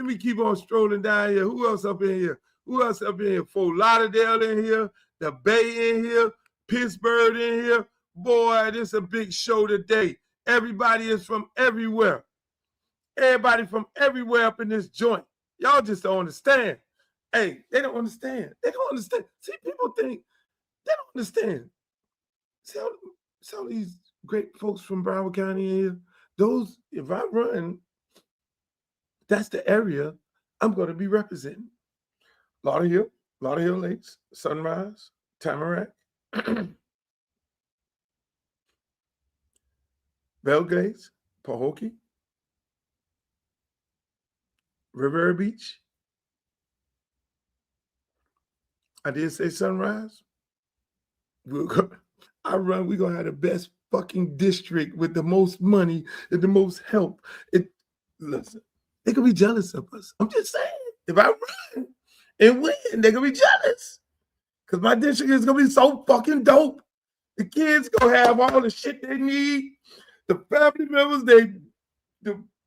me keep on strolling down here. Who else up in here? Who else up in here? Fort Lauderdale in here. The Bay in here. Pittsburgh in here. Boy, this is a big show today. Everybody is from everywhere. Everybody from everywhere up in this joint. Y'all just don't understand. Hey, they don't understand. They don't understand. See, people think they don't understand. See all these great folks from Broward County in here? Those, if I run, that's the area I'm going to be representing. Lauderhill Lakes, Sunrise, Tamarack, Belgrade, Pahokee, Riviera Beach. I did say Sunrise. We're going to have the best fucking district with the most money and the most help. Listen, they could be jealous of us. I'm just saying, if I run and win, they could be jealous. Because my district is going to be so fucking dope. The kids going to have all the shit they need. The family members, the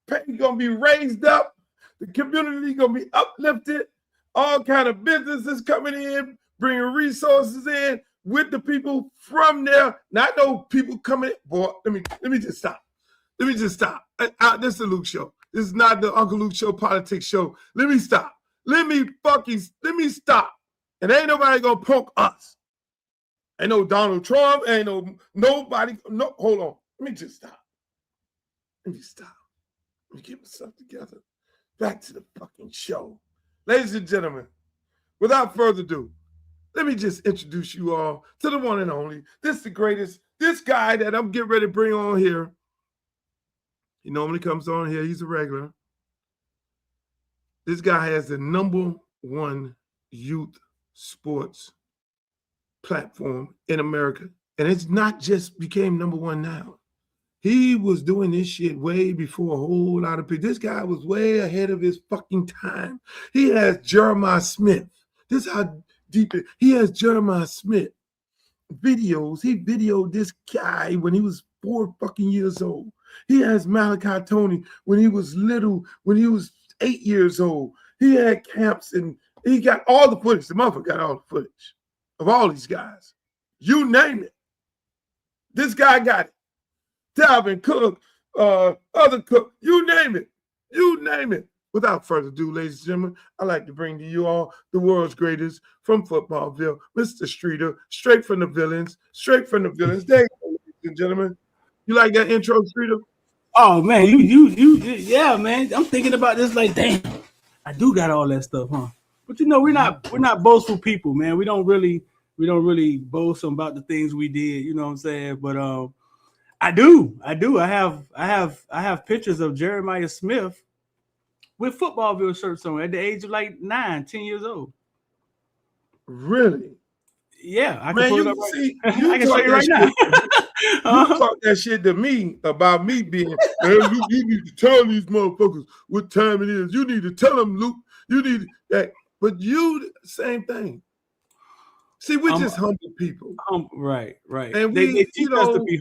pay going to be raised up. The community going to be uplifted. All kind of businesses coming in, bringing resources in with the people from there. Not no people coming. Boy, let me just stop. This is the Luke Show. This is not the Uncle Luke Show politics show. Let me stop. Let me stop. And ain't nobody gonna punk us. Ain't no Donald Trump. Ain't nobody. No, hold on. Let me just stop. Let me get myself together. Back to the fucking show. Ladies and gentlemen, without further ado, let me just introduce you all to the one and only. This is the greatest. This guy that I'm getting ready to bring on here. He normally comes on here. He's a regular. This guy has the #1 youth sports platform in America. And it's not just became #1 now. He was doing this shit way before a whole lot of people. This guy was way ahead of his fucking time. He has Jeremiah Smith. This is how deep it. He has Jeremiah Smith videos. He videoed this guy when he was 4 fucking years old. He has Malachi Tony when he was little, when he was 8 years old. He had camps and he got all the footage. The motherfucker got all the footage of all these guys. You name it. This guy got it. Dalvin Cook, other Cook, you name it. You name it. Without further ado, ladies and gentlemen, I'd like to bring to you all the world's greatest from Footballville, Mr. Streeter, straight from the villains. There you go, ladies and gentlemen. You like that intro, Streeter? Oh man, yeah, man. I'm thinking about this like, damn, I do got all that stuff, huh? But you know, we're not boastful people, man. We don't really boast about the things we did, you know what I'm saying? But I do. I have pictures of Jeremiah Smith with Footballville shirts on at the age of like 9, 10 years old. Really? Yeah, I can pull it up I can show you right now. You talk that shit to me about me being, Luke, you need to tell these motherfuckers what time it is. You need to tell them, Luke. You need that. But you, same thing. See, we're just humble people. Right. And we,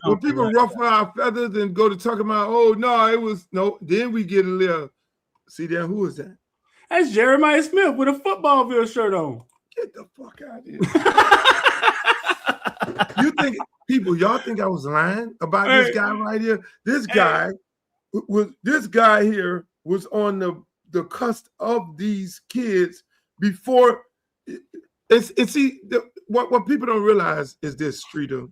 when people ruffle our feathers and go to talk about, oh, no, it was, no, then we get a little, see there, who is that? That's Jeremiah Smith with a Footballville shirt on. Get the fuck out of here. You think, y'all think I was lying about this guy right here? This guy here was on the cusp of these kids before. What people don't realize is this, Streeter.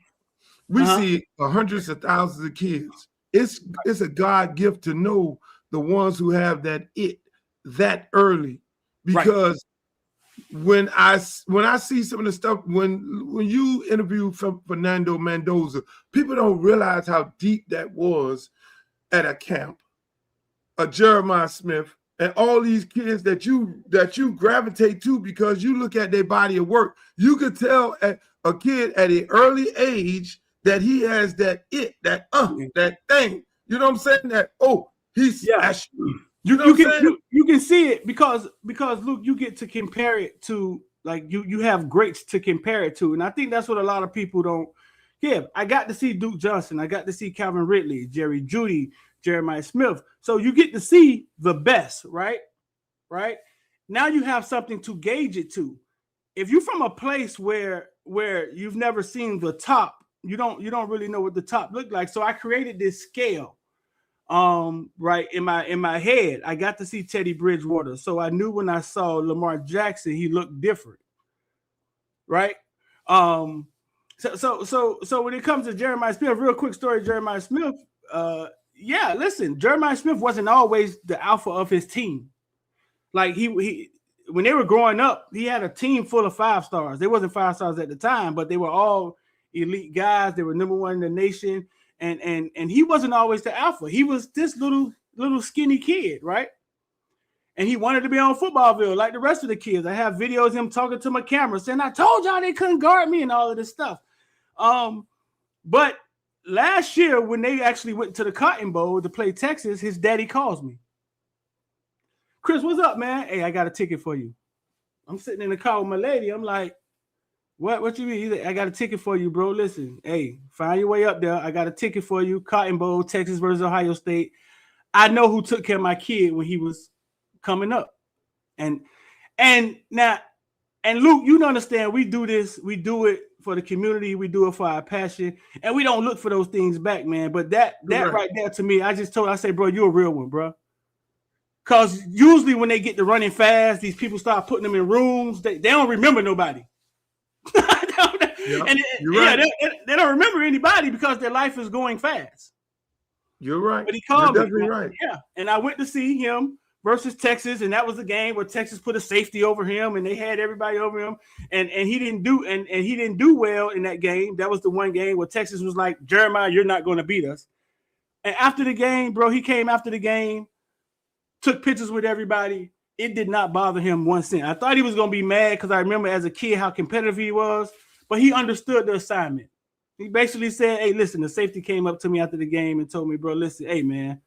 We see hundreds of thousands of kids. It's a God gift to know the ones who have that that early, because when I see some of the stuff when you interview Fernando Mendoza, people don't realize how deep that was at a camp. Jeremiah Smith. And all these kids that you gravitate to because you look at their body of work, you could tell at a kid at an early age that he has that thing. You know what I'm saying? That he's special. You can see it because Luke, you get to compare it to, like, you have greats to compare it to, and I think that's what a lot of people don't give. I got to see Duke Johnson, I got to see Calvin Ridley, Jerry Jeudy, Jeremiah Smith. So you get to see the best, right? right? Now you have something to gauge it to. If you're from a place where you've never seen the top, you don't really know what the top looked like. So I created this scale. Right in my head, I got to see Teddy Bridgewater, so I knew when I saw Lamar Jackson, he looked different, right? So when it comes to Jeremiah Smith, real quick story, Jeremiah Smith. Yeah, listen, Jeremiah Smith wasn't always the alpha of his team. Like he when they were growing up, he had a team full of 5 stars. They wasn't 5 stars at the time, but they were all elite guys. They were number 1 in the nation. And he wasn't always the alpha. He was this little skinny kid, right? And he wanted to be on football field like the rest of the kids. I have videos of him talking to my camera saying, I told y'all they couldn't guard me and all of this stuff. But last year when they actually went to the Cotton Bowl to play Texas, his daddy calls me. Chris, what's up, man? Hey, I got a ticket for you. I'm sitting in the car with my lady. I'm like, What you mean? He's like, I got a ticket for you, bro. Listen, hey, find your way up there. I got a ticket for you. Cotton Bowl, Texas versus Ohio State. I know who took care of my kid when he was coming up. And now, and Luke, you understand, we do this. We do it for the community. We do it for our passion. And we don't look for those things back, man. But that right there to me, I say, bro, you're a real one, bro. Because usually when they get to running fast, these people start putting them in rooms. They don't remember nobody. Yep, they don't remember anybody because their life is going fast. You're right. But he called You're me. definitely right. Yeah, and I went to see him versus Texas, and that was the game where Texas put a safety over him, and they had everybody over him, and he didn't do well in that game. That was the one game where Texas was like, Jeremiah, you're not going to beat us. And after the game, bro, he came after the game, took pictures with everybody. It did not bother him one cent. I thought he was going to be mad because I remember as a kid how competitive he was, but he understood the assignment. He basically said, hey, listen, the safety came up to me after the game and told me, bro, listen, hey, man,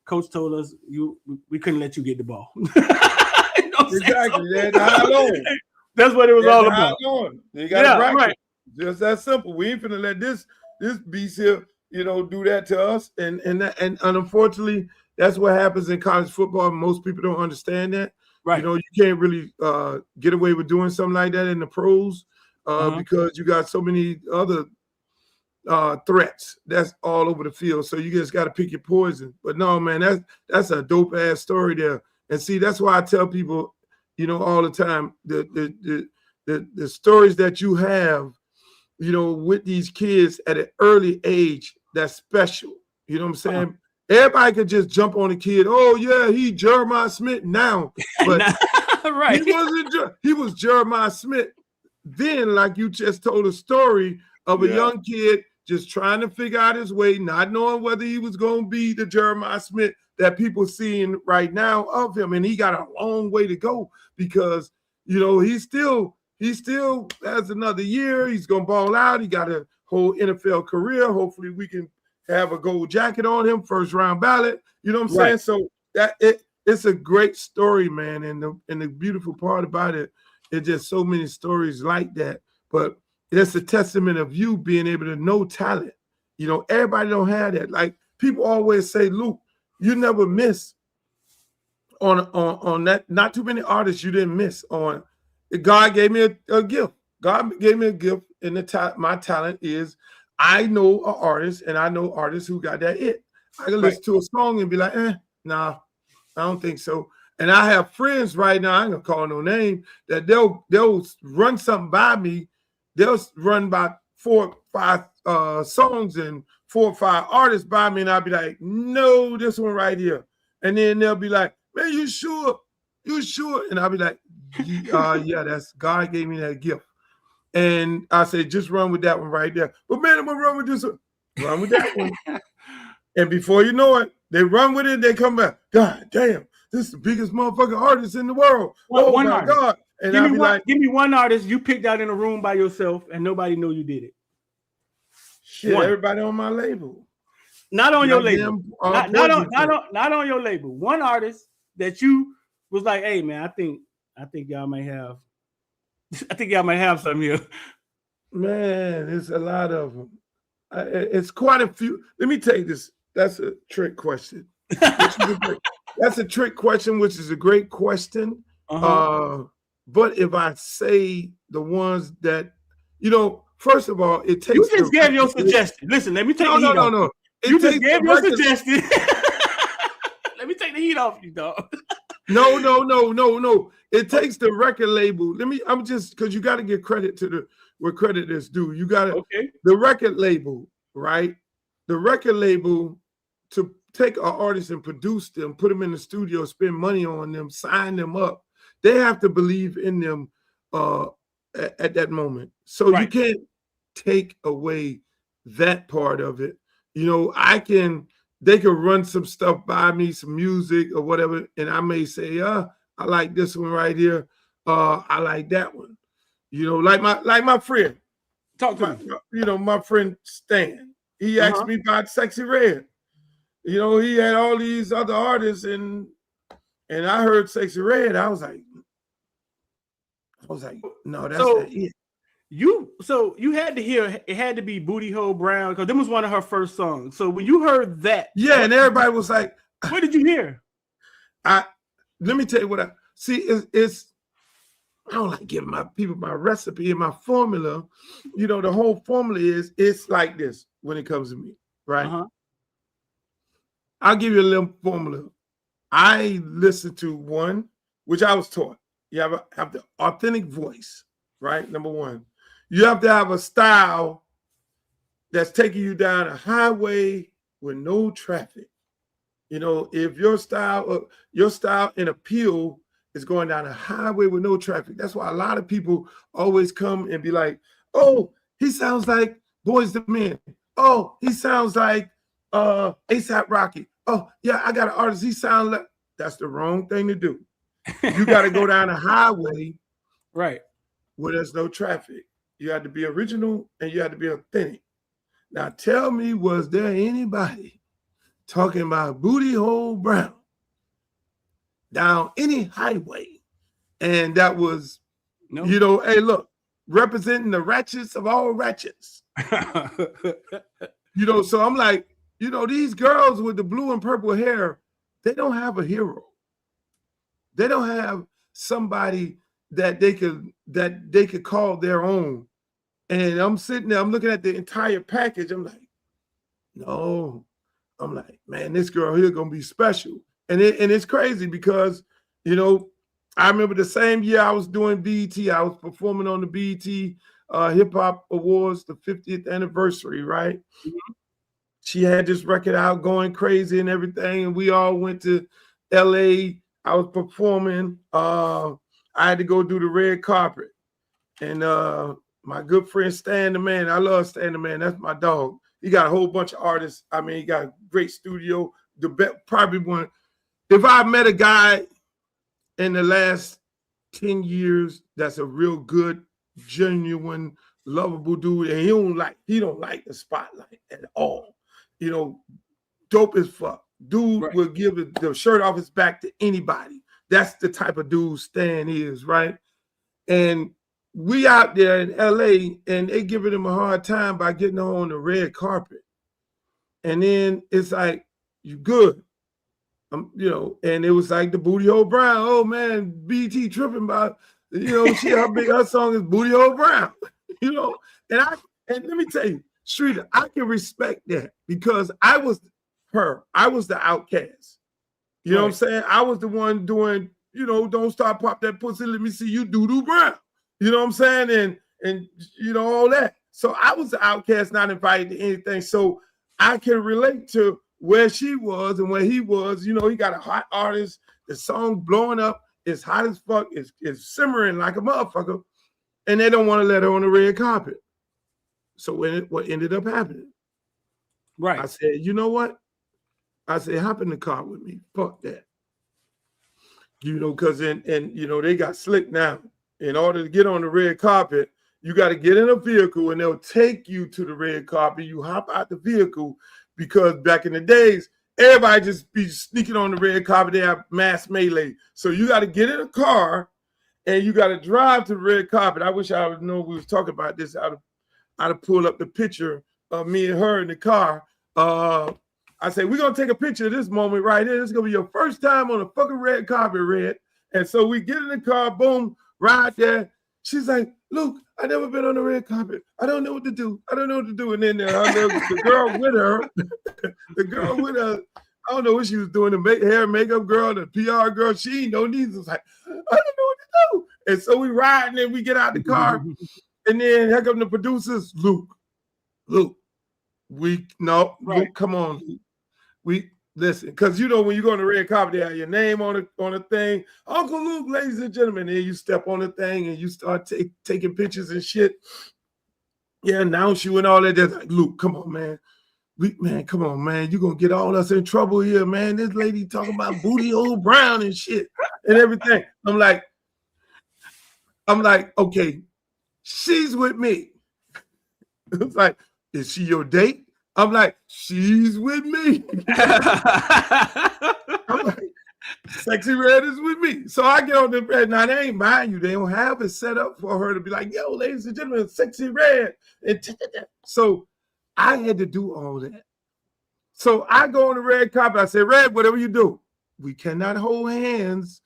coach told us we couldn't let you get the ball. Exactly. That's what it was all about. You got to practice. Right. Just that simple. We ain't finna let this beast here, do that to us. And unfortunately, that's what happens in college football. Most people don't understand that. Right. You can't really get away with doing something like that in the pros because you got so many other threats that's all over the field. So you just got to pick your poison. But no, man, that's a dope ass story there. And see, that's why I tell people, all the time, the stories that you have, with these kids at an early age, that's special. You know what I'm saying? Everybody could just jump on a kid. Oh yeah, he Jeremiah Smith now, but right. He was Jeremiah Smith then. Like you just told a story of a young kid just trying to figure out his way, not knowing whether he was going to be the Jeremiah Smith that people seeing right now of him, and he got a long way to go because he still has another year. He's going to ball out. He got a whole NFL career. Hopefully, we can have a gold jacket on him, first round ballot. You know what I'm saying? So that it's a great story, man. And the beautiful part about it, it's just so many stories like that. But it's a testament of you being able to know talent. Everybody don't have that. Like people always say, Luke, you never miss on that. Not too many artists you didn't miss on. God gave me a gift. God gave me a gift, and my talent is I know an artist, and I know artists who got that it. I can listen to a song and be like, nah, I don't think so. And I have friends right now, I ain't gonna call no name, that they'll run something by me. They'll run by 4 or 5 songs and 4 or 5 artists by me, and I'll be like, no, this one right here. And then they'll be like, man, you sure? You sure? And I'll be like, yeah, that's God gave me that gift. And I say, just run with that one right there. But man, I'm gonna run with this one. Run with that one. And before you know it, they run with it, they come back. God damn, this is the biggest motherfucking artist in the world. Oh my God. And give me one artist you picked out in a room by yourself and nobody knew you did it. Shit, everybody on my label. Not on your label. Not on your label. One artist that you was like, hey man, I think y'all might have something here. Man, there's a lot of them. It's quite a few. Let me take this. That's a trick question. That's a trick question, which is a great question. Uh-huh. But if I say the ones that, first of all, it You takes just the gave your suggestion. Listen, let me take the heat off. no. You It just takes gave the your record. suggestion. Let me take the heat off you, dog. No. It takes the record label. I'm just because you got to give credit to where credit is due. You got to the record label, right? The record label to take an artist and produce them, put them in the studio, spend money on them, sign them up. They have to believe in them at that moment. So you can't take away that part of it. They could run some stuff by me, some music or whatever, and I may say, I like this one right here. I like that one. Like my friend. Talk to me. My friend Stan. He asked me about Sexy Red. He had all these other artists, and I heard Sexy Red. I was like, no, that's not it. You had to hear it had to be Booty Hole Brown because that was one of her first songs. So when you heard that, and everybody was like, what did you hear? Let me tell you what I see. It's I don't like giving my people my recipe and my formula. The whole formula is it's like this when it comes to me, right? I'll give you a little formula. I listen to one, which I was taught. You have the authentic voice, right? Number one. You have to have a style that's taking you down a highway with no traffic. If your style and appeal is going down a highway with no traffic, that's why a lot of people always come and be like, oh, he sounds like Boyz II Men. Oh, he sounds like A$AP Rocky. Oh, yeah, I got an artist. He sounds like. That's the wrong thing to do. You got to go down a highway, right, where there's no traffic. You had to be original and you had to be authentic. Now tell me, was there anybody talking about Booty Hole Brown down any highway? And that was, hey, look, representing the ratchets of all ratchets. So I'm like, these girls with the blue and purple hair, they don't have a hero. They don't have somebody that they could call their own. And I'm sitting there, I'm looking at the entire package. I'm like, no. I'm like, man, this girl here gonna be special. And it's crazy because, I remember the same year I was doing BET, I was performing on the BET Hip Hop Awards, the 50th anniversary, right? Mm-hmm. She had this record out going crazy and everything. And we all went to LA. I was performing. I had to go do the red carpet. And my good friend Stan the Man, I love Stan the Man. That's my dog. He got a whole bunch of artists. I mean, he got a great studio. Probably one. If I met a guy in the last 10 years that's a real good, genuine, lovable dude, and he don't like the spotlight at all. Dope as fuck. Dude will give the shirt off his back to anybody. That's the type of dude Stan is, right? And we out there in LA and they giving him a hard time by getting on the red carpet. And then it's like, you good. And it was like the Booty Hole Brown. Oh man, BT tripping about, her song is Booty Hole Brown. And let me tell you, Streeter, I can respect that because I was the outcast. You know what I'm saying? I was the one doing, don't stop, pop that pussy, let me see you doo-doo brown. You know what I'm saying? And all that. So I was the outcast, not invited to anything. So I can relate to where she was and where he was. He got a hot artist. The song blowing up. It's hot as fuck. It's simmering like a motherfucker. And they don't want to let her on the red carpet. So what ended up happening? Right. I said, you know what? I said, hop in the car with me. Fuck that. Because they got slick now. In order to get on the red carpet, you got to get in a vehicle and they'll take you to the red carpet. You hop out the vehicle because back in the days, everybody just be sneaking on the red carpet. They have mass melee. So you got to get in a car and you got to drive to the red carpet. I wish I would know we was talking about this. I'd have pulled up the picture of me and her in the car. I say, we're gonna take a picture of this moment right here. This is gonna be your first time on a fucking red carpet, Red. And so we get in the car, boom, right there. She's like, Luke, I never been on the red carpet. I don't know what to do. I don't know what to do. And then the girl with her, the girl with her, I don't know what she was doing, the hair and makeup girl, the PR girl, she ain't no needs. Was like, I don't know what to do. And so we ride and then we get out the car. And then here come the producers, Luke, Luke, Luke, come on, Luke. We listen, because you know when you go on the red carpet, they have your name on a thing. Uncle Luke, ladies and gentlemen, then you step on the thing and you start taking pictures and shit. Yeah, announce you and all that. That's like, Luke, come on, man. Come on, man. You're gonna get all us in trouble here, man. This lady talking about Booty Old Brown and shit and everything. I'm like, okay, she's with me. It's like, is she your date? I'm like, she's with me. I'm like, Sexy Red is with me. So I get on the bed. Now, they ain't mind you. They don't have it set up for her to be like, yo, ladies and gentlemen, Sexy Red. So I had to do all that. So I go on the red carpet. I say, Red, whatever you do, we cannot hold hands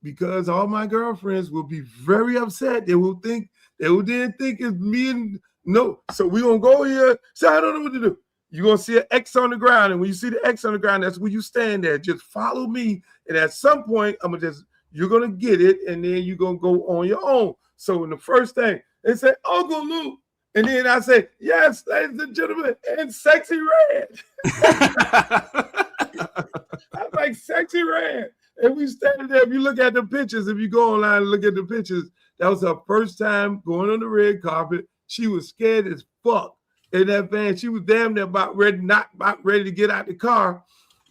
because all my girlfriends will be very upset. They will then think it's me and no. So we're going to go here. So I don't know what to do. You're going to see an X on the ground. And when you see the X on the ground, that's where you stand there. Just follow me. And at some point, you're going to get it. And then you're going to go on your own. So in the first thing, they say, Uncle Luke. And then I say, yes, ladies and gentlemen, and Sexy Red. I'm like, Sexy Red. And we standing there. If you look at the pictures, if you go online and look at the pictures, that was her first time going on the red carpet. She was scared as fuck in that van. She was damn near about ready to get out the car.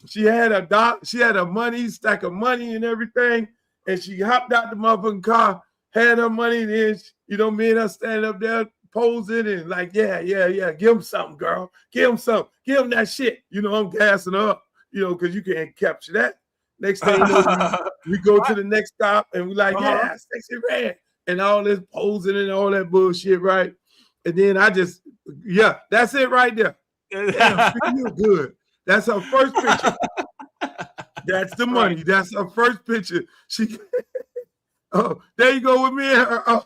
She had her money, stack of money and everything. And she hopped out the motherfucking car, had her money. Then, me and her standing up there posing and like, yeah. Give him something, girl. Give him something. Give him that shit. I'm gassing her up, because you can't capture that. Next thing you know, we go to the next stop and we like, yeah, Sexy Red. And all this posing and all that bullshit, right? And then that's it right there. Damn, feel good. That's her first picture. That's the money. Right. That's her first picture. There you go with me and her.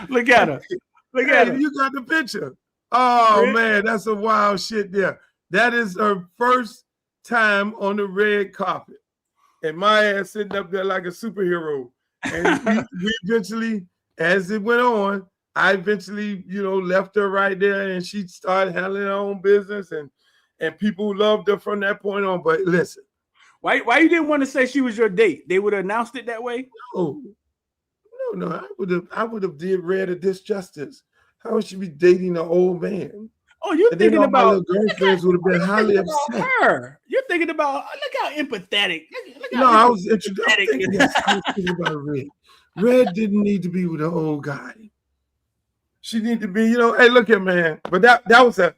Look at her. Look at her. You got the picture. Oh, man, that's some wild shit there. That is her first time on the red carpet. And my ass sitting up there like a superhero. And we eventually, as it went on, I eventually, left her right there and she started handling her own business and people loved her from that point on. But listen. Why you didn't want to say she was your date? They would have announced it that way? No. I would have did Red a disjustice. How would she be dating an old man? Oh, you're thinking about my little girlfriends would have been highly upset. Her. You're thinking about look how empathetic. I was thinking about Red. Red didn't need to be with an old guy. She need to be, hey, look here, man. But that was that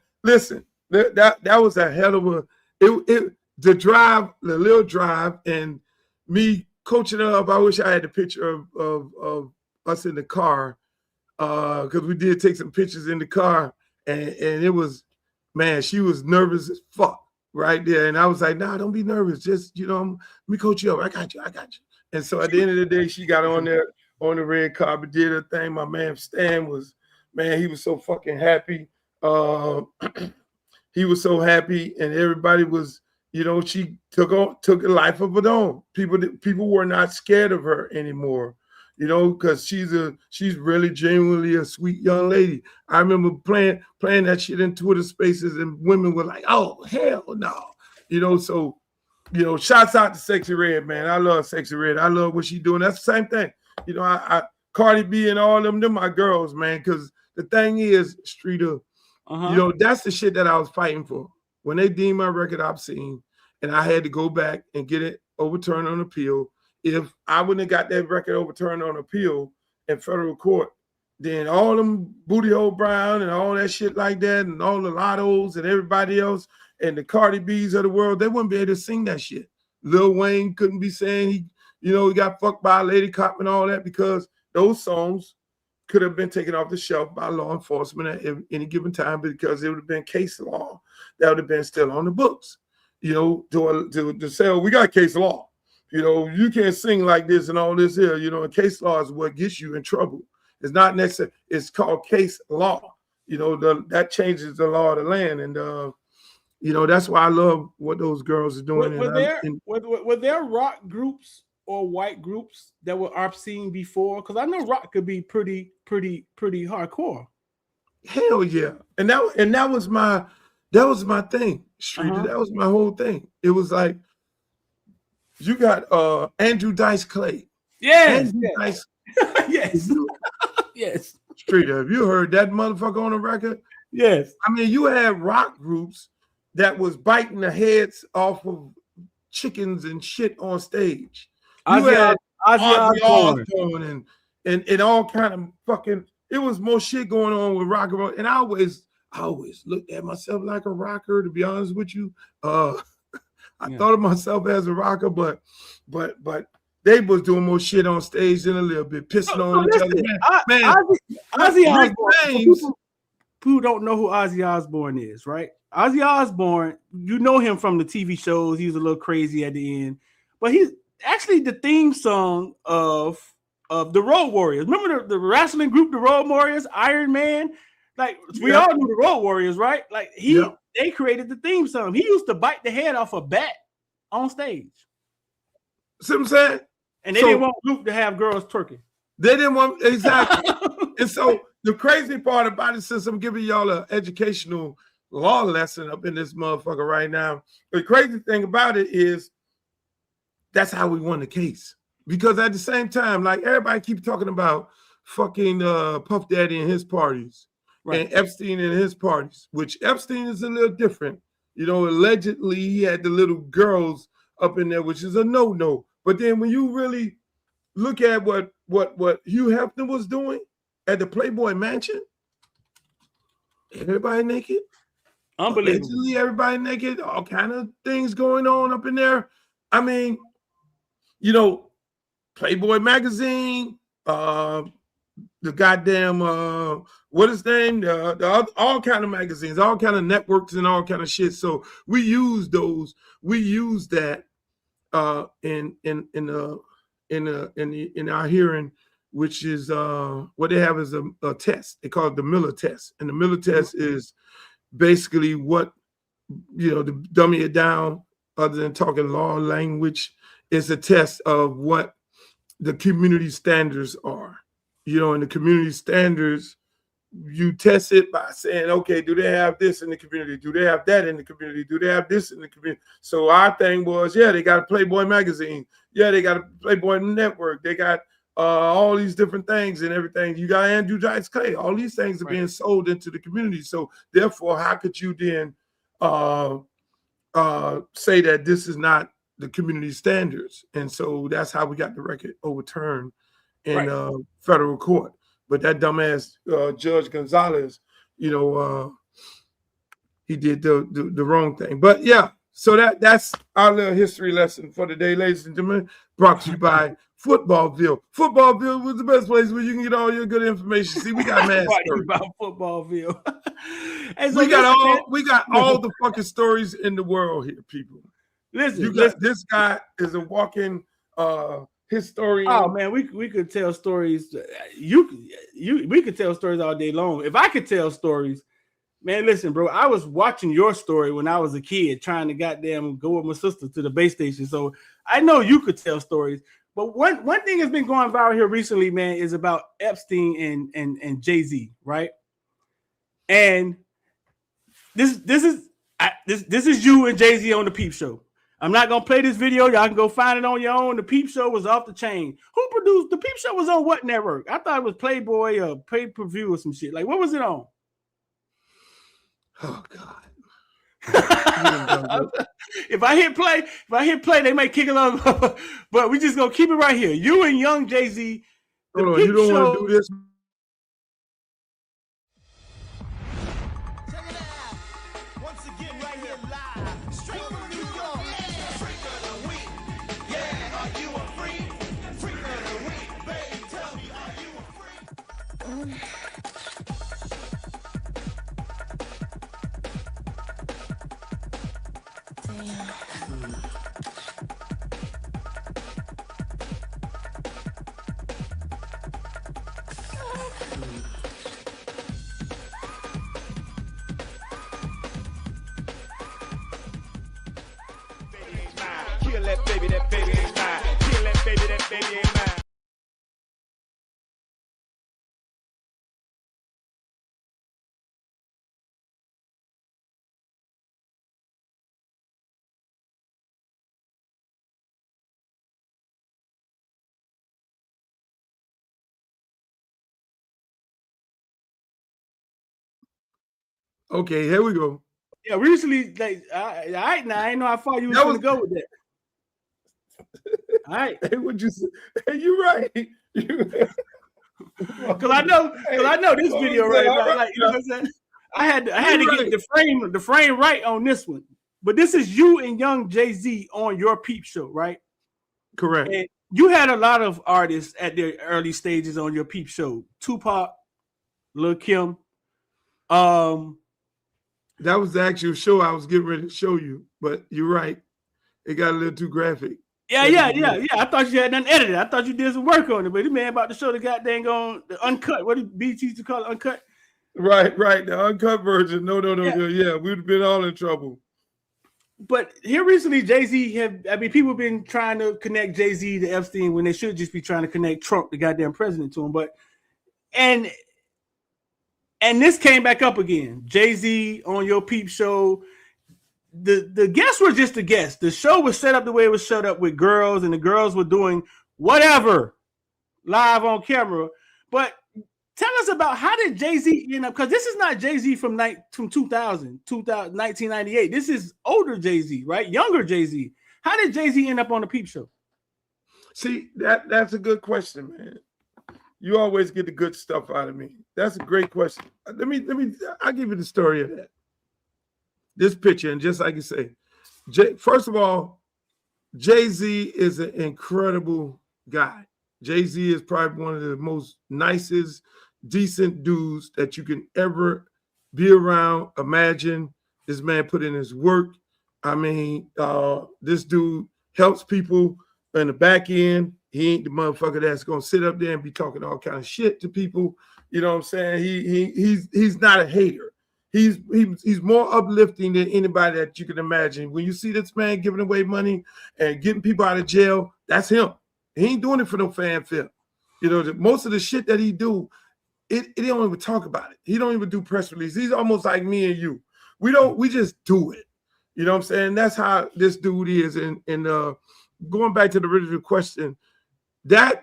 was a hell of the little drive, and me coaching her up. I wish I had a picture of us in the car, because we did take some pictures in the car, and it was, man, she was nervous as fuck right there. And I was like, nah, don't be nervous. Just, let me coach you up. I got you. And so at the end of the day, she got on there on the red carpet, did her thing. My man Stan he was so fucking happy. He was so happy, and everybody was, she took a life of her own. People were not scared of her anymore, because she's really genuinely a sweet young lady. I remember playing that shit in Twitter Spaces, and women were like, "Oh hell no," So, shouts out to Sexy Red, man. I love Sexy Red. I love what she's doing. That's the same thing. Cardi B and all them my girls, man. Because the thing is, Streeter, that's the shit that I was fighting for. When they deemed my record obscene, and I had to go back and get it overturned on appeal. If I wouldn't have got that record overturned on appeal in federal court, then all them Booty Old Brown and all that shit like that, and all the Lottos and everybody else, and the Cardi B's of the world, they wouldn't be able to sing that shit. Lil Wayne couldn't be saying he got fucked by a lady cop and all that, because those songs could have been taken off the shelf by law enforcement at any given time because it would have been case law that would have been still on the books. You know, to say, oh, we got case law. You know, you can't sing like this and all this here. You know, and case law is what gets you in trouble. It's not necessary. It's called case law. You know, that changes the law of the land. And, you know, that's why I love what those girls are doing. Were there rock groups or white groups that were obscene before? Because I know rock could be pretty hardcore. Hell yeah. And that was my thing, Street. That was my whole thing. It was like, you got Andrew Dice Clay. Yes. Dice. Yes. Yes. Street, have you heard that motherfucker on the record? Yes. I mean, you had rock groups that was biting the heads off of chickens and shit on stage. You had Ozzy Osbourne and all kind of fucking, it was more shit going on with rock and roll. And I always looked at myself like a rocker, to be honest with you. I thought of myself as a rocker, but they was doing more shit on stage than a little bit, pissing on each other. Ozzy Osbourne. Who don't know who Ozzy Osbourne is, right? Ozzy Osbourne, you know him from the TV shows. He was a little crazy at the end, but he's actually the theme song of the Road Warriors. Remember the wrestling group, the Road Warriors, Iron Man? Like we all knew the Road Warriors, right? Like they created the theme song. He used to bite the head off a bat on stage. See what I'm saying? And they didn't want Luke to have girls twerking. They didn't want, exactly. And so the crazy part about it, since I'm giving y'all an educational law lesson up in this motherfucker right now, the crazy thing about it is that's how we won the case. Because at the same time, like everybody keeps talking about fucking Puff Daddy and his parties. Right. And Epstein and his parties, which Epstein is a little different. You know, allegedly he had the little girls up in there, which is a no-no. But then when you really look at what Hugh Hefner was doing at the Playboy Mansion, everybody naked. Unbelievable. Allegedly everybody naked, all kind of things going on up in there. I mean, you know, Playboy magazine, the goddamn what is name? All kind of magazines, all kind of networks, and all kind of shit. So we use those. We use that in our hearing, which is what they have is a test. They call it the Miller test, and the Miller test is basically what, you know, to dummy it down, other than talking law language, is a test of what the community standards are. You know, and the community standards, you test it by saying, okay, do they have this in the community? Do they have that in the community? Do they have this in the community? So our thing was, they got a Playboy magazine. Yeah, they got a Playboy network. They got all these different things and everything. You got Andrew Dice Clay. All these things are being sold into the community. So therefore, how could you then say that this is not the community standards? And so that's how we got the record overturned in federal court. But that dumbass Judge Gonzalez, you know, he did the wrong thing. But yeah, so that's our little history lesson for today, ladies and gentlemen, brought to you by Footballville. Footballville was the best place where you can get all your good information. See, we got mad stories about Footballville. So we got all the fucking stories in the world here, people. Listen, this guy is a walking historian. Oh man, we could tell stories. We could tell stories all day long. If I could tell stories, man, listen, bro. I was watching your story when I was a kid, trying to goddamn go with my sister to the base station. So I know you could tell stories. But one thing that's been going viral here recently, man, is about Epstein and Jay-Z, right? And this is you and Jay-Z on the Peep Show. I'm not gonna play this video. Y'all can go find it on your own. The Peep Show was off the chain. Who produced the Peep Show? Was on what network? I thought it was Playboy or pay-per-view or some shit. Like, what was it on? Oh God. If I hit play, they might kick it off. But we just gonna keep it right here. You and young Jay-Z. Hold on, you don't want to do this. Okay, here we go. Yeah, recently, like, all right, now I didn't know how far you was That going was- to go with that. All right, Hey, what you say? Hey, you're right. because I know this video right now. Like, you know what I'm saying? I had to get the frame right on this one. But this is you and young Jay-Z on your Peep Show, right? Correct. And you had a lot of artists at their early stages on your Peep Show. Tupac, Lil Kim. That was the actual show I was getting ready to show you, but you're right. It got a little too graphic. Yeah. I thought you had done edited. I thought you did some work on it, but this man about to show the goddamn on the uncut. What did BT used to call it? Uncut? Right. The uncut version. No. Yeah, we'd have been all in trouble. But here recently, Jay-Z people have been trying to connect Jay-Z to Epstein when they should just be trying to connect Trump, the goddamn president, to him. But and this came back up again. Jay-Z on your Peep Show. The guests were just a guest. The show was set up the way it was set up with girls, and the girls were doing whatever live on camera. But tell us about how did Jay-Z end up? Because this is not Jay-Z from 1998. This is older Jay-Z, right? Younger Jay-Z. How did Jay-Z end up on the Peep Show? See, that's a good question, man. You always get the good stuff out of me. That's a great question. I'll give you the story of that. This picture, and just like you say, first of all, Jay-Z is an incredible guy. Jay-Z is probably one of the most nicest, decent dudes that you can ever be around. Imagine this man put in his work. I mean, this dude helps people in the back end. He ain't the motherfucker that's gonna sit up there and be talking all kind of shit to people. You know what I'm saying? He's not a hater. He's more uplifting than anybody that you can imagine. When you see this man giving away money and getting people out of jail, that's him. He ain't doing it for no fanfare. You know, most of the shit that he do, it don't even talk about it. He don't even do press releases. He's almost like me and you. We just do it. You know what I'm saying? That's how this dude is. And going back to the original question, how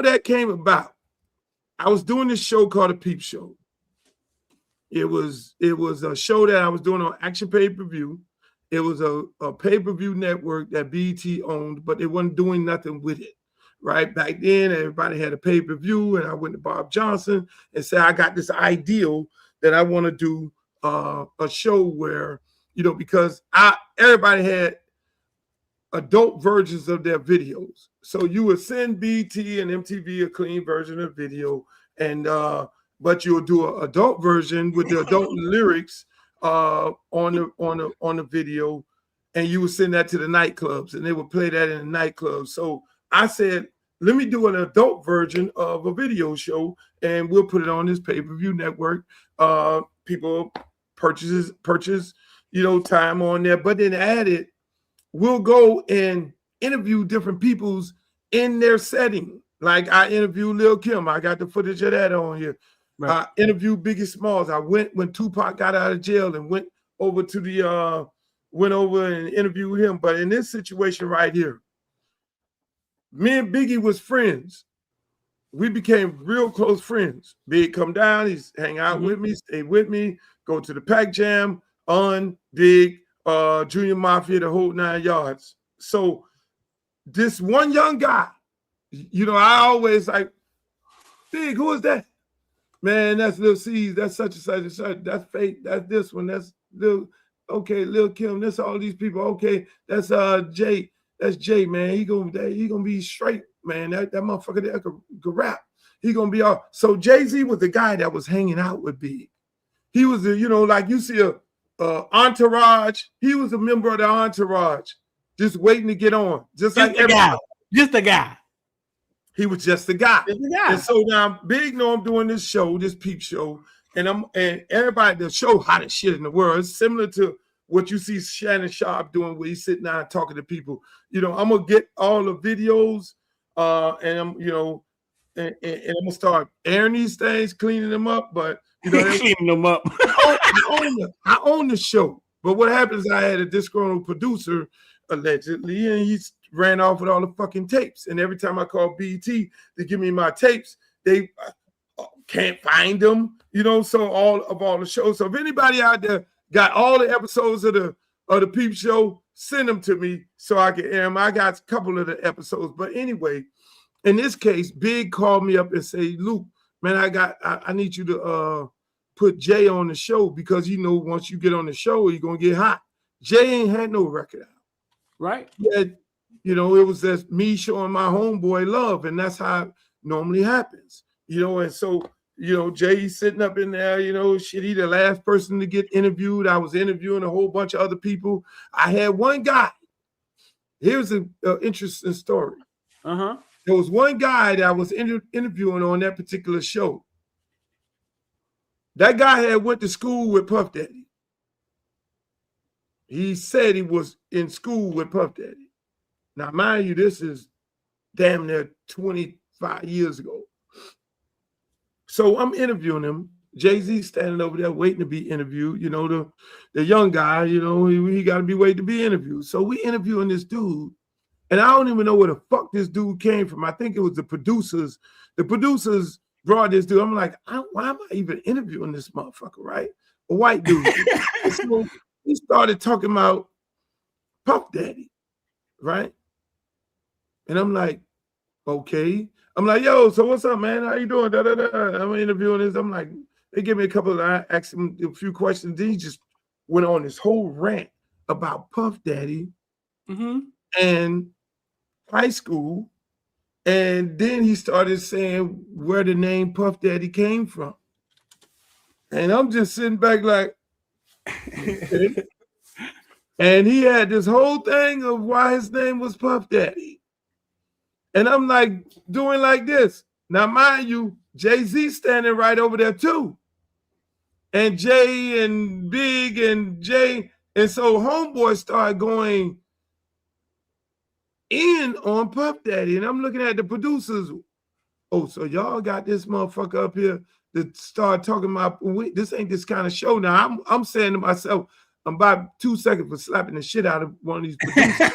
that came about. I was doing this show called The Peep Show. It was a show that I was doing on Action Pay-Per-View. It was a pay-per-view network that BET owned, but they wasn't doing nothing with it. Right back then, everybody had a pay-per-view, and I went to Bob Johnson and said, I got this ideal that I want to do a show where, you know, because everybody had adult versions of their videos. So you would send BET and MTV a clean version of video, and but you'll do an adult version with the adult lyrics on the video, and you would send that to the nightclubs, and they would play that in the nightclubs. So I said, let me do an adult version of a video show, and we'll put it on this pay-per-view network. People purchase, you know, time on there, but then added, we'll go and interview different people's in their setting. Like I interviewed Lil Kim. I got the footage of that on here. Right. I interviewed Biggie Smalls. I went when Tupac got out of jail and went over and interviewed him. But in this situation right here, me and Biggie was friends. We became real close friends. Big come down, he's hang out with me, stay with me, go to the Pac Jam, Big, Junior Mafia, the whole 9 yards. So this one young guy, you know, I always like, Big, who is that? Man, that's Lil C's, that's such and such and such, that's Fate, that's this one, that's Lil Kim, that's all these people. Okay, that's Jay. That's Jay, man. He gonna be straight, man. That motherfucker that could rap. He gonna be all. So Jay-Z was the guy that was hanging out with Big. He was the, you know, like you see a entourage. He was a member of the entourage, just waiting to get on. Just like everybody. Just the guy. He was just the guy. Just the guy. And so now Big know I'm doing this show, this Peep Show, and everybody, the show hottest shit in the world. It's similar to what you see Shannon Sharpe doing, where he's sitting down talking to people. You know, I'm gonna get all the videos, and I'm, you know, and I'm gonna start airing these things, cleaning them up. But you know, cleaning them up. I own the show. But what happens? I had a disgruntled producer allegedly, and he ran off with all the fucking tapes. And every time I called BET to give me my tapes, they can't find them, so all the shows. So if anybody out there got all the episodes of the Peep Show, send them to me so I can air them. I got a couple of the episodes. But anyway, in this case, Big called me up and say, Luke, man, I need you to put Jay on the show because once you get on the show, you're gonna get hot. Jay ain't had no record out. Right. Yeah, it was just me showing my homeboy love, and that's how it normally happens. And so, Jay sitting up in there, he the last person to get interviewed. I was interviewing a whole bunch of other people. I had one guy. Here's an interesting story. Uh-huh. There was one guy that I was interviewing on that particular show. That guy had went to school with Puff Daddy. He said he was in school with Puff Daddy. Now, mind you, this is damn near 25 years ago. So I'm interviewing him. Jay-Z standing over there waiting to be interviewed. The young guy, he got to be waiting to be interviewed. So we interviewing this dude, and I don't even know where the fuck this dude came from. I think it was the producers. The producers brought this dude. I'm like, why am I even interviewing this motherfucker, right? A white dude. So he started talking about Puff Daddy, right? And I'm like, okay. I'm like, yo, so what's up, man? How you doing? Da, da, da. I'm interviewing this. I'm like, they give me I asked him a few questions. Then he just went on this whole rant about Puff Daddy and high school. And then he started saying where the name Puff Daddy came from. And I'm just sitting back like, okay. And he had this whole thing of why his name was Puff Daddy. And I'm like doing like this. Now, mind you, Jay-Z standing right over there too. And Jay and Big and Jay. And so homeboy started going in on Puff Daddy. And I'm looking at the producers. Oh, so y'all got this motherfucker up here to start talking about, this ain't this kind of show. Now, I'm saying to myself, I'm about 2 seconds for slapping the shit out of one of these producers.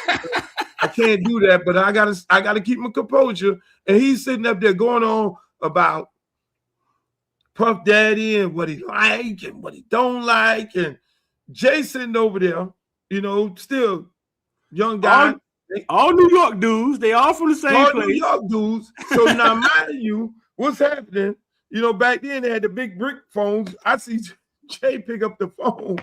I can't do that, but I gotta keep my composure. And he's sitting up there going on about Puff Daddy and what he like and what he don't like. And Jay sitting over there, still young guy. All New York dudes. They all from the same place. New York dudes. So now, mind you, what's happening? Back then they had the big brick phones. I see Jay pick up the phone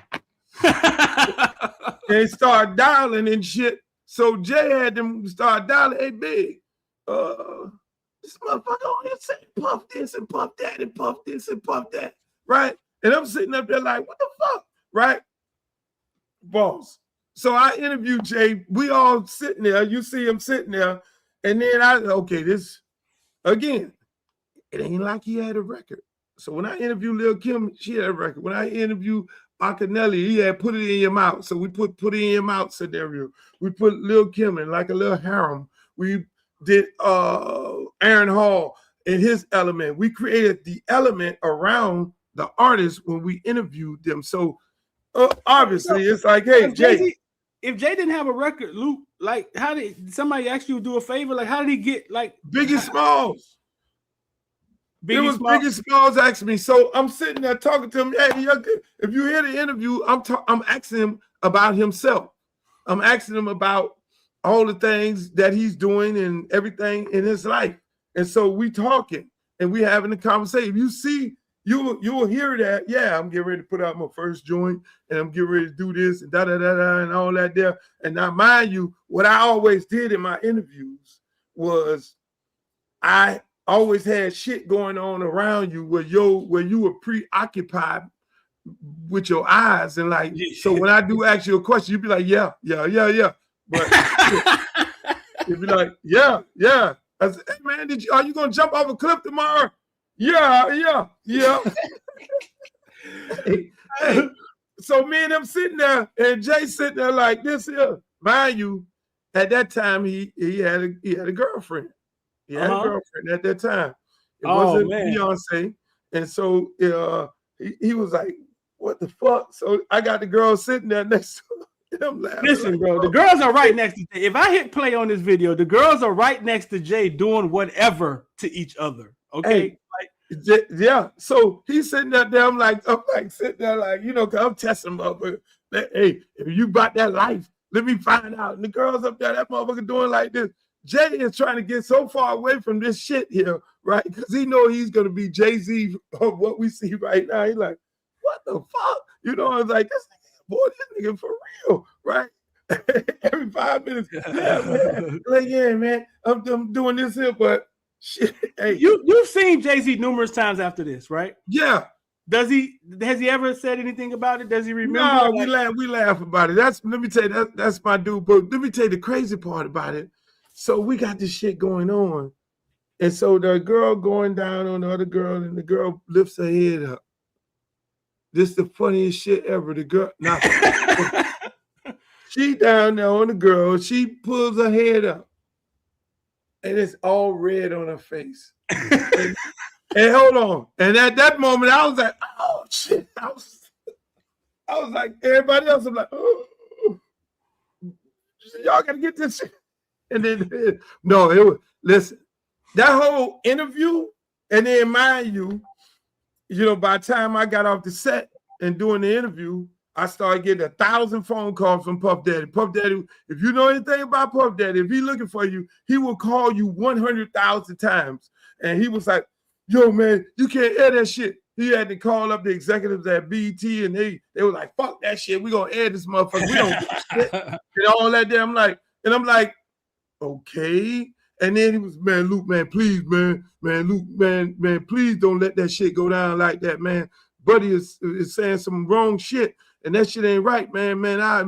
and start dialing and shit. So Jay had them start dialing, hey, Big, this motherfucker on here saying Puff this and Puff that and Puff this and Puff that, right? And I'm sitting up there like, what the fuck, right? Boss. So I interviewed Jay. We all sitting there. You see him sitting there. And then this, again, it ain't like he had a record. So when I interviewed Lil' Kim, she had a record. When I interviewed Akinelli, he had Put It In Your Mouth. So we put It In Your Mouth scenario. We put Lil' Kim in like a little harem. We did Aaron Hall in his element. We created the element around the artist when we interviewed them. So obviously it's like, hey, Jay. If Jay didn't have a record, Luke, like how did somebody ask you to do a favor? Like how did he get like Biggie Smalls? Biggie Smalls asked me. So I'm sitting there talking to him. Hey, if you hear the interview, I'm asking him about himself. I'm asking him about all the things that he's doing and everything in his life. And so we talking and we having a conversation. If you see, you will hear that. Yeah, I'm getting ready to put out my first joint and I'm getting ready to do this and da-da-da-da and all that there. And now, mind you, what I always did in my interviews was I always had shit going on around you where you were preoccupied with your eyes. And like, so when I do ask you a question, you'd be like, yeah. But you'd be like, yeah. I said, hey man, are you gonna jump off a cliff tomorrow? Yeah. hey. So me and him sitting there, and Jay sitting there like this here. Mind you, at that time he had a girlfriend. He had a girlfriend at that time. It wasn't Beyonce, and so he was like, "What the fuck?" So I got the girl sitting there next to him. I'm laughing. Listen, like, bro, the girls are right next to Jay. If I hit play on this video, the girls are right next to Jay doing whatever to each other. Okay, hey, Yeah. So he's sitting there. I'm like sitting there, like, you know, cause I'm testing him up. But hey, if you bought that life, let me find out. And the girls up there, that motherfucker doing like this. Jay is trying to get so far away from this shit here, right? Because he know he's gonna be Jay-Z of what we see right now. He's like, what the fuck? You know, I was like, this nigga for real, right? Every 5 minutes, yeah, man. Like, yeah, man, I'm doing this here, but shit. Hey, you've seen Jay-Z numerous times after this, right? Yeah. Has he ever said anything about it? Does he remember? No, we laugh about it. Let me tell you, that's my dude. But let me tell you the crazy part about it. So we got this shit going on. And so the girl going down on the other girl, and the girl lifts her head up. This is the funniest shit ever. The girl, now, she down there on the girl, she pulls her head up. And it's all red on her face. And hold on. And at that moment, I was like, oh shit. I was like, everybody else, I'm like, oh, y'all gotta get this shit. And then no, it was, listen, that whole interview, and then mind you, know, by the time I got off the set and doing the interview, I started getting 1,000 phone calls from Puff Daddy. Puff Daddy, if you know anything about Puff Daddy, if he's looking for you, he will call you 100,000 times. And he was like, yo, man, you can't air that shit. He had to call up the executives at BET, and they were like, fuck that shit. We're going to air this motherfucker. We don't do shit. And all that there. I'm like, okay. And then he was, man, Luke, man, please, man, Luke, man, please don't let that shit go down like that, man. Buddy is saying some wrong shit. And that shit ain't right, man. That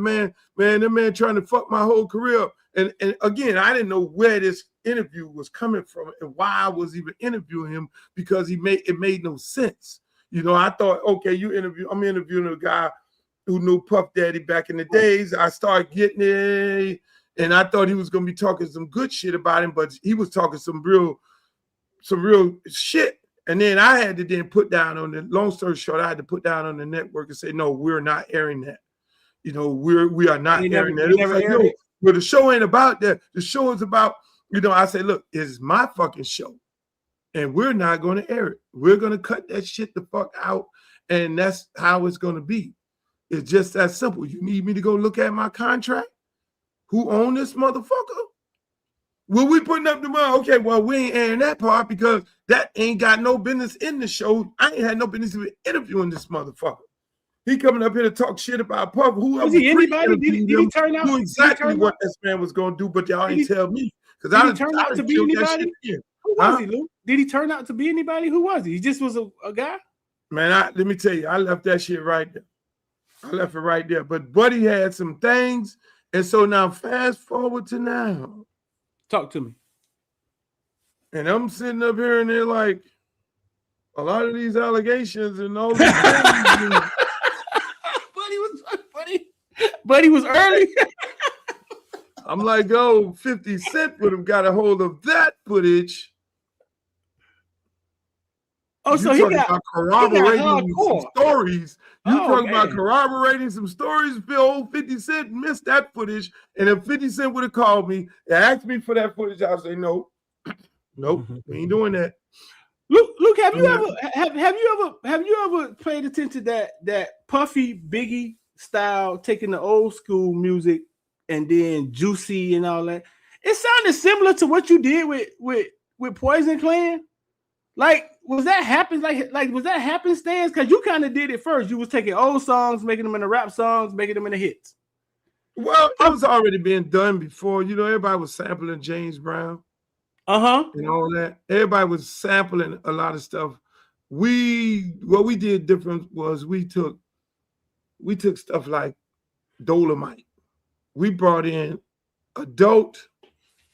man trying to fuck my whole career. And again, I didn't know where this interview was coming from and why I was even interviewing him, because it made no sense. You know, I thought, okay, I'm interviewing a guy who knew Puff Daddy back in the days. I started getting it, and I thought he was gonna be talking some good shit about him, but he was talking some real shit. And then I had to then put down on the, long story short, I had to put down on the network and say, no, we're not airing that. You know, we are not airing that. It was like, no, but the show ain't about that. The show is about, you know, I say, look, it's my fucking show, and we're not going to air it. We're going to cut that shit the fuck out, and that's how it's going to be. It's just that simple. You need me to go look at my contract? Who own this motherfucker? Well, we putting up the money. Okay, well, we ain't airing that part because that ain't got no business in the show. I ain't had no business even interviewing this motherfucker. He coming up here to talk shit about Puff. Was he anybody? Did he turn out? Knew exactly what this man was going to do, but y'all ain't tell me. Did he turn out to be anybody? Who was he, Lou? Did he turn out to be anybody? Who was he? He just was a guy? Man, let me tell you, I left that shit right there. I left it right there. But Buddy had some things. And so now fast forward to now. Talk to me. And I'm sitting up here and they're like, a lot of these allegations and all these things. Buddy was early. I'm like, oh, 50 Cent would have got a hold of that footage. Oh, so he got corroborating some stories. You talking about corroborating some stories? Old 50 Cent missed that footage, and if 50 Cent would have called me and asked me for that footage, I'd say no, nope, we ain't doing that. Luke, have you ever paid attention to that Puffy Biggie style, taking the old school music and then Juicy and all that? It sounded similar to what you did with Poison Clan. Like, was that happenstance? Because you kind of did it first. You was taking old songs, making them into rap songs, making them into hits. Well, it was already being done before. You know, everybody was sampling James Brown. And all that. Everybody was sampling a lot of stuff. What we did different was we took stuff like Dolomite. We brought in adult.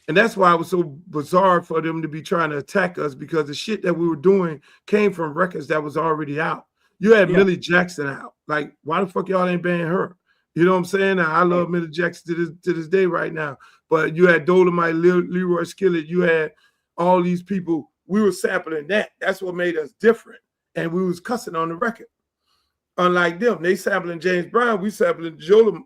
And that's why it was so bizarre for them to be trying to attack us, because the shit that we were doing came from records that was already out. You had Millie Jackson out. Like, why the fuck y'all ain't banning her? You know what I'm saying? Now, I love Millie Jackson to this day right now. But you had Dolomite, Leroy Skillet. You had all these people. We were sampling that. That's what made us different. And we was cussing on the record. Unlike them, they sampling James Brown. We sampling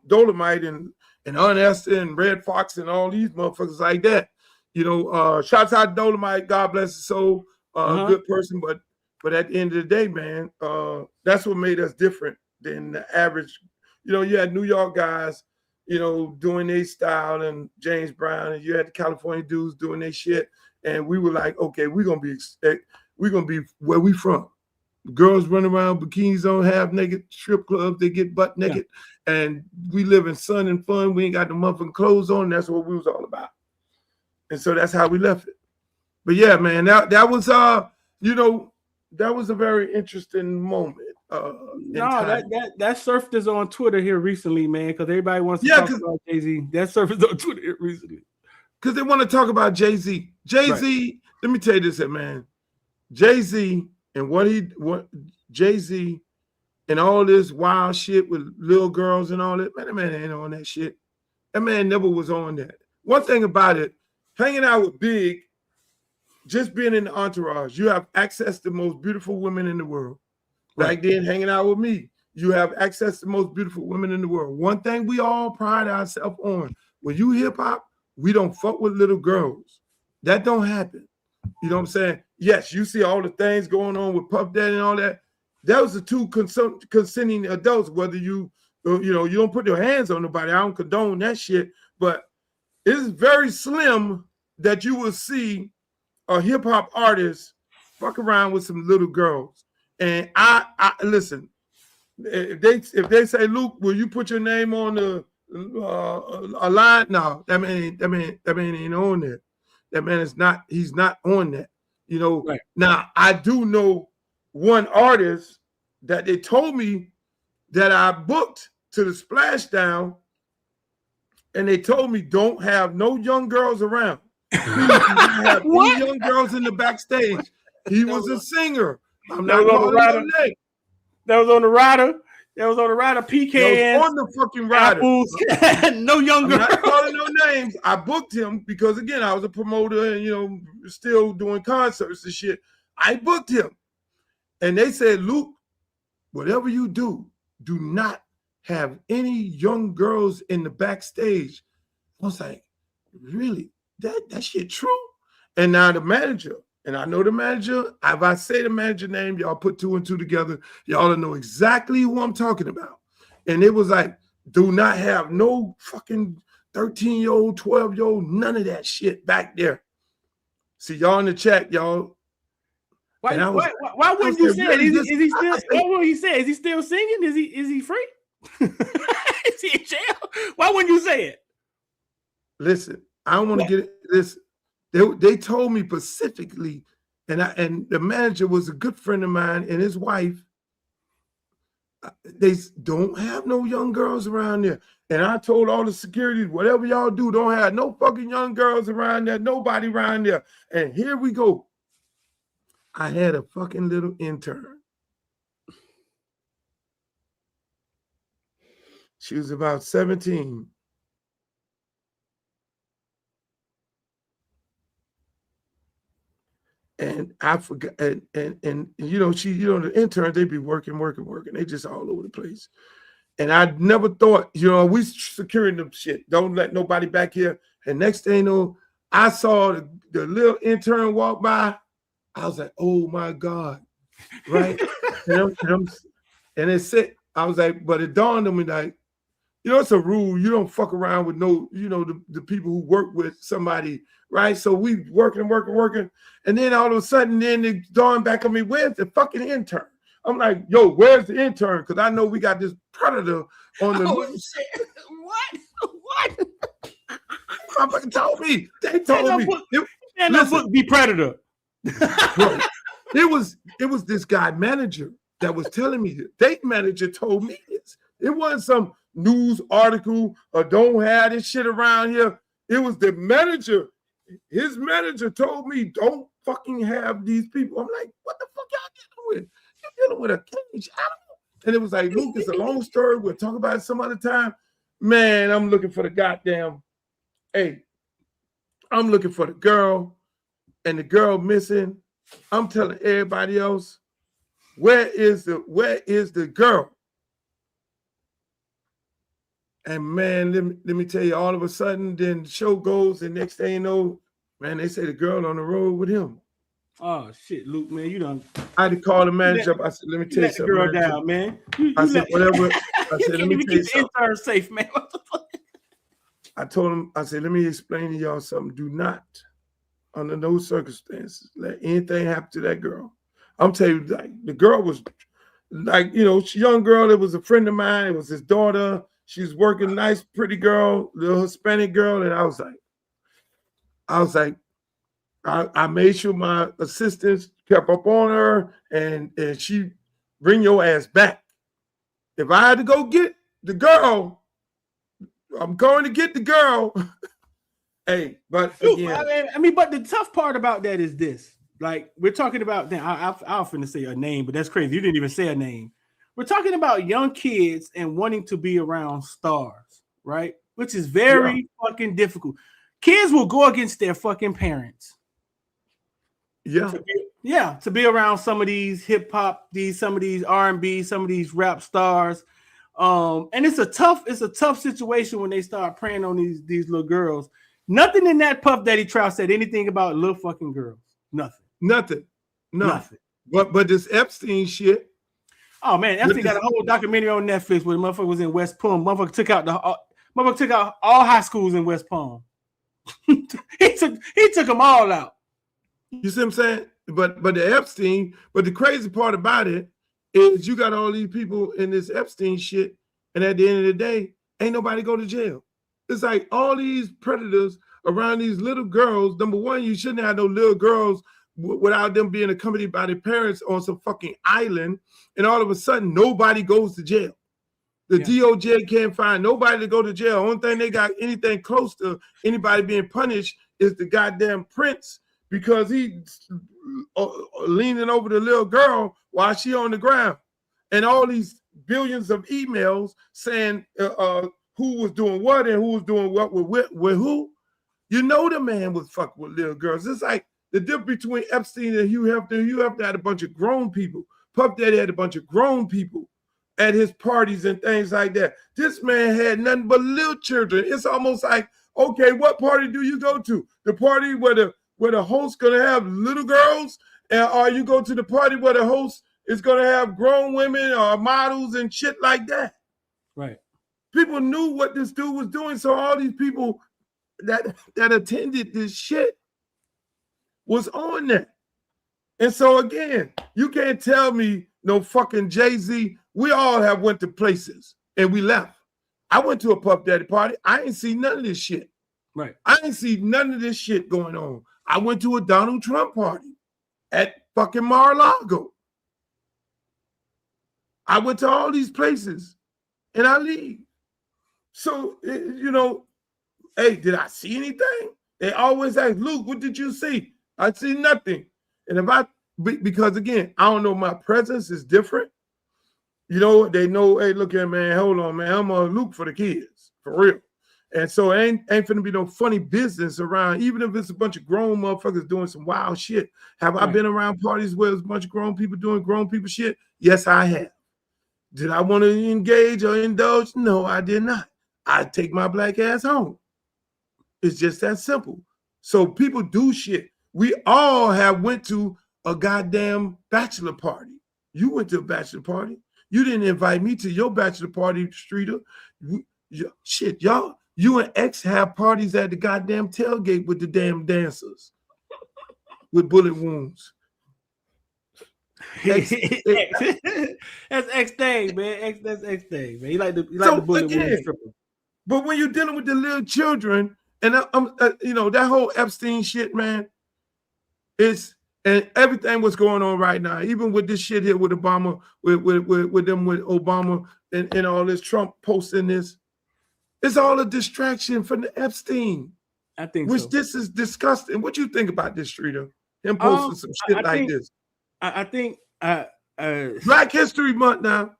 Dolomite and Unesta and Red Fox and all these motherfuckers like that. You know, shouts out Dolomite, God bless his soul, good person, but But at the end of the day, man, that's what made us different than the average. You know, you had New York guys, you know, doing their style and James Brown, and you had the California dudes doing their shit. And we were like, okay, we're gonna be where we from. Girls run around bikinis on, half naked, strip clubs, they get butt naked, and we live in sun and fun. We ain't got the muffin clothes on. That's what we was all about. And so that's how we left it. But yeah, man, that was you know, that was a very interesting moment. That surfed is on Twitter here recently, man, because everybody wants to talk about Jay-Z. That surfed on Twitter here recently. Because they want to talk about Jay-Z. Jay-Z, let me tell you this, man. Jay-Z and Jay-Z and all this wild shit with little girls and all that, man, that man ain't on that shit. That man never was on that. One thing about it, hanging out with Big, just being in the entourage, you have access to the most beautiful women in the world. Back then, hanging out with me, you have access to the most beautiful women in the world. One thing we all pride ourselves on, when you hip-hop, we don't fuck with little girls. That don't happen. You know what I'm saying? Yes, you see all the things going on with Puff Daddy and all that. That was the two consenting adults, whether you don't put your hands on nobody. I don't condone that shit, but it's very slim that you will see a hip-hop artist fuck around with some little girls. And I listen, if they say, Luke, will you put your name on the a line? No, that man ain't on there. That man is not, he's not on that. You know, Now I do know one artist that they told me that I booked to the Splashdown, and they told me don't have no young girls around. Have any young girls in the backstage. He was a singer. I'm not calling no name. That was on the rider. That was on the rider. PK on the fucking rider. No young girls. I'm not calling no names. I booked him because again, I was a promoter and still doing concerts and shit. I booked him, and they said, Luke, whatever you do, do not have any young girls in the backstage. I was like, really? That shit true? And now the manager, and I know the manager, if I say the manager name, y'all put two and two together, y'all know exactly who I'm talking about. And it was like, do not have no fucking 13-year-old, 12-year-old, none of that shit back there. See, y'all in the chat, y'all. Why wouldn't you say it? Is he still? What will he say? Is he still singing? Is he free? Is he in jail? Why wouldn't you say it? Listen, I don't want to get this. They told me specifically, and the manager was a good friend of mine and his wife. They don't have no young girls around there. And I told all the security, whatever y'all do, don't have no fucking young girls around there, nobody around there. And here we go. I had a fucking little intern. She was about 17. And I forgot, and the interns, they be working. They just all over the place. And I never thought, we securing them shit. Don't let nobody back here. And next thing you know, I saw the little intern walk by. I was like, oh my God. Right? and it said, I was like, but it dawned on me like, it's a rule. You don't fuck around with the people who work with somebody, right? So we working. And then all of a sudden, then it dawned back on me, where's the fucking intern? I'm like, yo, where's the intern? Because I know we got this predator on the loose. What? Motherfucker told me. They told me. Listen, be predator. Bro, it was this guy manager that was telling me. The date manager told me this. It wasn't some news article or don't have this shit around here. It was the manager. His manager told me, don't fucking have these people. I'm like, what the fuck y'all dealing with? You're dealing with a cage animal. And it was like, Luke, it's a long story. We'll talk about it some other time. Man, I'm looking for the goddamn, I'm looking for the girl, and the girl missing. I'm telling everybody else, where is the girl? And man, let me tell you, all of a sudden, then the show goes, and next thing you know, man, they say the girl on the road with him. Oh shit, Luke, man, you done I had to call the manager up. I said, let me you tell you let the something, girl manager. down, man. You I said, let, whatever. I you said, let can't me even tell you keep the something. intern safe, man. What the fuck? I told him, I said, let me explain to y'all something. Do not, under no circumstances, let anything happen to that girl. I'm telling you, like, the girl was like, you know, young girl. It was a friend of mine. It was his daughter. She was working, nice, pretty girl, little Hispanic girl. And I was like, I made sure my assistants kept up on her, and she bring your ass back. If I had to go get the girl, I'm going to get the girl. Hey, but again, I mean, but the tough part about that is this. Like, we're talking about, I often say a name, but that's crazy. You didn't even say a name. We're talking about young kids and wanting to be around stars, right? Which is very fucking difficult. Kids will go against their fucking parents. Yeah. To be around some of these hip hop, some of these R&B, some of these rap stars. And it's a tough situation when they start preying on these little girls. Nothing in that Puff Daddy trial said anything about little fucking girls. Nothing. But this Epstein shit. Oh man, Epstein got a whole documentary on Netflix where the motherfucker was in West Palm. Motherfucker took out all high schools in West Palm. he took them all out. You see what I'm saying? But the Epstein, but the crazy part about it is you got all these people in this Epstein shit, and at the end of the day, ain't nobody go to jail. It's like all these predators around these little girls. Number one, you shouldn't have no little girls without them being accompanied by their parents on some fucking island, and all of a sudden nobody goes to jail. The DOJ can't find nobody to go to jail. Only thing they got anything close to anybody being punished is the goddamn prince, because he leaning over the little girl while she on the ground, and all these billions of emails saying who was doing what and who was doing what with who. You know the man was fucking with little girls. It's like the difference between Epstein and Hugh Hefner. Hugh Hefner had a bunch of grown people. Puff Daddy had a bunch of grown people at his parties and things like that. This man had nothing but little children. It's almost like, okay, what party do you go to? The party where the host gonna have little girls, or you go to the party where the host is gonna have grown women or models and shit like that. Right. People knew what this dude was doing, so all these people that attended this shit was on that. And so again, you can't tell me no fucking Jay-Z. We all have went to places and we left. I went to a Puff Daddy party. I ain't see none of this shit. Right. I ain't see none of this shit going on. I went to a Donald Trump party at fucking Mar-a-Lago. I went to all these places and I leave. So, you know, hey, did I see anything? They always ask, Luke, what did you see? I see nothing. And because again, I don't know, my presence is different. You know, they know, hey, look here, man, hold on, man. I'm on Luke for the kids, for real. And so ain't finna be no funny business around, even if it's a bunch of grown motherfuckers doing some wild shit. Have I been around parties where there's a bunch of grown people doing grown people shit? Yes, I have. Did I want to engage or indulge? No, I did not. I'd take my black ass home. It's just that simple. So people do shit. We all have went to a goddamn bachelor party. You went to a bachelor party. You didn't invite me to your bachelor party, Streeter. Shit, y'all. You and X have parties at the goddamn tailgate with the damn dancers with bullet wounds. That's X thing, man. That's X thing, man. He like the bullet wound stripper. But when you're dealing with the little children, and I'm you know, that whole Epstein shit, man, and everything what's going on right now, even with this shit here with Obama, with Obama and all this Trump posting this, it's all a distraction from the Epstein. I think which this is disgusting. What you think about this, Streeter? Him posting some shit like this. I think Black History Month now.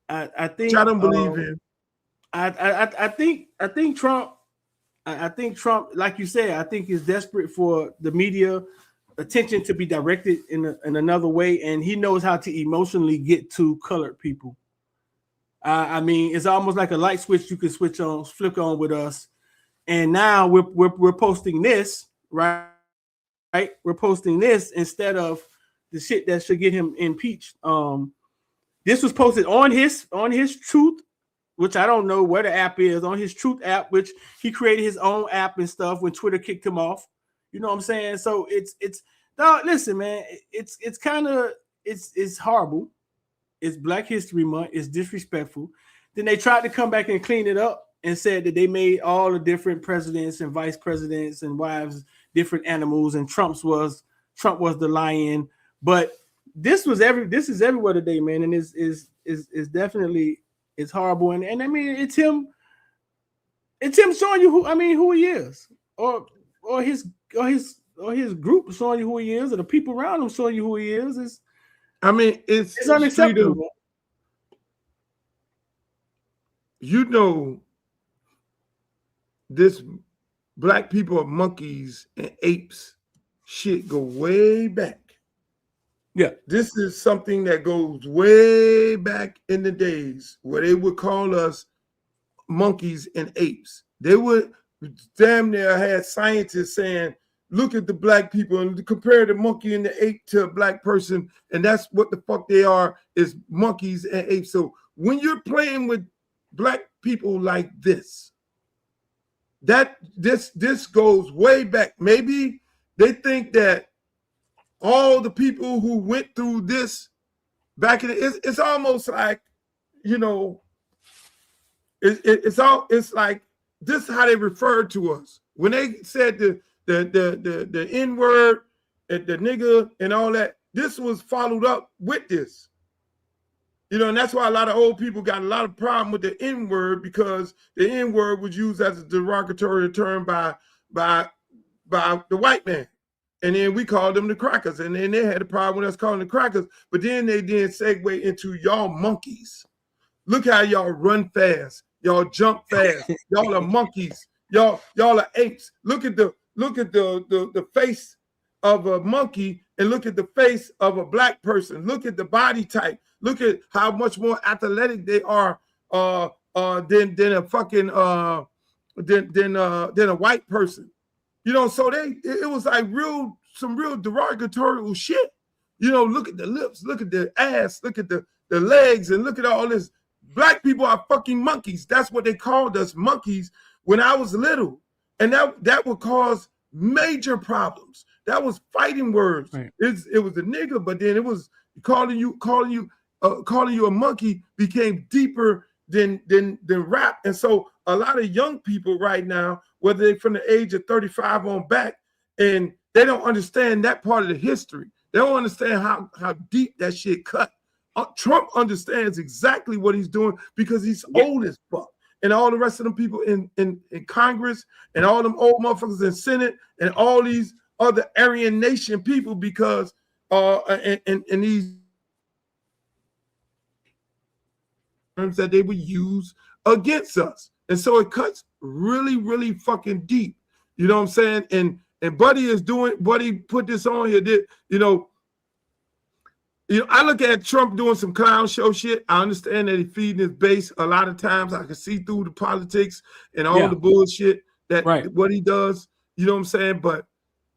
I think which I don't believe in. I think Trump. I think Trump, like you said, I think is desperate for the media attention to be directed in another way, and he knows how to emotionally get to colored people. I mean, it's almost like a light switch you can flick on with us, and now we're posting this right right? We're posting this instead of the shit that should get him impeached. This was posted on his Truth, which I don't know where the app is, on his Truth app, which he created his own app and stuff when Twitter kicked him off. You know what I'm saying? So it's dog, listen, man, it's kind of it's horrible. It's Black History Month. It's disrespectful. Then they tried to come back and clean it up and said that they made all the different presidents and vice presidents and wives different animals, and Trump was the lion. But this is everywhere today, man, and is definitely it's horrible. And I mean it's him showing you who he is, or his group showing you who he is, or the people around him showing you who he is. It's unacceptable. You know, this black people are monkeys and apes shit go way back. Yeah. This is something that goes way back in the days where they would call us monkeys and apes. They would damn near had scientists saying, look at the black people and compare the monkey and the ape to a black person. And that's what the fuck they are, is monkeys and apes. So when you're playing with black people like this, this goes way back. Maybe they think that all the people who went through this back in it's almost like, you know, it's like this is how they referred to us when they said the N-word, the nigga and all that. This was followed up with this, you know, and that's why a lot of old people got a lot of problem with the N-word, because the N-word was used as a derogatory term by the white man. And then we called them the crackers, and then they had a problem with us calling the crackers. But then they did segue into y'all monkeys. Look how y'all run fast, y'all jump fast, y'all are monkeys, y'all are apes. Look at the face of a monkey and look at the face of a black person. Look at the body type. Look at how much more athletic they are than a fucking than a white person. You know, so it was like some real derogatory shit. You know, look at the lips, look at the ass, look at the legs, and look at all this. Black people are fucking monkeys. That's what they called us, monkeys, when I was little. And that would cause major problems. That was fighting words. Right. It was a nigga, but then it was calling you a monkey became deeper than rap. And so a lot of young people right now, whether they're from the age of 35 on back, and they don't understand that part of the history. They don't understand how deep that shit cut. Trump understands exactly what he's doing because he's old as fuck. And all the rest of them people in Congress and all them old motherfuckers in Senate and all these other Aryan Nation people, because and these terms that they would use against us. And so it cuts really, really fucking deep. You know what I'm saying? And Buddy put this on here. You know, I look at Trump doing some clown show shit. I understand that he's feeding his base a lot of times. I can see through the politics and all the bullshit that what he does. You know what I'm saying? But,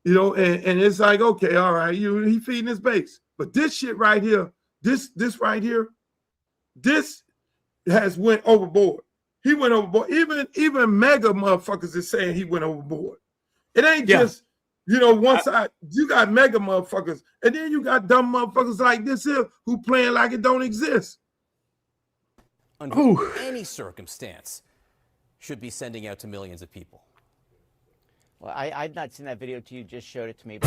you know, and it's like, okay, all right, he feeding his base. But this shit right here, this right here, this has went overboard. He went overboard. Even mega motherfuckers is saying he went overboard. It ain't just, you know, one side. You got mega motherfuckers, and then you got dumb motherfuckers like this here who playing like it don't exist. Under any circumstance, should be sending out to millions of people. Well, I've not seen that video till you just showed it to me.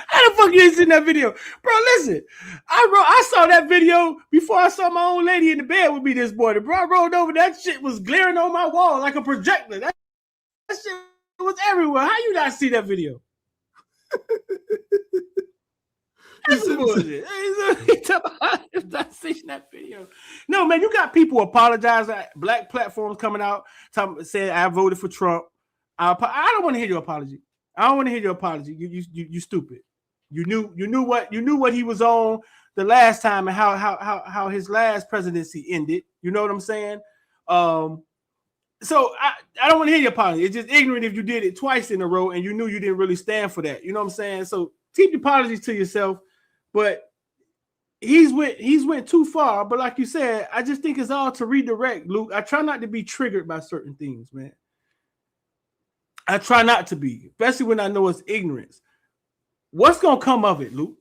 How the fuck you ain't seen that video? Bro, listen. I saw that video before I saw my old lady in the bed with me this morning. Bro, I rolled over. That shit was glaring on my wall like a projector. That shit was everywhere. How you not see that video? That's bullshit. He's not seeing that video. No, man, you got people apologizing. Black platforms coming out saying I voted for Trump. I don't want to hear your apology. I don't want to hear your apology. You stupid. You knew what he was on the last time and how his last presidency ended. You know what I'm saying? So I don't want to hear your apology. It's just ignorant if you did it twice in a row and you knew you didn't really stand for that. You know what I'm saying? So keep your apologies to yourself. But he's went too far. But like you said, I just think it's all to redirect, Luke. I try not to be triggered by certain things, man. I try not to be, especially when I know it's ignorance. What's gonna come of it, Luke?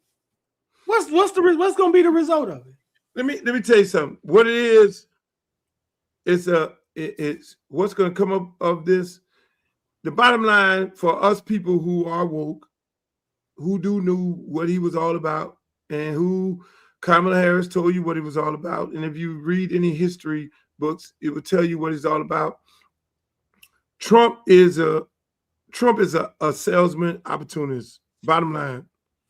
What's gonna be the result of it? Let me tell you something. What it is, it's what's going to come up of this. The bottom line for us people who are woke, who knew what he was all about, and who Kamala Harris told you what he was all about. And if you read any history books, it will tell you what he's all about. Trump is a salesman opportunist. Bottom line.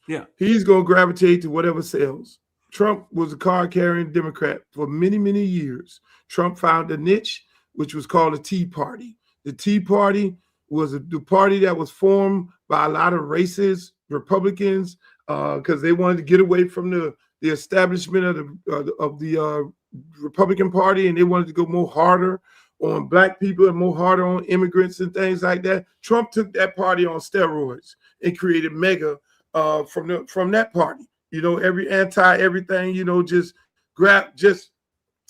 Yeah. He's going to gravitate to whatever sells. Trump was a card-carrying Democrat for many, many years. Trump found a niche, which was called the Tea Party. The Tea Party was the party that was formed by a lot of racist Republicans because they wanted to get away from the establishment of the Republican Party, and they wanted to go more harder on black people and more harder on immigrants and things like that. Trump took that party on steroids and created MAGA from that party. You know, everything, you know, just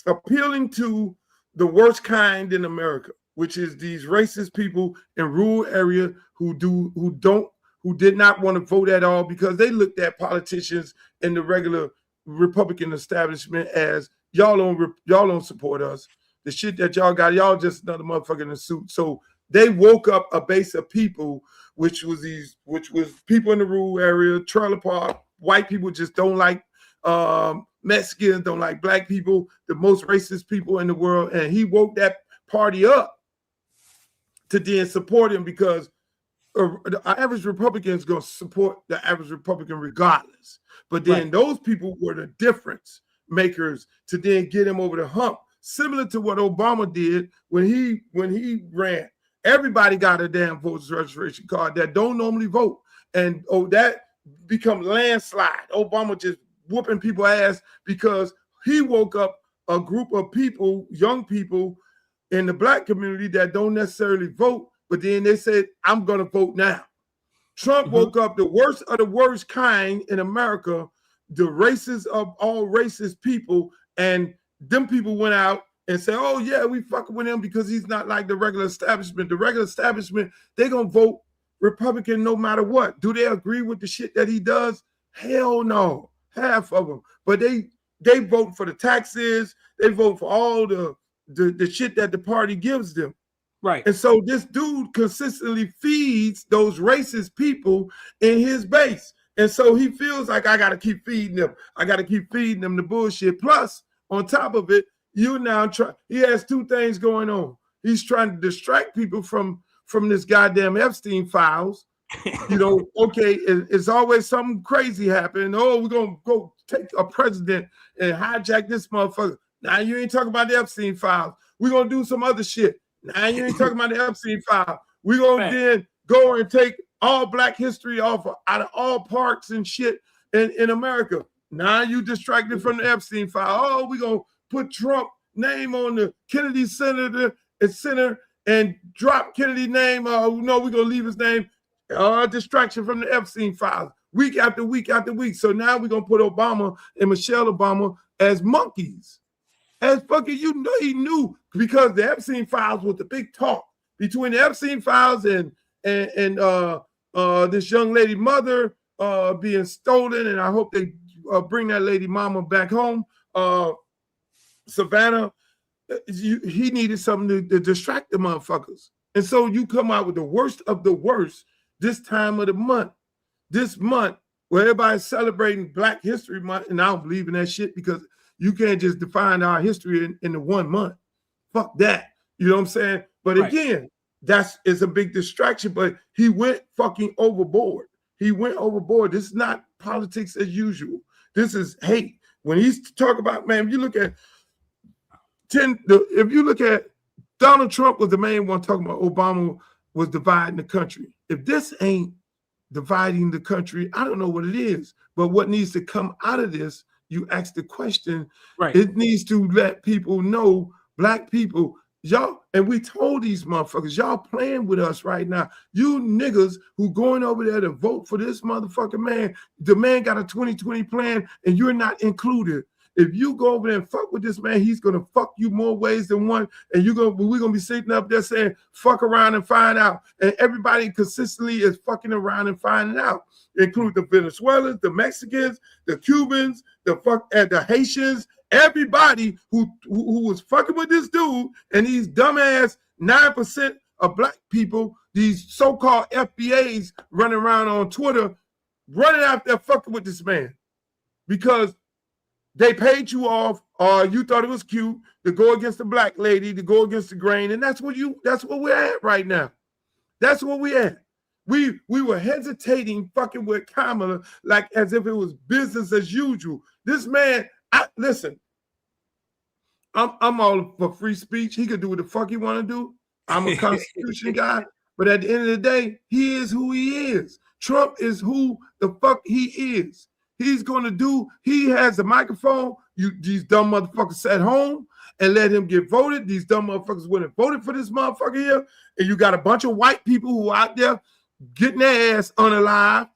appealing to the worst kind in America, which is these racist people in rural area who did not want to vote at all because they looked at politicians in the regular Republican establishment as y'all don't support us. The shit that y'all got, y'all just another motherfucker in a suit. So they woke up a base of people, which was people in the rural area, trailer park. White people just don't like Mexicans, don't like black people, the most racist people in the world. And he woke that party up to then support him because the average Republican is going to support the average Republican regardless. But then those people were the difference makers to then get him over the hump, similar to what Obama did when he ran. Everybody got a damn voter's registration card that don't normally vote. And that become landslide. Obama just whooping people ass because he woke up a group of people, young people in the black community that don't necessarily vote, but then they said, I'm going to vote now. Trump woke up the worst of the worst kind in America, the racist of all racist people, and them people went out and said, oh yeah, we fucking with him because he's not like the regular establishment. The regular establishment, they're going to vote Republican no matter what. Do they agree with the shit that he does? Hell no. Half of them. But they vote for the taxes. They vote for all the shit that the party gives them. Right. And so this dude consistently feeds those racist people in his base. And so he feels like I got to keep feeding them. I got to keep feeding them the bullshit. Plus, on top of it, he has two things going on. He's trying to distract people from this goddamn Epstein files. You know, okay, it's always something crazy happening. Oh, we're going to go take a president and hijack this motherfucker. Now you ain't talking about the Epstein files. We're going to do some other shit. Now you ain't talking about the Epstein file. We're going to then go and take all black history out of all parks and shit in America. Now you distracted from the Epstein file. Oh, we're going to put Trump name on the Kennedy Center and drop Kennedy name. No, we're going to leave his name. Distraction from the Epstein files. Week after week after week. So now we're going to put Obama and Michelle Obama as monkeys. As fucking, he knew because the Epstein files was the big talk between the Epstein files and this young lady mother being stolen. And I hope they bring that lady mama back home. Savannah, he needed something to distract the motherfuckers. And so you come out with the worst of the worst this time of the month. This month where everybody's celebrating Black History Month, and I don't believe in that shit because you can't just define our history in the 1 month. Fuck that. You know what I'm saying? But again, it's a big distraction, but he went fucking overboard. He went overboard. This is not politics as usual. This is hate. When he's talking about, man, if you look at Donald Trump was the main one talking about Obama was dividing the country. If this ain't dividing the country, I don't know what it is. But what needs to come out of this, you ask the question, it needs to let people know, black people, Y'all, and we told these motherfuckers, y'all playing with us right now. You niggas who going over there to vote for this motherfucking man, the man got a 2020 plan and you're not included. If you go over there and fuck with this man, he's gonna fuck you more ways than one. And we're gonna be sitting up there saying, fuck around and find out. And everybody consistently is fucking around and finding out, include the Venezuelans, the Mexicans, the Cubans, the Haitians. Everybody who was fucking with this dude and these dumbass 9% of black people, these so-called FBAs running around on Twitter, running out there fucking with this man because they paid you off or you thought it was cute to go against the black lady, to go against the grain. And that's what we're at right now. That's what we at. We were hesitating fucking with Kamala like as if it was business as usual. This man, listen, I'm all for free speech. He could do what the fuck he want to do. I'm a Constitution guy. But at the end of the day, he is who he is. Trump is who the fuck he is. He's going to do, he has the microphone. These dumb motherfuckers sat home and let him get voted. These dumb motherfuckers went and voted for this motherfucker here. And you got a bunch of white people who are out there getting their ass unalive,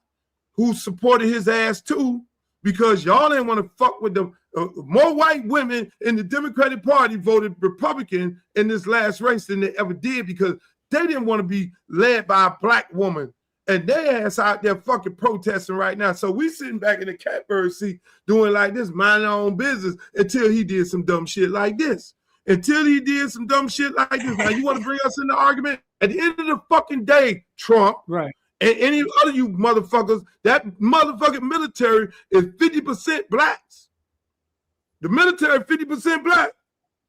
who supported his ass too, because y'all didn't want to fuck with them. More white women in the Democratic Party voted Republican in this last race than they ever did because they didn't want to be led by a black woman. And they ass out there fucking protesting right now. So we sitting back in the catbird seat doing like this, minding our own business until he did some dumb shit like this. Until he did some dumb shit like this. Now you want to bring us in the argument? At the end of the fucking day, Trump, right, and any other you motherfuckers, that motherfucking military is 50% blacks. The military 50% black.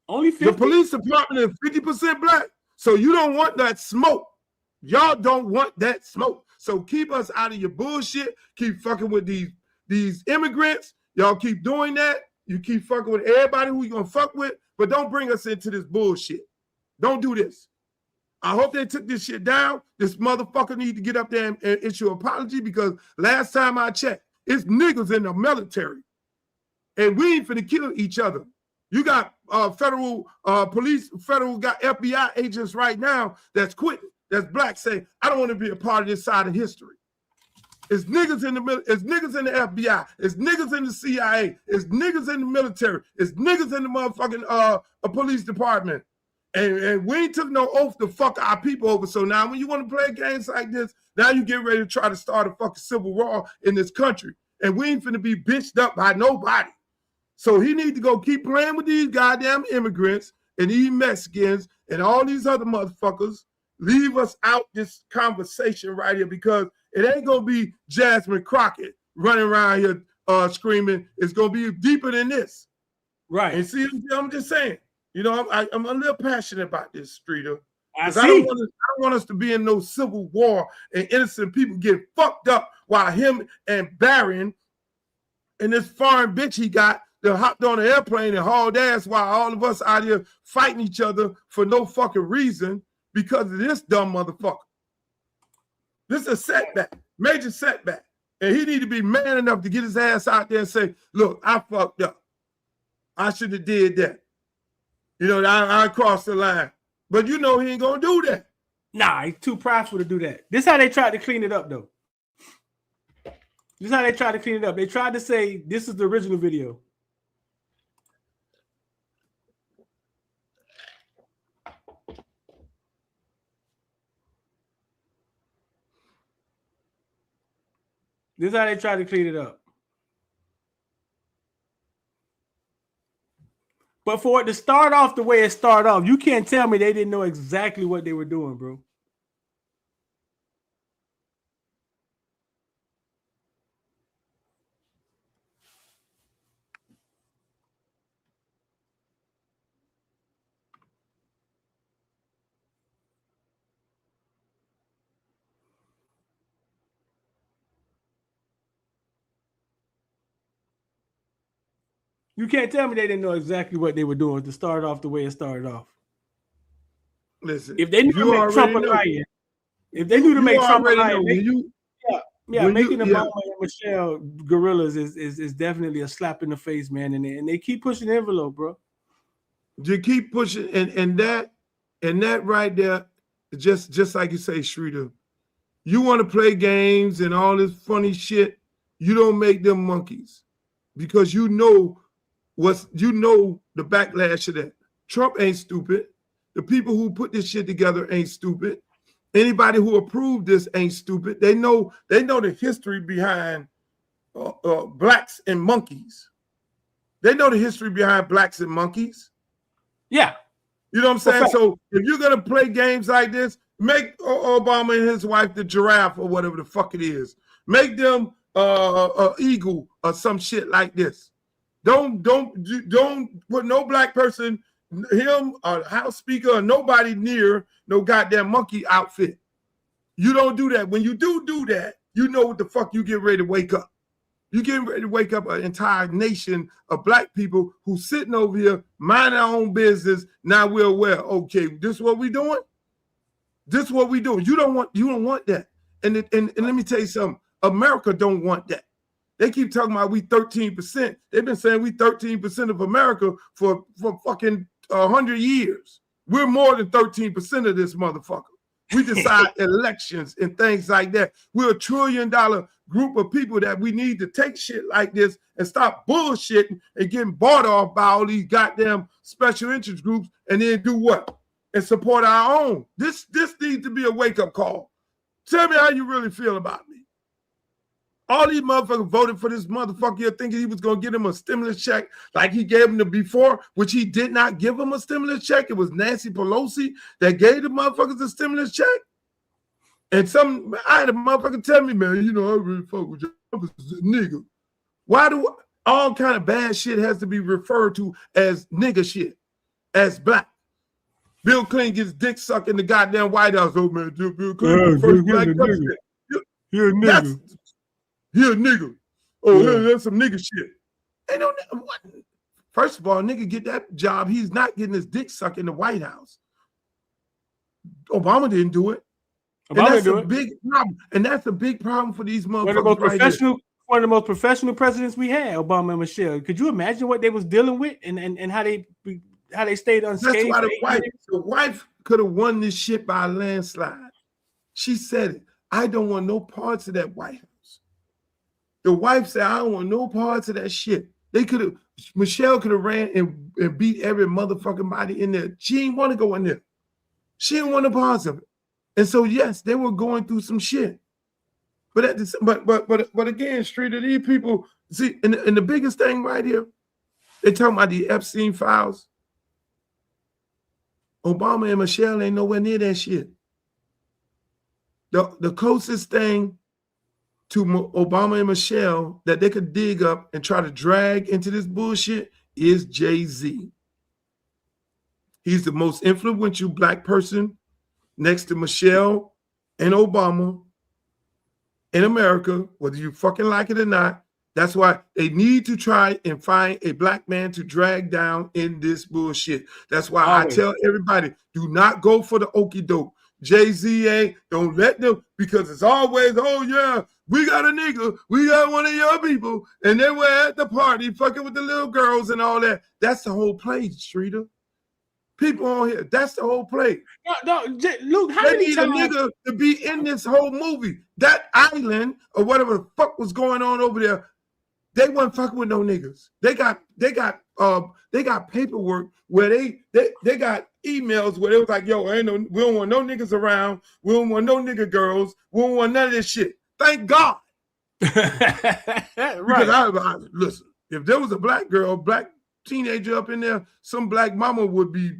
Only 50? The police department is 50% black. So you don't want that smoke. Y'all don't want that smoke. So keep us out of your bullshit. Keep fucking with these immigrants. Y'all keep doing that. You keep fucking with everybody who you gonna fuck with, but don't bring us into this bullshit. Don't do this. I hope they took this shit down. This motherfucker need to get up there and issue an apology because last time I checked, it's niggas in the military. And we ain't finna kill each other. You got federal police, got FBI agents right now that's quitting. That's black saying, I don't want to be a part of this side of history. It's niggas in the it's niggas in the FBI. It's niggas in the CIA. It's niggas in the military. It's niggas in the motherfucking police department. And we ain't took no oath to fuck our people over. So now when you want to play games like this, now you get ready to try to start a fucking civil war in this country. And we ain't finna be bitched up by nobody. So he need to go keep playing with these goddamn immigrants and these Mexicans and all these other motherfuckers. Leave us out this conversation right here because it ain't gonna be Jasmine Crockett running around here screaming. It's gonna be deeper than this. Right. And see, I'm just saying, you know, I'm a little passionate about this, Streeter. I don't want us to be in no civil war and innocent people get fucked up while him and Barron and this foreign bitch he got that hopped on an airplane and hauled ass while all of us out here fighting each other for no fucking reason because of this dumb motherfucker. This is a setback, major setback. And he need to be man enough to get his ass out there and say, look, I fucked up. I should have did that. You know, I crossed the line. But you know he ain't gonna do that. Nah, he's too prideful to do that. This is how they tried to clean it up, though. This is how they tried to clean it up. They tried to say this is the original video. This is how they tried to clean it up. But for it to start off the way it started off, you can't tell me they didn't know exactly what they were doing, bro. You can't tell me they didn't know exactly what they were doing to start off the way it started off. Listen, if they knew to make Trump a lion, if they knew to make Trump a lion, making Obama and Michelle gorillas is definitely a slap in the face, man. And they keep pushing the envelope, bro. You keep pushing, and that And that right there, just like you say, Shrita, you want to play games and all this funny shit, you don't make them monkeys because you know the backlash of that. Trump ain't stupid. The people who put this shit together ain't stupid. Anybody who approved this ain't stupid. They know the history behind blacks and monkeys. They know the history behind blacks and monkeys. Yeah. You know what I'm saying? So if you're going to play games like this, make Obama and his wife the giraffe or whatever the fuck it is. Make them an eagle or some shit like this. Don't put no black person, him, a House Speaker, or nobody near no goddamn monkey outfit. You don't do that. When you do that, you know what the fuck you get ready to wake up. You getting ready to wake up an entire nation of black people who sitting over here, mind our own business. Now we're aware. Okay, this is what we doing. This is what we doing. You don't want that. And let me tell you something. America don't want that. They keep talking about we 13%. They've been saying we 13% of America for fucking 100 years. We're more than 13% of this motherfucker. We decide elections and things like that. We're $1 trillion group of people that we need to take shit like this and stop bullshitting and getting bought off by all these goddamn special interest groups and then do what? And support our own. This needs to be a wake-up call. Tell me how you really feel about me. All these motherfuckers voted for this motherfucker here thinking he was going to get him a stimulus check like he gave him the before, which he did not give him a stimulus check. It was Nancy Pelosi that gave the motherfuckers a stimulus check. And I had a motherfucker tell me, man, you know, I really fuck with you. I was a nigga. Why do all kind of bad shit has to be referred to as nigga shit, as black? Bill Clinton gets dick sucked in the goddamn White House. Oh, man, Bill Clinton, first black president. You're a nigga. You're a nigga. Oh, yeah, that's some nigga shit. Ain't no, what? First of all, nigga get that job. He's not getting his dick sucked in the White House. Obama didn't do it. And that's a big problem. And that's a big problem for these motherfuckers. One of the most professional presidents we had, Obama and Michelle. Could you imagine what they was dealing with and how they stayed unscathed? That's why the wife could have won this shit by a landslide. She said it. I don't want no parts of that White House. The wife said, I don't want no parts of that shit. Michelle could have ran and beat every motherfucking body in there. She didn't want to go in there. She didn't want no parts of it. And so, yes, they were going through some shit. But again, Street of these people, see, and the biggest thing right here, they talking about the Epstein files. Obama and Michelle ain't nowhere near that shit. The closest thing to Obama and Michelle that they could dig up and try to drag into this bullshit is Jay-Z. He's the most influential black person next to Michelle and Obama in America, whether you fucking like it or not. That's why they need to try and find a black man to drag down in this bullshit. That's why I tell everybody, do not go for the okie doke. Jay-Z don't let them, because it's always, oh yeah, we got a nigga, we got one of your people, and they were at the party fucking with the little girls and all that. That's the whole play, Streeter. People on here, that's the whole play. No, Luke, how they many need times? a nigga to be in this whole movie. That island or whatever the fuck was going on over there, they wasn't fucking with no niggas. They got paperwork where they got emails where they was like, yo, we don't want no niggas around. We don't want no nigga girls. We don't want none of this shit. Thank God. Right. Because listen, if there was a black girl, black teenager up in there, some black mama would be,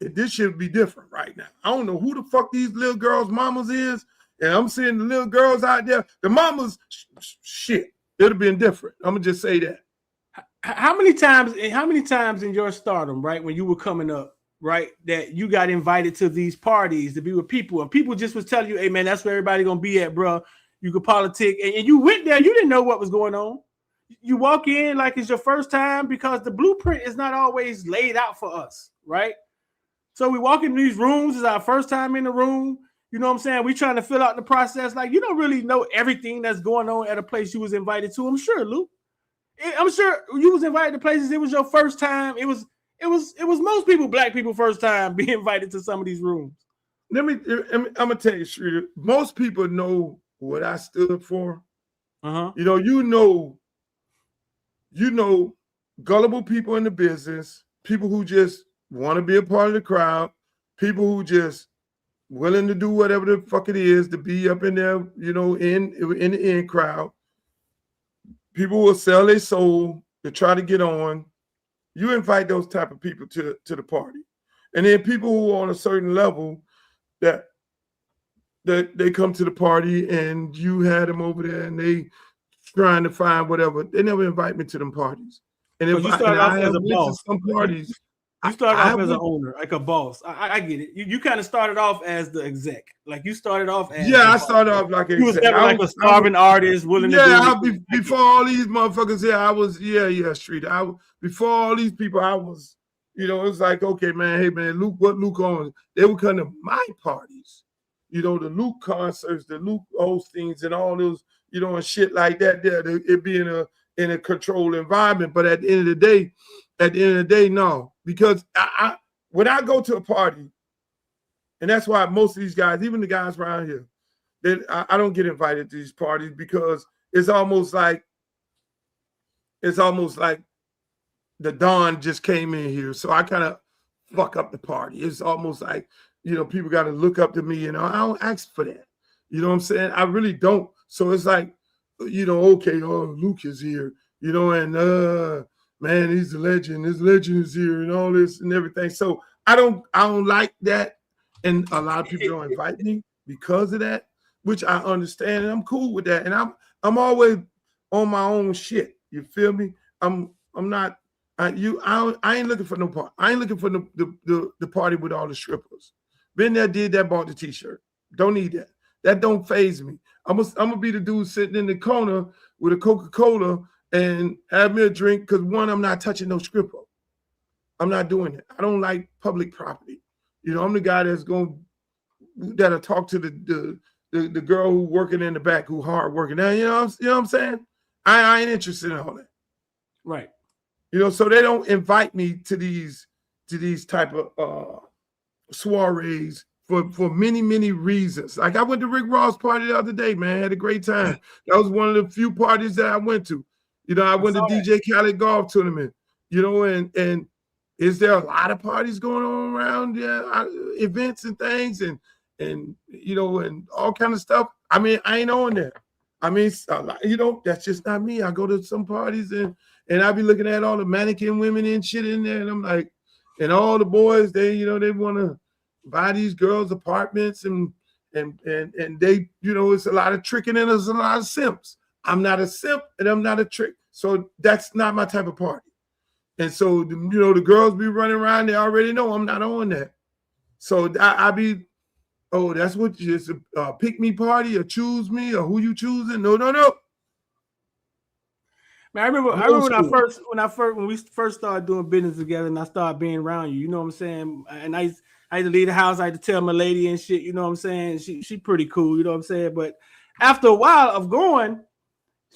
this shit would be different right now. I don't know who the fuck these little girls' mamas is, and I'm seeing the little girls out there. The mamas, shit, it'd have been different. I'm gonna just say that. How many times in your stardom, right, when you were coming up, right, that you got invited to these parties to be with people, and people just was telling you, hey man, that's where everybody gonna be at, bro. You could politic, and you went there, you didn't know what was going on. You walk in like it's your first time, because the blueprint is not always laid out for us, right? So we walk into these rooms, it's our first time in the room. You know what I'm saying? We trying to fill out the process. Like, you don't really know everything that's going on at a place you was invited to. I'm sure, Luke. I'm sure you was invited to places. It was your first time. It was it was most people, black people, first time being invited to some of these rooms. I'm gonna tell you, Streeter. Most people know what I stood for. You know, gullible people in the business, people who just want to be a part of the crowd, people who just willing to do whatever the fuck it is to be up in there, in the in crowd. People will sell their soul to try to get on. You invite those type of people to the party. And then people who are on a certain level that they come to the party and you had them over there and they trying to find whatever. They never invite me to them parties. And if you started off as a boss, some parties, you started off as an owner, like a boss. I get it. You kind of started off as the exec. Like you started off as I started off like you was never like a starving artist willing to do before all these motherfuckers here, I was Street. Before all these people, I was, it was like, okay, man, hey man, Luke on. They would come to my parties, the Luke concerts, the Luke Osteens and all those, and shit like that. There, it being in a controlled environment. But at the end of the day, no. Because when I go to a party, and that's why most of these guys, even the guys around here, I don't get invited to these parties because it's almost like the Don just came in here. So I kind of fuck up the party. It's almost like, people got to look up to me, I don't ask for that. You know what I'm saying? I really don't. So it's like, okay, Luke is here, and man, he's a legend. His legend is here and all this and everything. So I don't like that. And a lot of people don't invite me because of that, which I understand. And I'm cool with that. And I'm always on my own shit. You feel me? I'm not, I ain't looking for no party. I ain't looking for the party with all the strippers. Been there, did that, bought the t-shirt. Don't need that. That don't faze me. I'm gonna be the dude sitting in the corner with a Coca-Cola and have me a drink because one, I'm not touching no stripper. I'm not doing it. I don't like public property. I'm the guy that'll talk to the girl who working in the back who hard working. Now, you know what I'm saying? I ain't interested in all that. Right. So they don't invite me to these type of soirees for many, many reasons. Like I went to Rick Ross' party the other day, man. Had a great time. That was one of the few parties that I went to. I went to DJ Khaled golf tournament, and is there a lot of parties going on around events and things and all kind of stuff? I mean, I ain't on there. I mean, that's just not me. I go to some parties and I be looking at all the mannequin women and shit in there, and I'm like, and all the boys, they want to buy these girls apartments and they, it's a lot of tricking and there's a lot of simps. I'm not a simp and I'm not a trick. So that's not my type of party. And so, the girls be running around. They already know I'm not on that. So I be, that's what it's a pick me party or choose me or who you choosing? No. Man, I remember when we first started doing business together and I started being around you. You know what I'm saying? And I had to leave the house. I had to tell my lady and shit. You know what I'm saying? She pretty cool. You know what I'm saying? But after a while of going,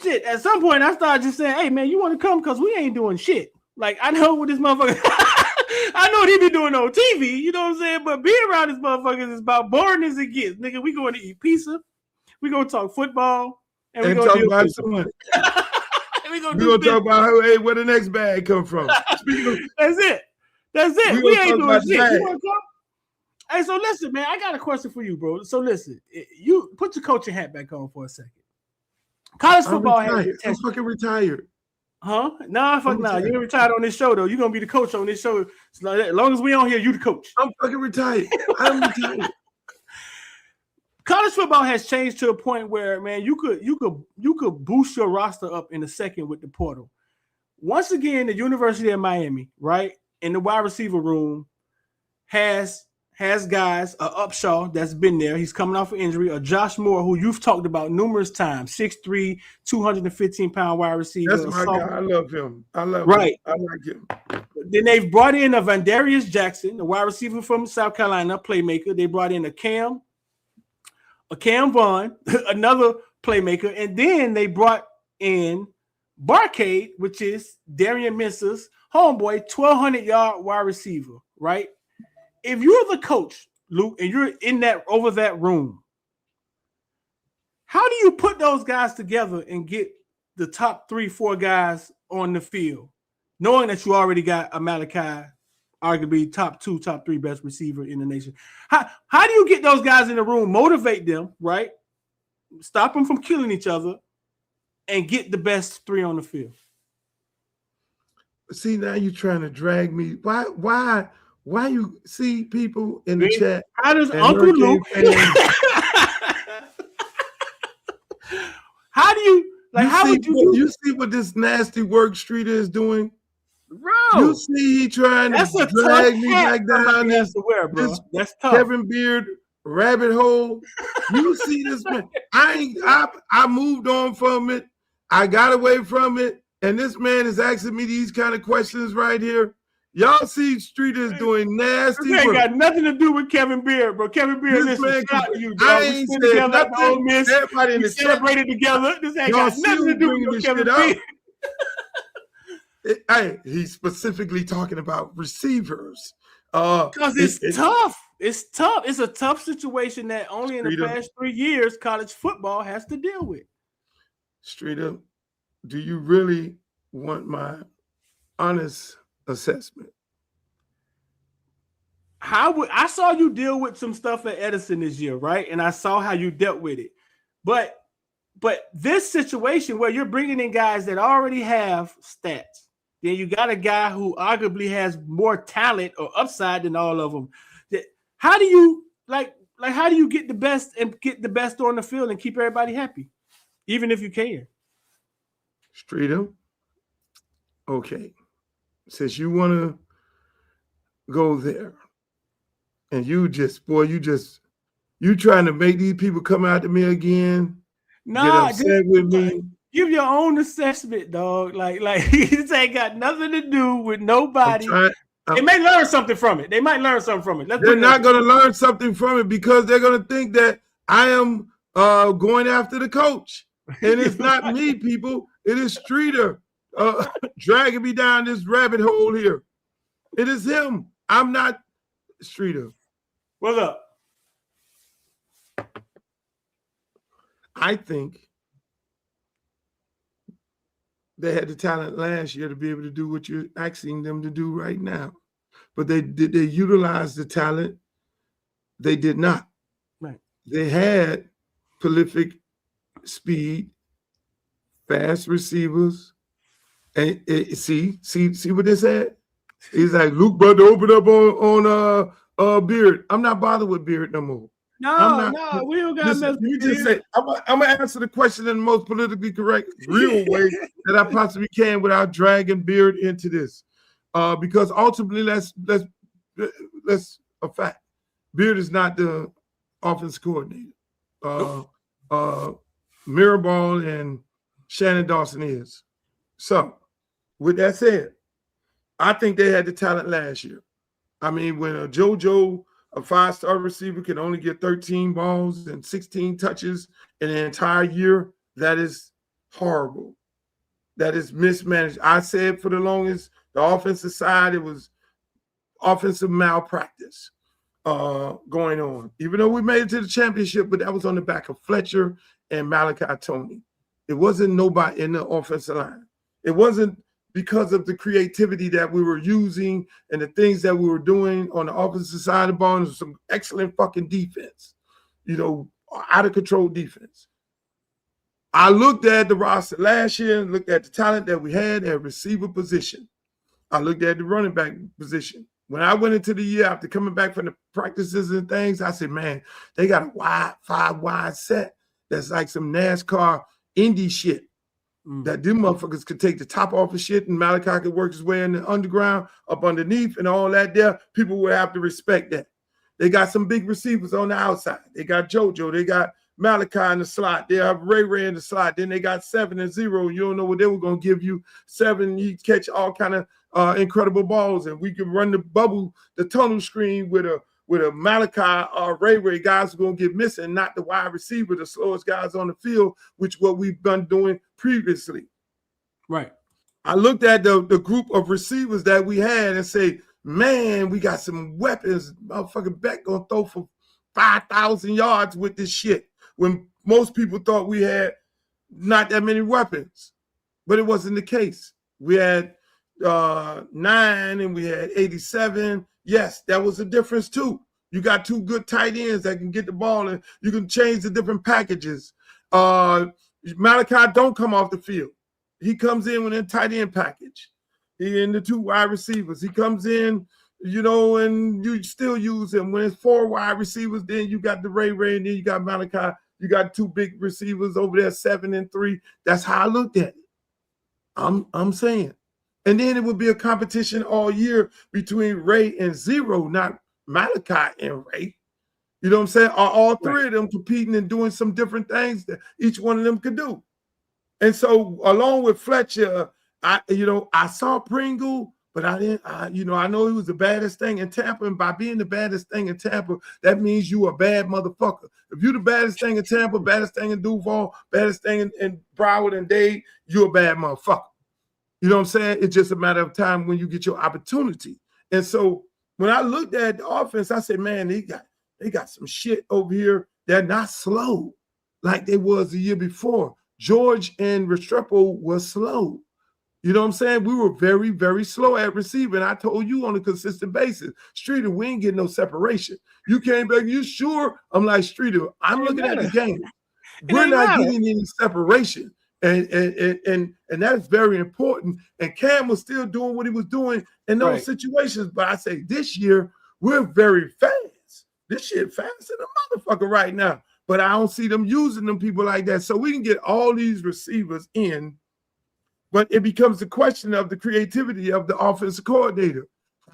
shit, at some point I started just saying, hey man, you want to come? Because we ain't doing shit. Like I know what this motherfucker I know what he be doing on TV, you know what I'm saying? But being around this motherfucker is about boring as it gets. Nigga, we going to eat pizza, we gonna talk football, and we gonna talk about someone. we gonna talk about where the next bag come from. That's it. We ain't doing shit. You wanna come? Hey, so listen, man, I got a question for you, bro. So listen, you put your coaching hat back on for a second. College football I'm fucking retired. Huh? Nah, fuck nah. You ain't retired on this show though. You're gonna be the coach on this show. So as long as we on here, you the coach. I'm fucking retired. I'm retired. College football has changed to a point where, man, you could boost your roster up in a second with the portal. Once again, the University of Miami, right, in the wide receiver room, has guys, Upshaw that's been there. He's coming off an injury. A Josh Moore, who you've talked about numerous times, 6'3", 215-pound wide receiver. That's my guy. I love him. I like him. Then they've brought in a Vandarius Jackson, a wide receiver from South Carolina, playmaker. They brought in a Cam Vaughn, another playmaker. And then they brought in Barcade, which is Darian Mince's homeboy, 1,200-yard wide receiver, right? If you're the coach, Luke, and you're in that over that room, how do you put those guys together and get the top 3-4 guys on the field, knowing that you already got a Malachi, arguably top 2, top 3 best receiver in the nation? How do you get those guys in the room, motivate them, right? Stop them from killing each other, and get the best 3 on the field? See, now you're trying to drag me. Why you see people in the chat? How does and Uncle Hurricane Luke? fans- How do you like? How would you do? You see what this nasty work Streeter is doing? Bro, You see he trying that's to a drag tough me hat back down somebody has this, to wear, bro. this That's tough. Kevin Beard rabbit hole. You see this man? I moved on from it. I got away from it, and this man is asking me these kind of questions right here. Y'all see Streeter is doing nasty This ain't work. got nothing to do with Kevin Beard, bro. Kevin Beard, This listen, man shout out to you, I dog. We ain't spent said together at the Ole nothing. Miss. Everybody in We the chat, celebrated together. This ain't y'all got see nothing to who do bringing with this Kevin shit up? Beard. Hey, he's specifically talking about receivers. Because it's tough. It's tough. It's a tough situation that only in the Streeter. past 3 years college football has to deal with. Streeter, do you really want my honest assessment? I saw you deal with some stuff at Edison this year, right? And I saw how you dealt with it. But this situation where you're bringing in guys that already have stats, then you got a guy who arguably has more talent or upside than all of them. How do you how do you get the best and get the best on the field and keep everybody happy, even if you can? Streeter, okay. Since you want to go there, and you trying to make these people come out to me again, get upset with me. Give your own assessment, dog. Like this ain't got nothing to do with nobody. They may learn something from it. They might learn something from it. They're not going to learn something from it because they're going to think that I am going after the coach. And it's not me, people. It is Streeter dragging me down this rabbit hole here. It is him. I'm not Streeter. What's up? I think they had the talent last year to be able to do what you're asking them to do right now. But they utilized the talent? They did not. Right. They had prolific speed, fast receivers. And see what they said? He's like, Luke about to open up on Beard. I'm not bothered with Beard no more. No, we don't got Listen, you just say, I'm gonna answer the question in the most politically correct, real way that I possibly can without dragging Beard into this. Because ultimately, let's a fact. Beard is not the offense coordinator. Mirabal and Shannon Dawson is. So, with that said, I think they had the talent last year. I mean, when a JoJo, a 5-star receiver, can only get 13 balls and 16 touches in an entire year, that is horrible. That is mismanaged. I said for the longest, the offensive side, it was offensive malpractice going on. Even though we made it to the championship, but that was on the back of Fletcher and Malachi Tony. It wasn't nobody in the offensive line. It wasn't because of the creativity that we were using and the things that we were doing on the offensive side of the ball. And some excellent fucking defense, out of control defense. I looked at the roster last year and looked at the talent that we had at receiver position. I looked at the running back position. When I went into the year after coming back from the practices and things, I said, man, they got a 5-wide set that's like some NASCAR Indy shit. That them motherfuckers could take the top off of shit and Malachi could work his way in the underground up underneath and all that there. People would have to respect that. They got some big receivers on the outside. They got JoJo. They got Malachi in the slot. They have Ray in the slot. Then they got 7 and 0. You don't know what they were going to give you. 7, you catch all kind of incredible balls. And we can run the tunnel screen with a Malachi or Ray guys are going to get missing, not the wide receiver, the slowest guys on the field, which what we've been doing previously. Right. I looked at the group of receivers that we had and say, man, we got some weapons. Motherfucking Beck gonna throw for 5,000 yards with this shit. When most people thought we had not that many weapons, but it wasn't the case. We had 9 and we had 87. Yes, that was a difference too. You got 2 good tight ends that can get the ball and you can change the different packages. Malachi don't come off the field. He comes in with a tight end package. He in the 2 wide receivers. He comes in, you know, and you still use him. When it's 4 wide receivers, then you got the Ray, and then you got Malachi. You got 2 big receivers over there, 7 and 3. That's how I looked at it. I'm saying. And then it would be a competition all year between Ray and Zero, not Malachi and Ray. You know what I'm saying? All 3 of them competing and doing some different things that each one of them could do. And so along with Fletcher, I saw Pringle, but I didn't, I know he was the baddest thing in Tampa. And by being the baddest thing in Tampa, that means you a bad motherfucker. If you're the baddest thing in Tampa, baddest thing in Duval, baddest thing in Broward and Dade, you're a bad motherfucker. You know what I'm saying? It's just a matter of time when you get your opportunity. And so when I looked at the offense, I said, man, they got some shit over here. They're not slow like they was the year before. George and Restrepo was slow. You know what I'm saying? We were very, very slow at receiving. I told you on a consistent basis, Streeter, we ain't getting no separation. You came back, you sure? I'm like, Streeter, I'm looking at the game. We're not getting any separation. And that's very important. And Cam was still doing what he was doing in those situations. But I say this year, we're very fast. This shit fast as a motherfucker right now. But I don't see them using them people like that. So we can get all these receivers in, but it becomes the question of the creativity of the offensive coordinator.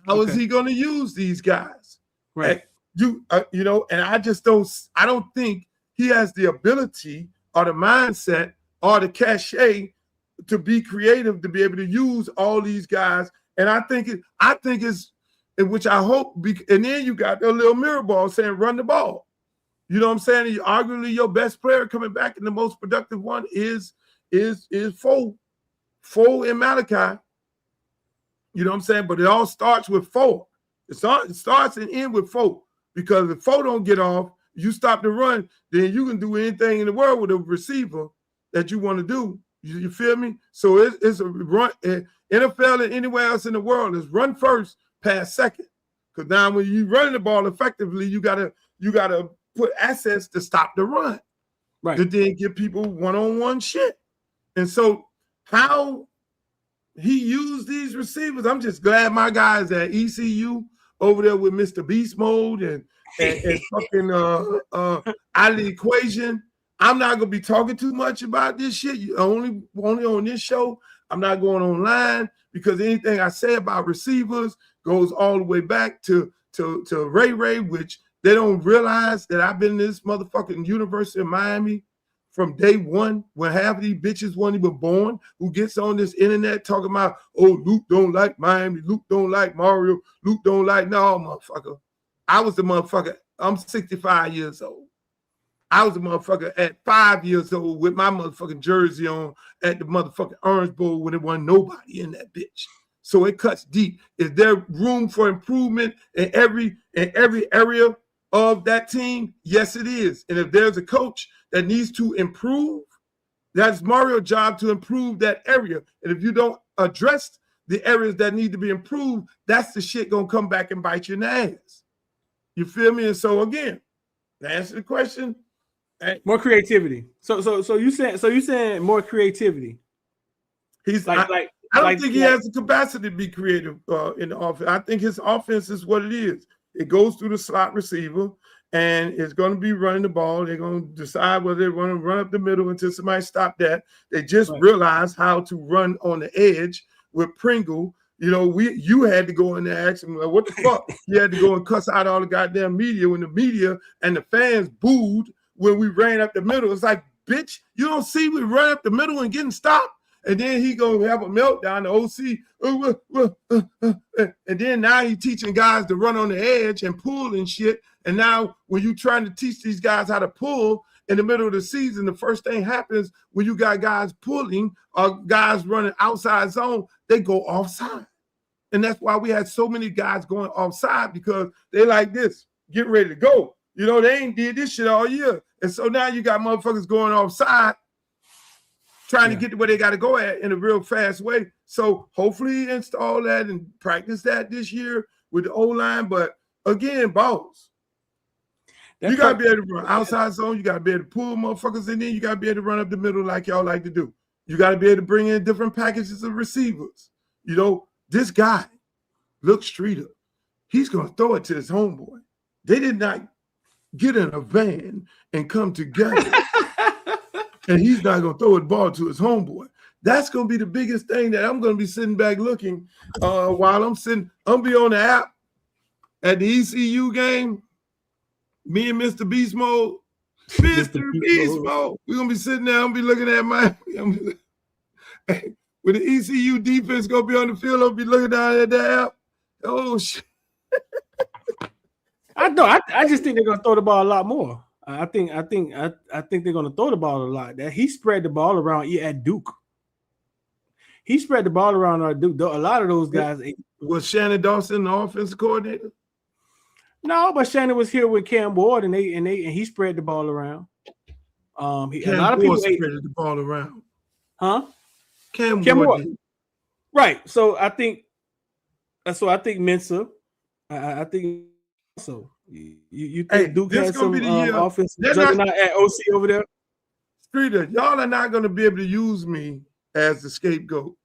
How is he going to use these guys? Right. And I don't think he has the ability or the mindset or the cachet to be creative, to be able to use all these guys. And I think it's, which I hope, and then you got a little mirror ball saying run the ball. You know what I'm saying? Arguably your best player coming back and the most productive one is Foe and Malachi. You know what I'm saying? But it all starts with Foe. It starts and ends with Foe. Because if Foe don't get off, you stop the run, then you can do anything in the world with a receiver that you want to do. You feel me? So it's a run. NFL and anywhere else in the world is run first, pass second. Because now when you run the ball effectively, you gotta put assets to stop the run. Right. To then give people one-on-one shit. And so how he used these receivers, I'm just glad my guys at ECU over there with Mr. Beast Mode and fucking Ali Equation. I'm not gonna be talking too much about this shit. Only on this show. I'm not going online because anything I say about receivers goes all the way back to Ray, which they don't realize that I've been in this motherfucking University of Miami from day one, when half of these bitches weren't even born, who gets on this internet talking about, oh, Luke don't like Miami, Luke don't like Mario, Luke don't like, no, motherfucker. I was the motherfucker. I'm 65 years old. I was a motherfucker at 5 years old with my motherfucking jersey on at the motherfucking Orange Bowl when there wasn't nobody in that bitch. So it cuts deep. Is there room for improvement in every area of that team? Yes, it is. And if there's a coach that needs to improve, that's Mario's job to improve that area. And if you don't address the areas that need to be improved, that's the shit gonna come back and bite you in the ass. You feel me? And so again, to answer the question, more creativity. So you saying more creativity. He's I don't think he has the capacity to be creative in the offense. I think his offense is what it is. It goes through the slot receiver, and it's going to be running the ball. They're going to decide whether they want to run up the middle until somebody stop that. They just realized how to run on the edge with Pringle. You know, you had to go in there and ask him, what the fuck? You had to go and cuss out all the goddamn media when the media and the fans booed when we ran up the middle. It's like, bitch, you don't see we run up the middle and getting stopped? And then he gonna have a meltdown, the OC, and then now he's teaching guys to run on the edge and pull and shit. And now when you're trying to teach these guys how to pull, in the middle of the season, the first thing happens when you got guys pulling or guys running outside zone, they go offside. And that's why we had so many guys going offside, because they like this, get ready to go. You know, they ain't did this shit all year. And so now you got motherfuckers going offside, trying to get to where they got to go at in a real fast way. So hopefully install that and practice that this year with the O-line. But again, balls. You got to be able to run outside zone. You got to be able to pull motherfuckers in there. You got to be able to run up the middle like y'all like to do. You got to be able to bring in different packages of receivers. You know, this guy, Luke Streeter, he's going to throw it to his homeboy. They did not get in a van and come together. And he's not going to throw the ball to his homeboy. That's going to be the biggest thing that I'm going to be sitting back looking while I'm sitting. I'm be on the app at the ECU game. Me and Mr. Beast Mode. Mr. Beast Mode. We're going to be sitting there. I'm going to be looking at my when the ECU defense going to be on the field, I'll be looking down at the app. Oh, shit. I know. I just think they're going to throw the ball a lot more. I think they're going to throw the ball a lot. That he spread the ball around at Duke. He spread the ball around at Duke. A lot of those guys. Was Shannon Dawson the offensive coordinator? No, but Shannon was here with Cam Ward, and he spread the ball around. A lot of people spread the ball around. Huh? Cam Ward. Ward. Right. So I think Mensah. I think so. You think Duke has some offensive juggernaut at OC over there? Streeter, y'all are not going to be able to use me as the scapegoat.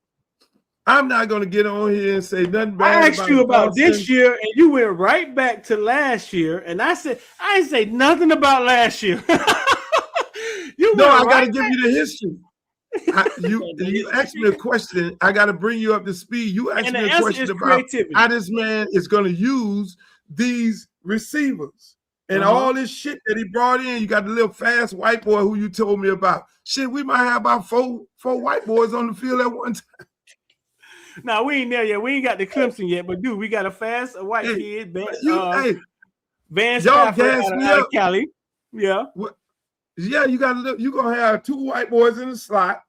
I'm not going to get on here and say nothing bad. I asked you about this year, and you went right back to last year, and I said I didn't say nothing about last year. I got to give you the history. You asked me a question. I got to bring you up to speed. You asked me a question about how this man is going to use these receivers and all this shit that he brought in. You got the little fast white boy who you told me about. Shit, we might have about four white boys on the field at one time. No, we ain't there yet. We ain't got the Clemson yet, but dude, we got a fast white kid. Van Stafford out of Cali. Yeah. Yeah, you gonna have two white boys in the slot.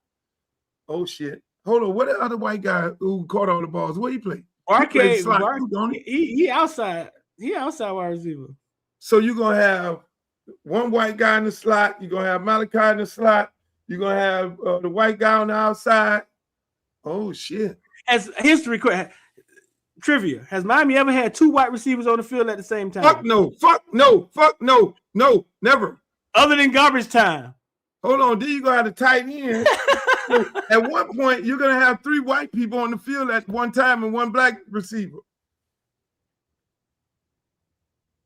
Oh shit. Hold on. What the other white guy who caught all the balls? Where he play? He outside. He outside wide receiver. So you're gonna have one white guy in the slot. You're gonna have Malachi in the slot. You're gonna have the white guy on the outside. Oh shit. As history trivia, has Miami ever had two wide receivers on the field at the same time? Fuck no, never. Other than garbage time. Hold on, then you're gonna have to tighten in. At one point, you're gonna have three white people on the field at one time and one black receiver.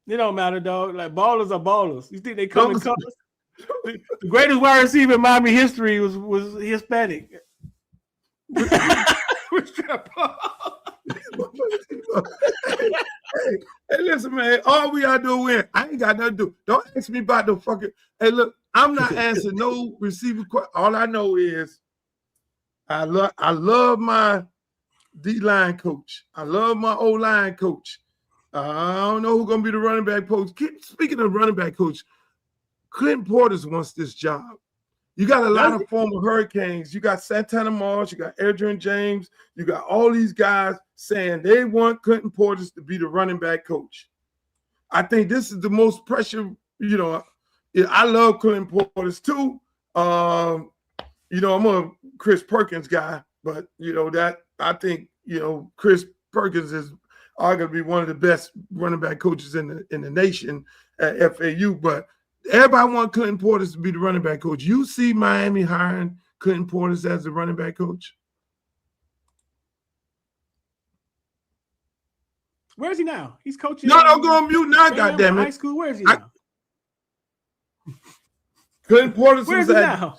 It don't matter, dog. Like ballers are ballers. You think they come in colors? The greatest wide receiver in Miami history was Hispanic. Hey, listen, man. All we gotta do is win. I ain't got nothing to do. Don't ask me about the fucking. Hey, look, I'm not answering no receiver question. All I know is I love my D-line coach. I love my O-line coach. I don't know who's gonna be the running back coach. Speaking of running back coach, Clinton Portis wants this job. You got a lot of former Hurricanes. You got Santana Moss. You got Adrian James. You got all these guys saying they want Clinton Portis to be the running back coach. I think this is the most pressure. You know, I love Clinton Portis too. I'm a Chris Perkins guy, but I think Chris Perkins is arguably one of the best running back coaches in the nation at FAU, but. Everybody wants Clinton Portis to be the running back coach. You see Miami hiring Clinton Portis as the running back coach? Where is he now? He's coaching. No, don't go on mute now, goddammit. High school. Where is he now? Clinton Portis Where is he now?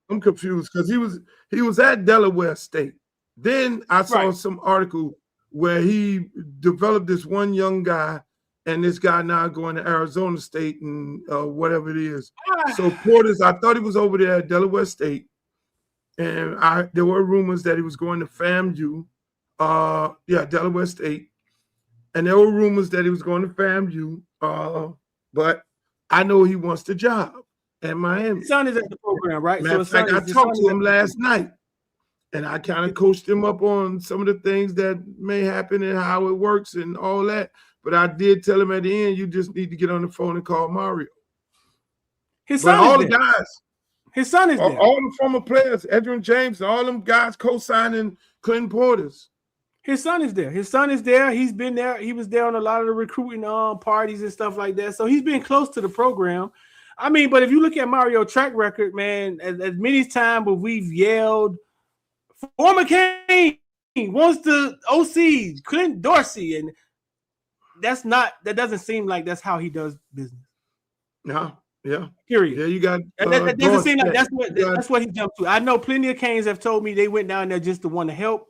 I'm confused because he was at Delaware State. Then I saw some article where he developed this one young guy. And this guy now going to Arizona State and whatever it is. So Portis, I thought he was over there at Delaware State. And there were rumors that he was going to FAMU. Delaware State. And there were rumors that he was going to FAMU. But I know he wants the job. at Miami. His son is at the program, right? Matter of his son fact, I his talked son to is him at the- last night, and I kind of coached him up on some of the things that may happen and how it works and all that. But I did tell him at the end, you just need to get on the phone and call Mario. His But son all is the there. guys, His son is there. all the former players, Edgerrin James, all them guys co-signing Clinton Portis. His son is there. His son is there. He's been there. He was there on a lot of the recruiting parties and stuff like that. So he's been close to the program. I mean, but if you look at Mario's track record, man, as many times where we've yelled, former Kane wants the OC, Clint Dorsey, and that doesn't seem like that's how he does business. No, yeah. Period. Yeah, you got That doesn't seem like Dorsett. that's what he jumped to. I know plenty of Canes have told me they went down there just to want to help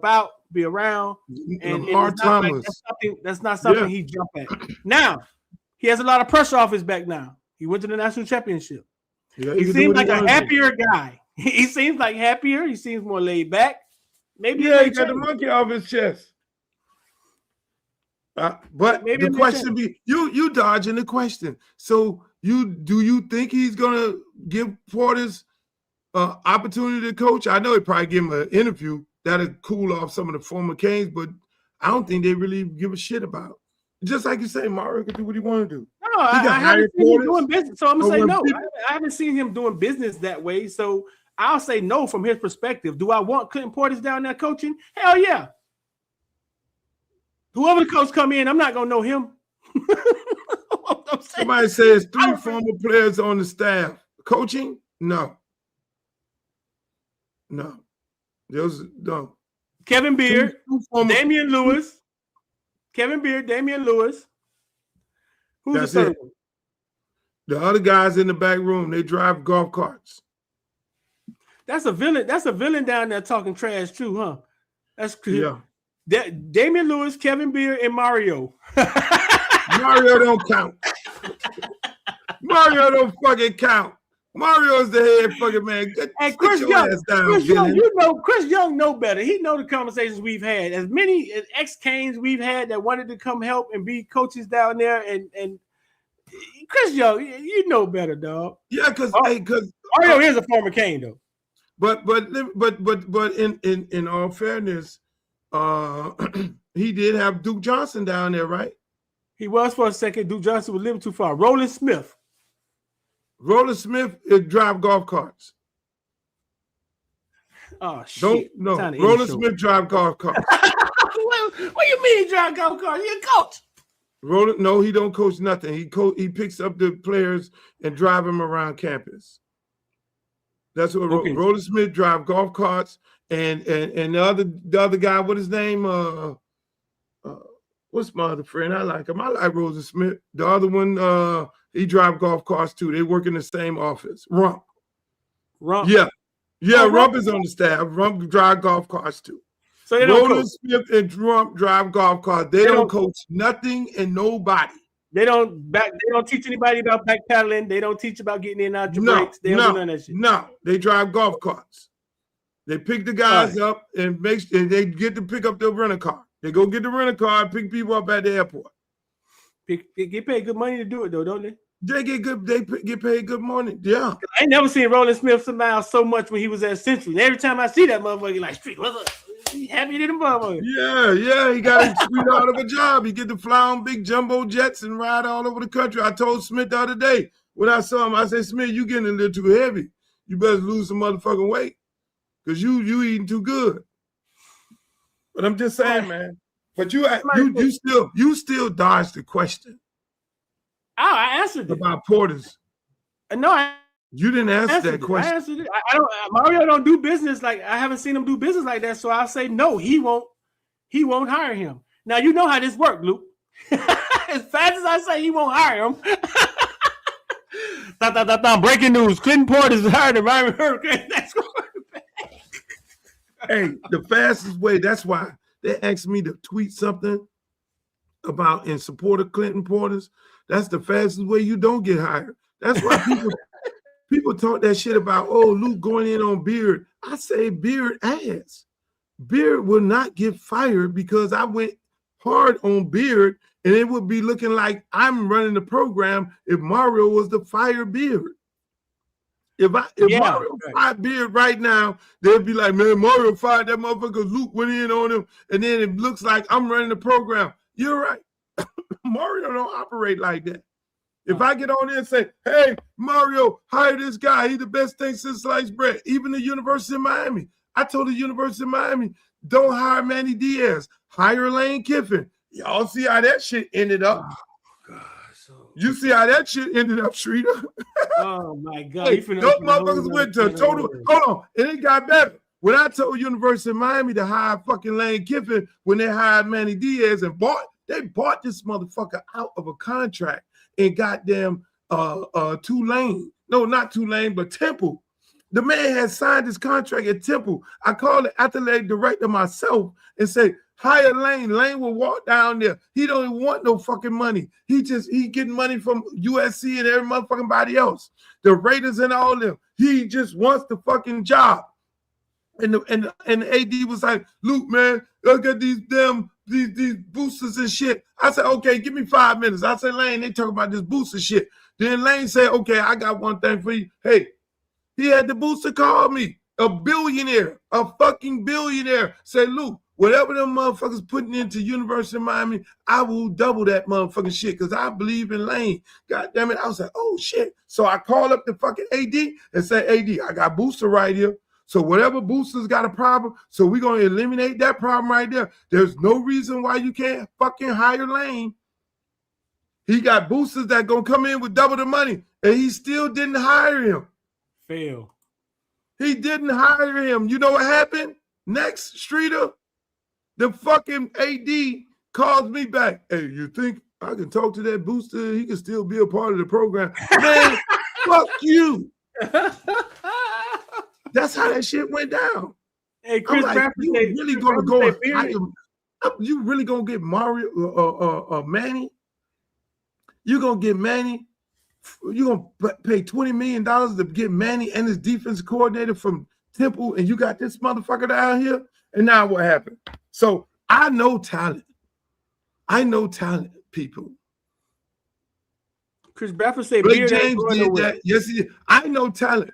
out, be around, and Lamar it's not like Thomas. that's not something Yeah. he jumped at. Now he has a lot of pressure off his back. Now he went to the national championship. Yeah, He can do seems what like a wanna do. happier guy. He seems like happier. He seems more laid back. Maybe Yeah, it he may got the change. monkey off his chest. But Maybe it the may question be you dodging the question. So do you think he's gonna give Portis opportunity to coach? I know he probably give him an interview that'll cool off some of the former Canes, but I don't think they really give a shit about it. Just like you say, Mario can do what he want to do. No, I got haven't seen him Portis. doing business. So I'm gonna Or say when no. people- I haven't seen him doing business that way. So I'll say no from his perspective. Do I want Clinton Portis down there coaching? Hell yeah. Whoever the coach come in, I'm not gonna know him. I'm saying. Somebody says 3 former players on the staff. Coaching? No. Those no. Kevin Beard, Two former- Damian Lewis, Kevin Beard, Damian Lewis. Who's That's the third it. one? The other guys in the back room, they drive golf carts. That's a villain. That's a villain down there talking trash too, huh? That's Yeah. Damian Lewis, Kevin Beard, and Mario. Mario don't count. Mario don't fucking count. Mario's the head fucking man. And Sit Chris your Young, ass down, Chris Young, villain. Chris Young know better. He know the conversations we've had. As many ex-Canes we've had that wanted to come help and be coaches down there, and Chris Young, you know better, dog. Yeah, because Mario is a former Cane, though. but in all fairness, he did have Duke Johnson down there, right? He was for a second. Duke Johnson was living too far. Roland Smith. Roland Smith drive golf carts. Oh shit! No. Time to end Roland the show. Smith drive golf carts. what you mean he drive golf cart? You a coach? Roland, no, he don't coach nothing. He picks up the players and drive them around campus. That's what Okay. Roland Smith drive golf carts, and the other guy, what his name? What's my other friend? I like him. I like Roland Smith. The other one, he drive golf carts too. They work in the same office. Rump. Rump. Yeah. Oh, Rump Rump. is on the staff. Rump drive golf carts too. So they don't Roland coach. Smith and Rump drive golf carts. They don't coach nothing and nobody. They don't teach anybody about backpedaling. They don't teach about getting in and out your breaks. They don't do none of that shit. No, they drive golf carts. They pick the guys up and they get to pick up their rental car. They go get the rental car and pick people up at the airport. They get paid good money to do it though, don't they? They get paid good money. Yeah. I ain't never seen Roland Smith smile so much when he was at Central. And every time I see that motherfucker, like, Street, what's up? He happy than a motherfucker. Yeah. He got a sweetheart of a job. He get to fly on big jumbo jets and ride all over the country. I told Smith the other day when I saw him, I said, Smith, you getting a little too heavy. You better lose some motherfucking weight because you eating too good. But I'm just saying, man. But you still dodged the question Oh, I answered it. about Portis. No, You didn't answer answered that it. question. I answered it. I don't. Mario don't do business like I haven't seen him do business like that. So I'll say no. He won't hire him. Now you know how this works, Luke. As fast as I say he won't hire him. Breaking news: Clinton Portis is hired the Miami Hurricane. That's Hey, the fastest way. That's why they asked me to tweet something about in support of Clinton Portis. That's the fastest way you don't get hired. That's why people talk that shit about, oh, Luke going in on Beard. I say Beard ass. Beard will not get fired because I went hard on Beard, and it would be looking like I'm running the program if Mario was the fire Beard. If Yeah, Mario right. fired Beard right now, they'd be like, man, Mario fired that motherfucker. Luke went in on him, and then it looks like I'm running the program. You're right. Mario don't operate like that. If I get on there and say, hey, Mario, hire this guy. He's the best thing since sliced bread. Even the University of Miami. I told the University of Miami, don't hire Manny Diaz. Hire Lane Kiffin. Y'all see how that shit ended up. God, You see how that shit ended up, Streeter. oh my God. Hey, You finna those open a whole motherfuckers went to nother can of total. worms. Hold on, and it got better. When I told University of Miami to hire fucking Lane Kiffin, when they hired Manny Diaz and they bought this motherfucker out of a contract and goddamn Tulane. No, not Tulane, but Temple. The man had signed his contract at Temple. I called the athletic director myself and say, hire Lane. Lane will walk down there. He don't even want no fucking money. He getting money from USC and every motherfucking body else. The Raiders and all them. He just wants the fucking job. And the AD was like, Luke, man, look at these boosters and shit. I said, okay, give me 5 minutes. I said, Lane, they talking about this booster shit. Then Lane said, okay, I got one thing for you. Hey, he had the booster call me, a billionaire, a fucking billionaire. Say, Luke, whatever them motherfuckers putting into University of Miami, I will double that motherfucking shit because I believe in Lane. God damn it. I was like, oh shit. So I called up the fucking AD and said, AD, I got booster right here. So whatever boosters got a problem, so we're going to eliminate that problem right there. There's no reason why you can't fucking hire Lane. He got boosters that going to come in with double the money, and he still didn't hire him. Fail. He didn't hire him. You know what happened? Next, Streeter, the fucking AD calls me back. Hey, you think I can talk to that booster? He can still be a part of the program. Man, fuck you. That's how that shit went down. Hey, Chris like, Bradford you said, really Chris gonna go Bradford and said, hire, you really gonna get Mario Manny? You gonna get Manny? You gonna pay $20 million to get Manny and his defense coordinator from Temple, and you got this motherfucker down here? And now what happened? So I know talent. I know talent, people. Chris Bradford said, Blake Beard ain't James going did nowhere. that. Yes, he did. I know talent.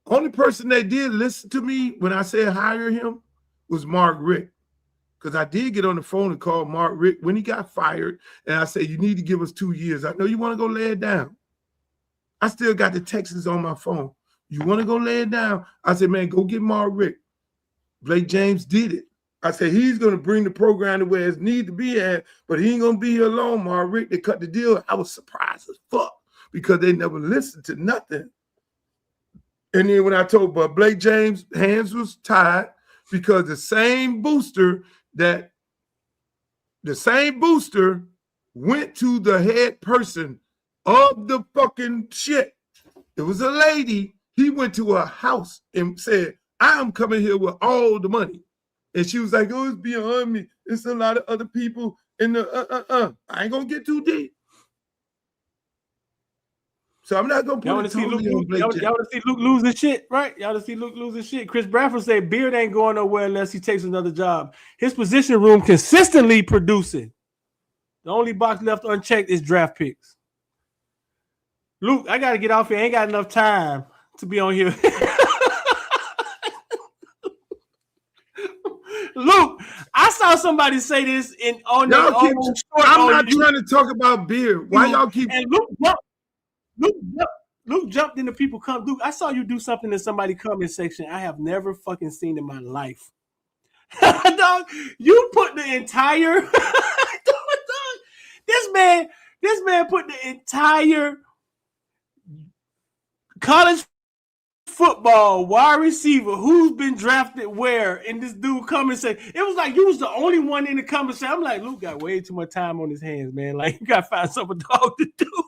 Only person that did listen to me when I said hire him was Mark Richt. Because I did get on the phone and call Mark Richt when he got fired. And I said, you need to give us 2 years. I know you want to go lay it down. I still got the texts on my phone. You want to go lay it down? I said, man, go get Mark Richt. Blake James did it. I said, he's going to bring the program to where it needs to be at, but he ain't going to be here alone, Mark Richt. They cut the deal. I was surprised as fuck because they never listened to nothing. And then when I told, but Blake James' hands was tied because the same booster went to the head person of the fucking shit. It was a lady. He went to her house and said, I'm coming here with all the money. And she was like, oh, it's beyond me. It's a lot of other people in the I ain't gonna get too deep. So I'm not gonna put Y'all want it to see Luke? totally on Blake Y'all James. want to see Luke losing shit, right? Y'all to see Luke losing shit. Chris Bradford said Beard ain't going nowhere unless he takes another job. His position room consistently producing. The only box left unchecked is draft picks. Luke, I gotta get off here. I ain't got enough time to be on here. Luke, I saw somebody say this on their Y'all keep, own I'm not YouTube. trying to talk about Beard. Why y'all keep And Luke jumped into people come. Luke, I saw you do something in somebody's comment section I have never fucking seen in my life. Dog, you put the entire this man put the entire college football wide receiver who's been drafted where, and this dude come and say it was like you was the only one in the conversation. I'm like, Luke got way too much time on his hands, man. Like you gotta find something dog to do.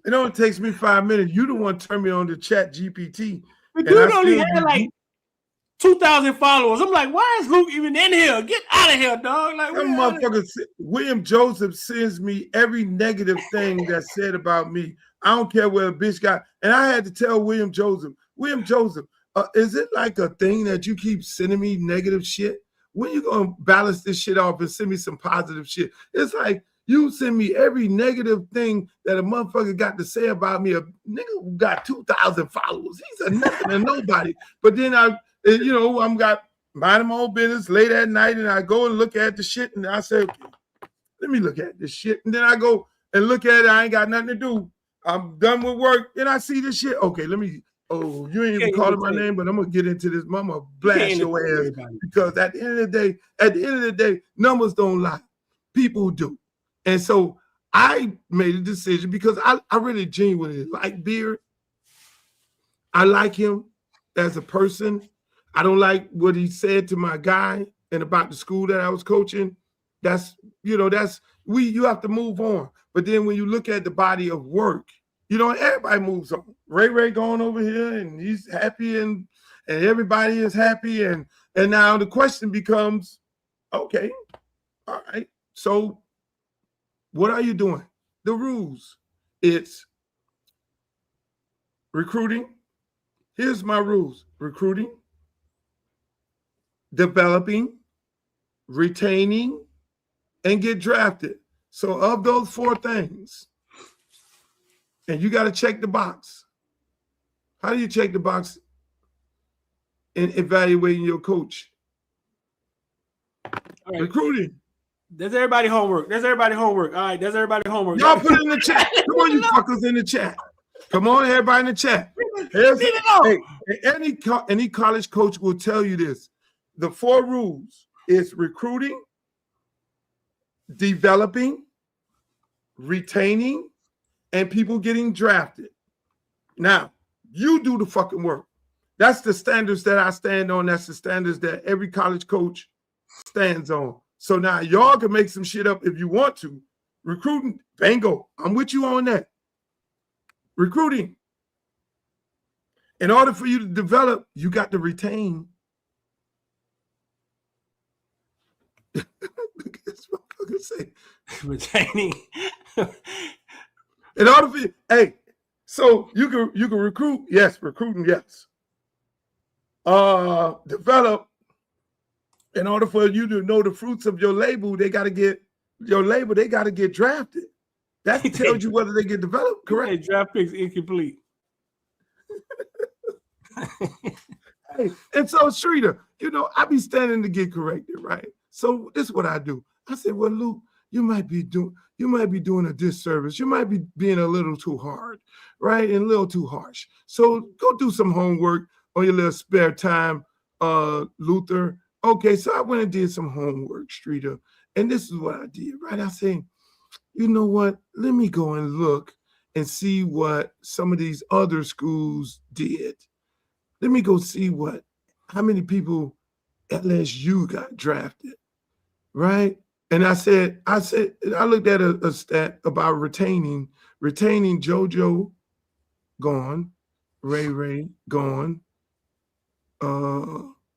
It only takes me 5 minutes. You the one turn me on to Chat GPT. The dude only had like 2,000 followers. I'm like, why is Luke even in here? Get out of here, dog. Like, that motherfucker, William Joseph sends me every negative thing that's said about me. I don't care where a bitch got. And I had to tell William Joseph, is it like a thing that you keep sending me negative shit? When you gonna balance this shit off and send me some positive shit? It's like You send me every negative thing that a motherfucker got to say about me. A nigga who got 2,000 followers. He's a nothing to nobody. But then I'm got minding my own business late at night, and I go and look at the shit, and I say, okay, let me look at this shit. And then I go and look at it. I ain't got nothing to do. I'm done with work, and I see this shit. Okay, let me. Oh, you ain't even calling my name, but I'm gonna get into this. I'm gonna blast your ass because at the end of the day, numbers don't lie. People do. And so I made a decision because I really genuinely like Beard. I like him as a person. I don't like what he said to my guy and about the school that I was coaching. You have to move on. But then when you look at the body of work, everybody moves on. Ray going over here and he's happy and everybody is happy. And now the question becomes, okay, all right. So what are you doing? The rules. It's recruiting. Here's my rules. Recruiting, developing, retaining, and get drafted. So of those 4 things, and you got to check the box. How do you check the box in evaluating your coach? All right. Recruiting. There's everybody homework. All right, there's everybody homework. Y'all put it in the chat. Come on, you fuckers in the chat. Come on, everybody in the chat. Any college coach will tell you this. The 4 rules is recruiting, developing, retaining, and people getting drafted. Now, you do the fucking work. That's the standards that I stand on. That's the standards that every college coach stands on. So now y'all can make some shit up if you want to. Recruiting, bingo. I'm with you on that. Recruiting. In order for you to develop, you got to retain. Look at this motherfucker say. Retaining. In order for you, so you can recruit, yes, recruiting, yes. Develop. In order for you to know the fruits of your label, they got to get drafted. That tells you whether they get developed, correct? Draft picks incomplete. And so Streeter, I be standing to get corrected, right? So this is what I do. I said, well, Luke, you might be doing a disservice. You might be being a little too hard, right? And a little too harsh. So go do some homework on your little spare time, Luther. Okay, so I went and did some homework, Streeter, and this is what I did, right? I said, you know what? Let me go and look and see what some of these other schools did. Let me go see how many people LSU got drafted, right? And I looked at a stat about retaining JoJo gone, Ray gone,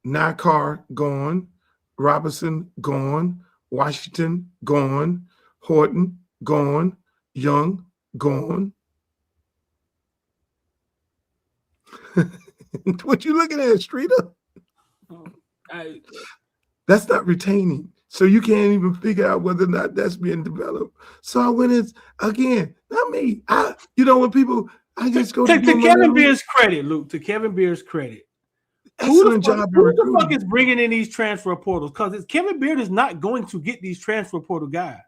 Nakar gone, Robinson gone, Washington gone, Horton gone, Young gone. What you looking at, Streeter? That's not retaining. So you can't even figure out whether or not that's being developed. So I went in again, not me. When people, I just go to Kevin Beard's credit, Luke. To Kevin Beard's credit. Who the fuck is bringing in these transfer portals? Because Kevin Beard is not going to get these transfer portal guys.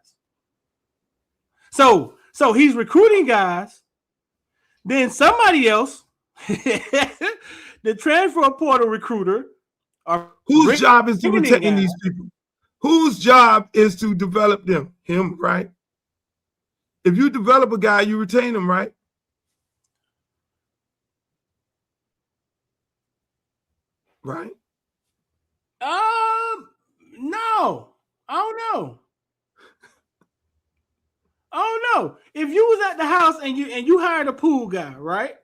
So he's recruiting guys. Then somebody else, the transfer portal recruiter, whose job is to retain these people? Whose job is to develop them? Him, right? If you develop a guy, you retain him, right? Right? No. I don't know. If you was at the house and you hired a pool guy, right?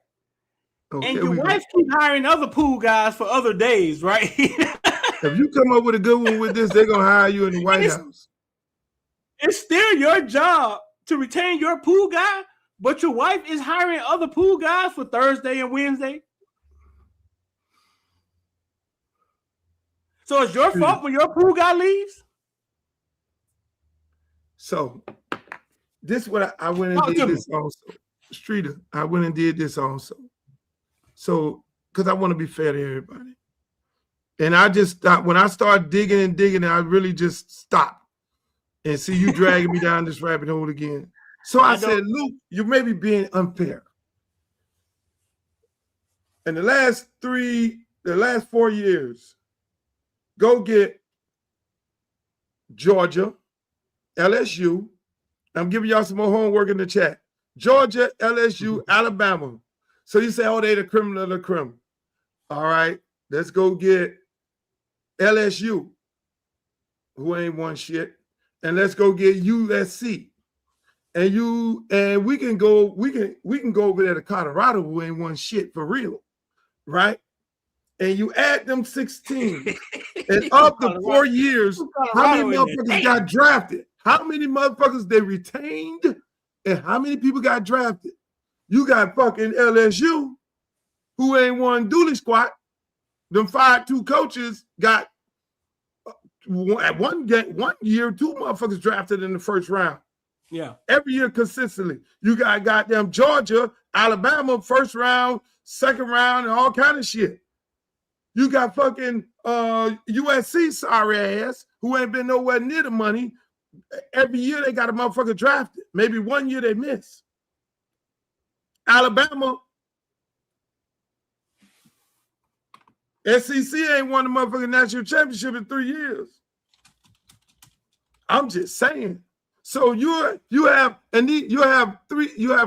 Okay, and your wife keep hiring other pool guys for other days, right? If you come up with a good one with this, they're gonna hire you in the White House. It's still your job to retain your pool guy, but your wife is hiring other pool guys for Thursday and Wednesday. So it's your fault when your pool guy leaves? So this what I went and Talk to did me. this also. Streeter, I went and did this also. So, because I want to be fair to everybody. And I just stopped. When I started digging and digging, I really just stopped. And see you dragging me down this rabbit hole again. So I said, Luke, you may be being unfair. In the last 4 years, go get Georgia, LSU. I'm giving y'all some more homework in the chat. Georgia, LSU, Alabama. So you say, oh, they the criminal of the criminal. All right, let's go get LSU, who ain't won shit, and let's go get USC. And we can go over there to Colorado, who ain't won shit for real, right? And you add them 16, and of the 4 years, how many motherfuckers got drafted? How many motherfuckers they retained? And how many people got drafted? You got fucking LSU, who ain't won dooley squat. Them 5-2 coaches got at one year, 2 motherfuckers drafted in the first round. Yeah. Every year consistently. You got goddamn Georgia, Alabama, first round, second round, and all kind of shit. You got fucking USC, sorry ass, who ain't been nowhere near the money. Every year they got a motherfucker drafted. Maybe 1 year they miss. Alabama, SEC ain't won the motherfucking national championship in 3 years. I'm just saying. So you have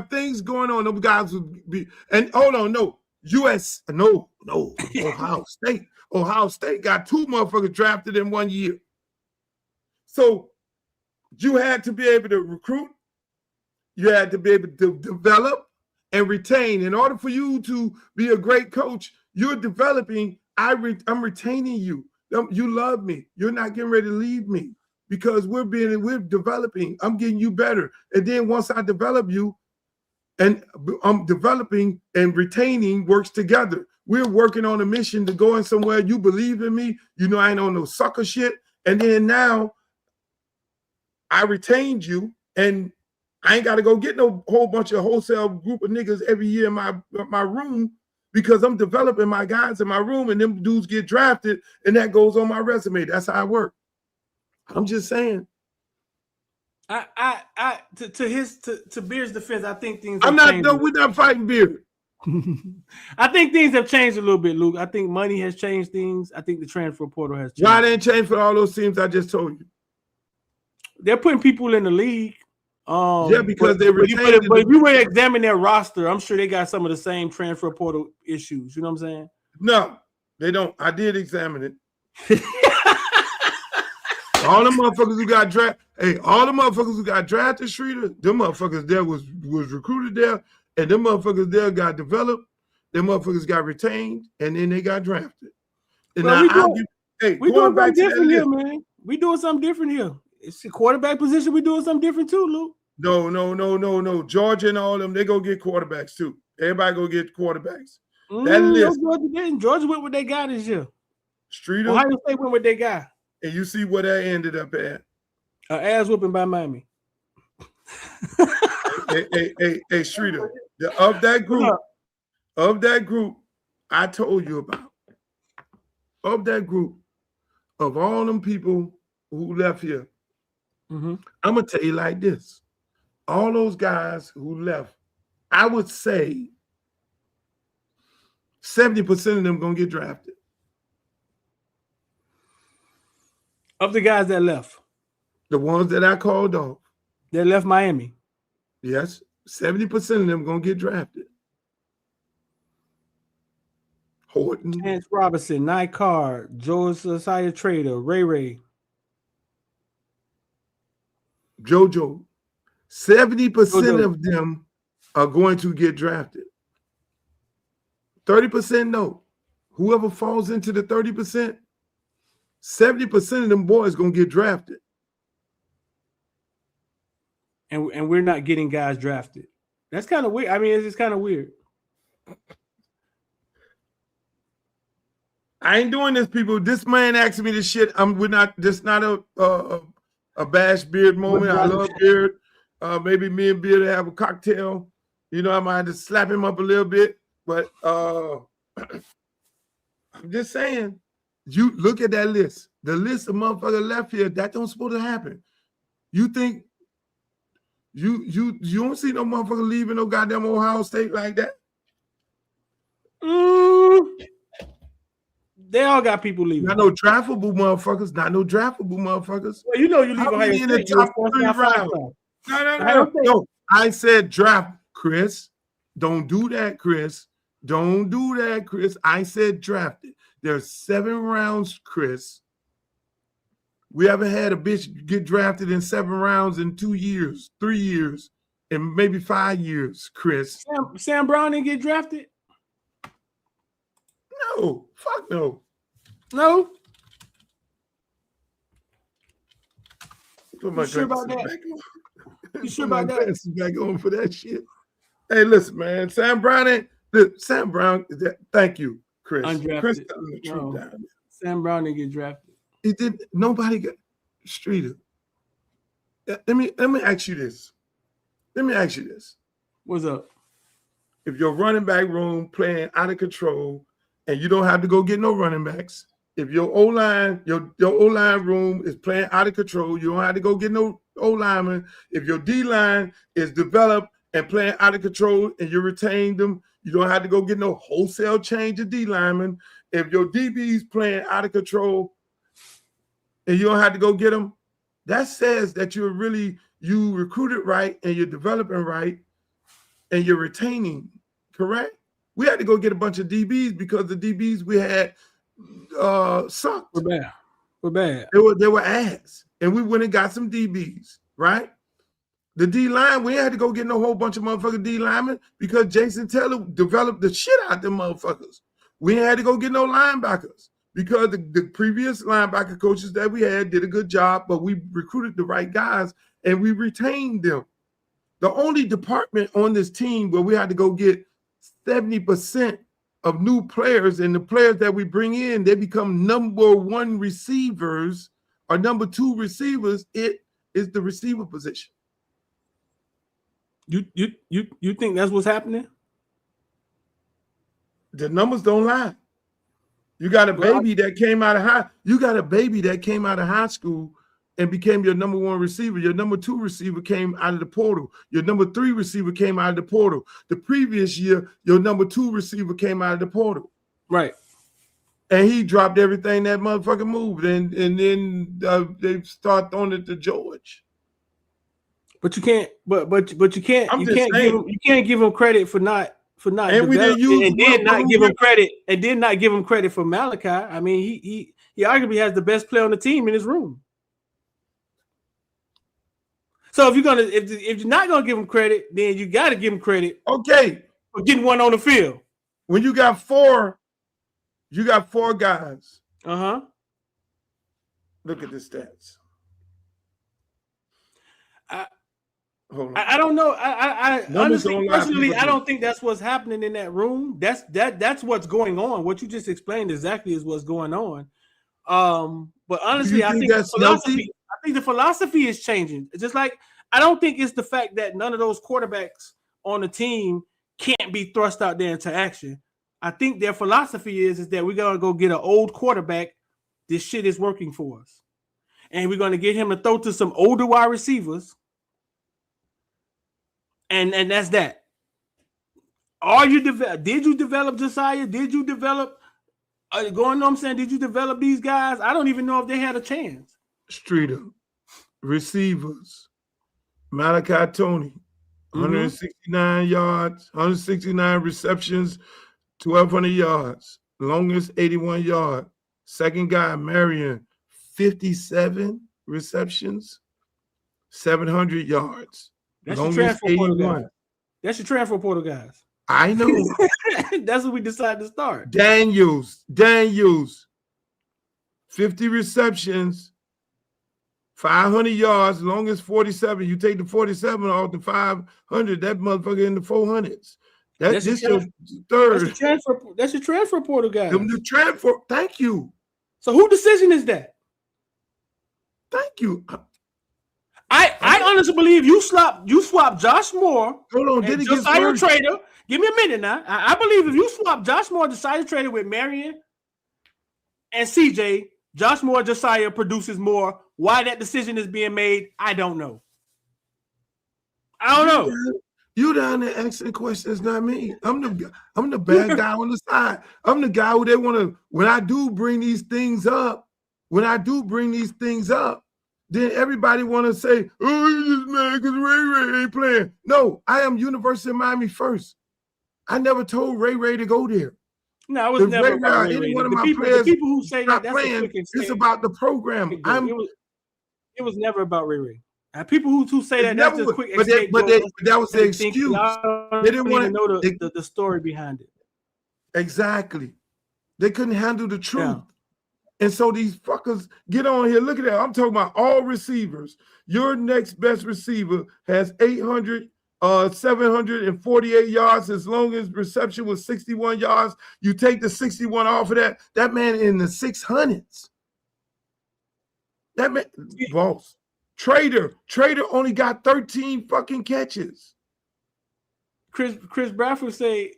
things going on. Those guys would be, and hold on, no, Ohio State. Ohio State got 2 motherfuckers drafted in 1 year. So you had to be able to recruit, you had to be able to develop and retain. In order for you to be a great coach, you're developing. I'm retaining you. You love me. You're not getting ready to leave me because we're developing. I'm getting you better. And then once I develop you, and I'm developing and retaining works together. We're working on a mission to go in somewhere. You believe in me. You know I ain't on no sucker shit. And then now I retained you, and I ain't got to go get no whole bunch of wholesale group of niggas every year in my room because I'm developing my guys in my room, and them dudes get drafted, and that goes on my resume. That's how I work. I'm just saying. To Beard's defense, I think things. We're not fighting Beard. I think things have changed a little bit, Luke. I think money has changed things. I think the transfer portal has changed. Why didn't change for all those teams I just told you? They're putting people in the league. Yeah, because they retained. But if you were to examine their roster, I'm sure they got some of the same transfer portal issues. You know what I'm saying? No, they don't. I did examine it. All the motherfuckers who got drafted, Streeter, them motherfuckers there was recruited there, and them motherfuckers there got developed, them motherfuckers got retained, and then they got drafted. And well, now we doing something different here, man. We doing something different here. It's the quarterback position. We doing something different too, Luke. No. Georgia and all them, they go get quarterbacks too. Everybody go get quarterbacks. That list. Georgia went what they got this year. Streeter. Ohio State went what they got. And you see where that ended up at. Ass whooping by Miami. hey, Streeter. Of that group, I told you about. Of that group, of all them people who left here, I'm gonna tell you like this: all those guys who left, I would say 70% of them gonna get drafted. Of the guys that left, the ones that I called off, that left Miami. Yes, 70% of them gonna get drafted. Horton, Chance Robinson, Nye Carr, George Josiah Trader, Ray, JoJo. 70% of them are going to get drafted. 30% no. Whoever falls into the 30%, 70% of them boys gonna get drafted. And we're not getting guys drafted. That's kind of weird. I mean, it's just kind of weird. I ain't doing this, people. This man asking me this shit. This not a Bash Beard moment. I love Beard. Maybe me and Bill to have a cocktail. You know, I might have to slap him up a little bit, but I'm just saying, you look at that list. The list of motherfuckers left here, that don't supposed to happen. You think you don't see no motherfucker leaving no goddamn Ohio State like that? They all got people leaving. Not no draftable motherfuckers. Not no draftable motherfuckers. Well, you know you leave Ohio in the State. top 3 rounds. No. I said draft, Chris. Don't do that, Chris. Don't do that, Chris. I said drafted. There's 7 rounds, Chris. We haven't had a bitch get drafted in 7 rounds in 2 years, 3 years, and maybe 5 years, Chris. Sam Brown didn't get drafted? No, fuck no. No? Put my You sure about glasses that? back on. You sure Put my about that? glasses back on for that shit. Hey, listen, man. Sam Brown thank you, Chris. Undrafted. Chris telling the truth No. down there. Sam Brown didn't get drafted. He did. Nobody got Streeter. Let me ask you this. What's up? If your running back room playing out of control and you don't have to go get no running backs, if your O-line, your O-line room is playing out of control, you don't have to go get no O-lineman. If your D-line is developed and playing out of control and you retain them, you don't have to go get no wholesale change of D-lineman. If your DB's playing out of control and you don't have to go get them, that says that you recruited right and you're developing right and you're retaining, correct? We had to go get a bunch of DBs because the DBs we had sucked. We're bad. They were ass. And we went and got some DBs, right? The D-line, we had to go get no whole bunch of motherfucking D-linemen because Jason Taylor developed the shit out of them motherfuckers. We had to go get no linebackers because the previous linebacker coaches that we had did a good job, but we recruited the right guys and we retained them. The only department on this team where we had to go get 70% of new players, and the players that we bring in, they become number 1 receivers or number 2 receivers. It is the receiver position. You think that's what's happening? The numbers don't lie. You got a baby that came out of high school and became your number 1 receiver. Your number 2 receiver came out of the portal. Your number 3 receiver came out of the portal. The previous year, your number 2 receiver came out of the portal. Right. And he dropped everything that motherfucker moved. And then they start throwing it to George. But you can't. But you can't. You can't give him credit for not. And we didn't use and did not give him credit. And did not give him credit for Malachi. I mean, he arguably has the best player on the team in his room. So if you're not gonna give him credit, then you got to give him credit. Okay, for getting one on the field. When you got 4 guys. Look at the stats. I don't know. I honestly, personally, I don't think that's what's happening in that room. That's what's going on. What you just explained exactly is what's going on. But honestly, I think the philosophy is changing. It's just like I don't think it's the fact that none of those quarterbacks on the team can't be thrust out there into action. I think their philosophy is that we're gonna go get an old quarterback. This shit is working for us, and we're gonna get him to throw to some older wide receivers. And that's that. Did you develop Josiah? Did you develop did you develop these guys? I don't even know if they had a chance. Streeter, receivers, Malachi Tony, 169 yards, 169 receptions, 1,200 yards, longest 81 yards. Second guy, Marion, 57 receptions, 700 yards. That's your transfer portal guys. That's your transfer portal guys. I know. That's what we decided to start. Daniels, 50 receptions, 500 yards, longest 47. You take the 47 off the 500, that motherfucker in the 400s. That's your third. That's your transfer portal guys. The transfer. Thank you. So whose decision is that? Thank you. I honestly believe you swap Josh Moore Hold on, did and he get Josiah worse? Trader. Give me a minute now. I believe if you swap Josh Moore, Josiah Trader with Marion and CJ, Josh Moore, Josiah produces more. Why that decision is being made, I don't know. I don't know. You down there asking questions, not me. I'm the bad guy on the side. I'm the guy who they want to. When I do bring these things up, then everybody want to say, "Oh, you just mad because Ray ain't playing." No, I am University of Miami first. I never told Ray to go there. No, it was If never Ray about Ray, Ray. any one of The my people players who say that, not that's a playing, quick and it's say. about the program. It was never about Ray. People who say that, that's just quick. But that was the excuse. They didn't want to know the story behind it. Exactly. They couldn't handle the truth. Yeah. And so these fuckers get on here. Look at that. I'm talking about all receivers. Your next best receiver has 748 yards as long as reception was 61 yards. You take the 61 off of that. That man in the 600s. That man, boss. Trader only got 13 fucking catches. Chris Bradford say,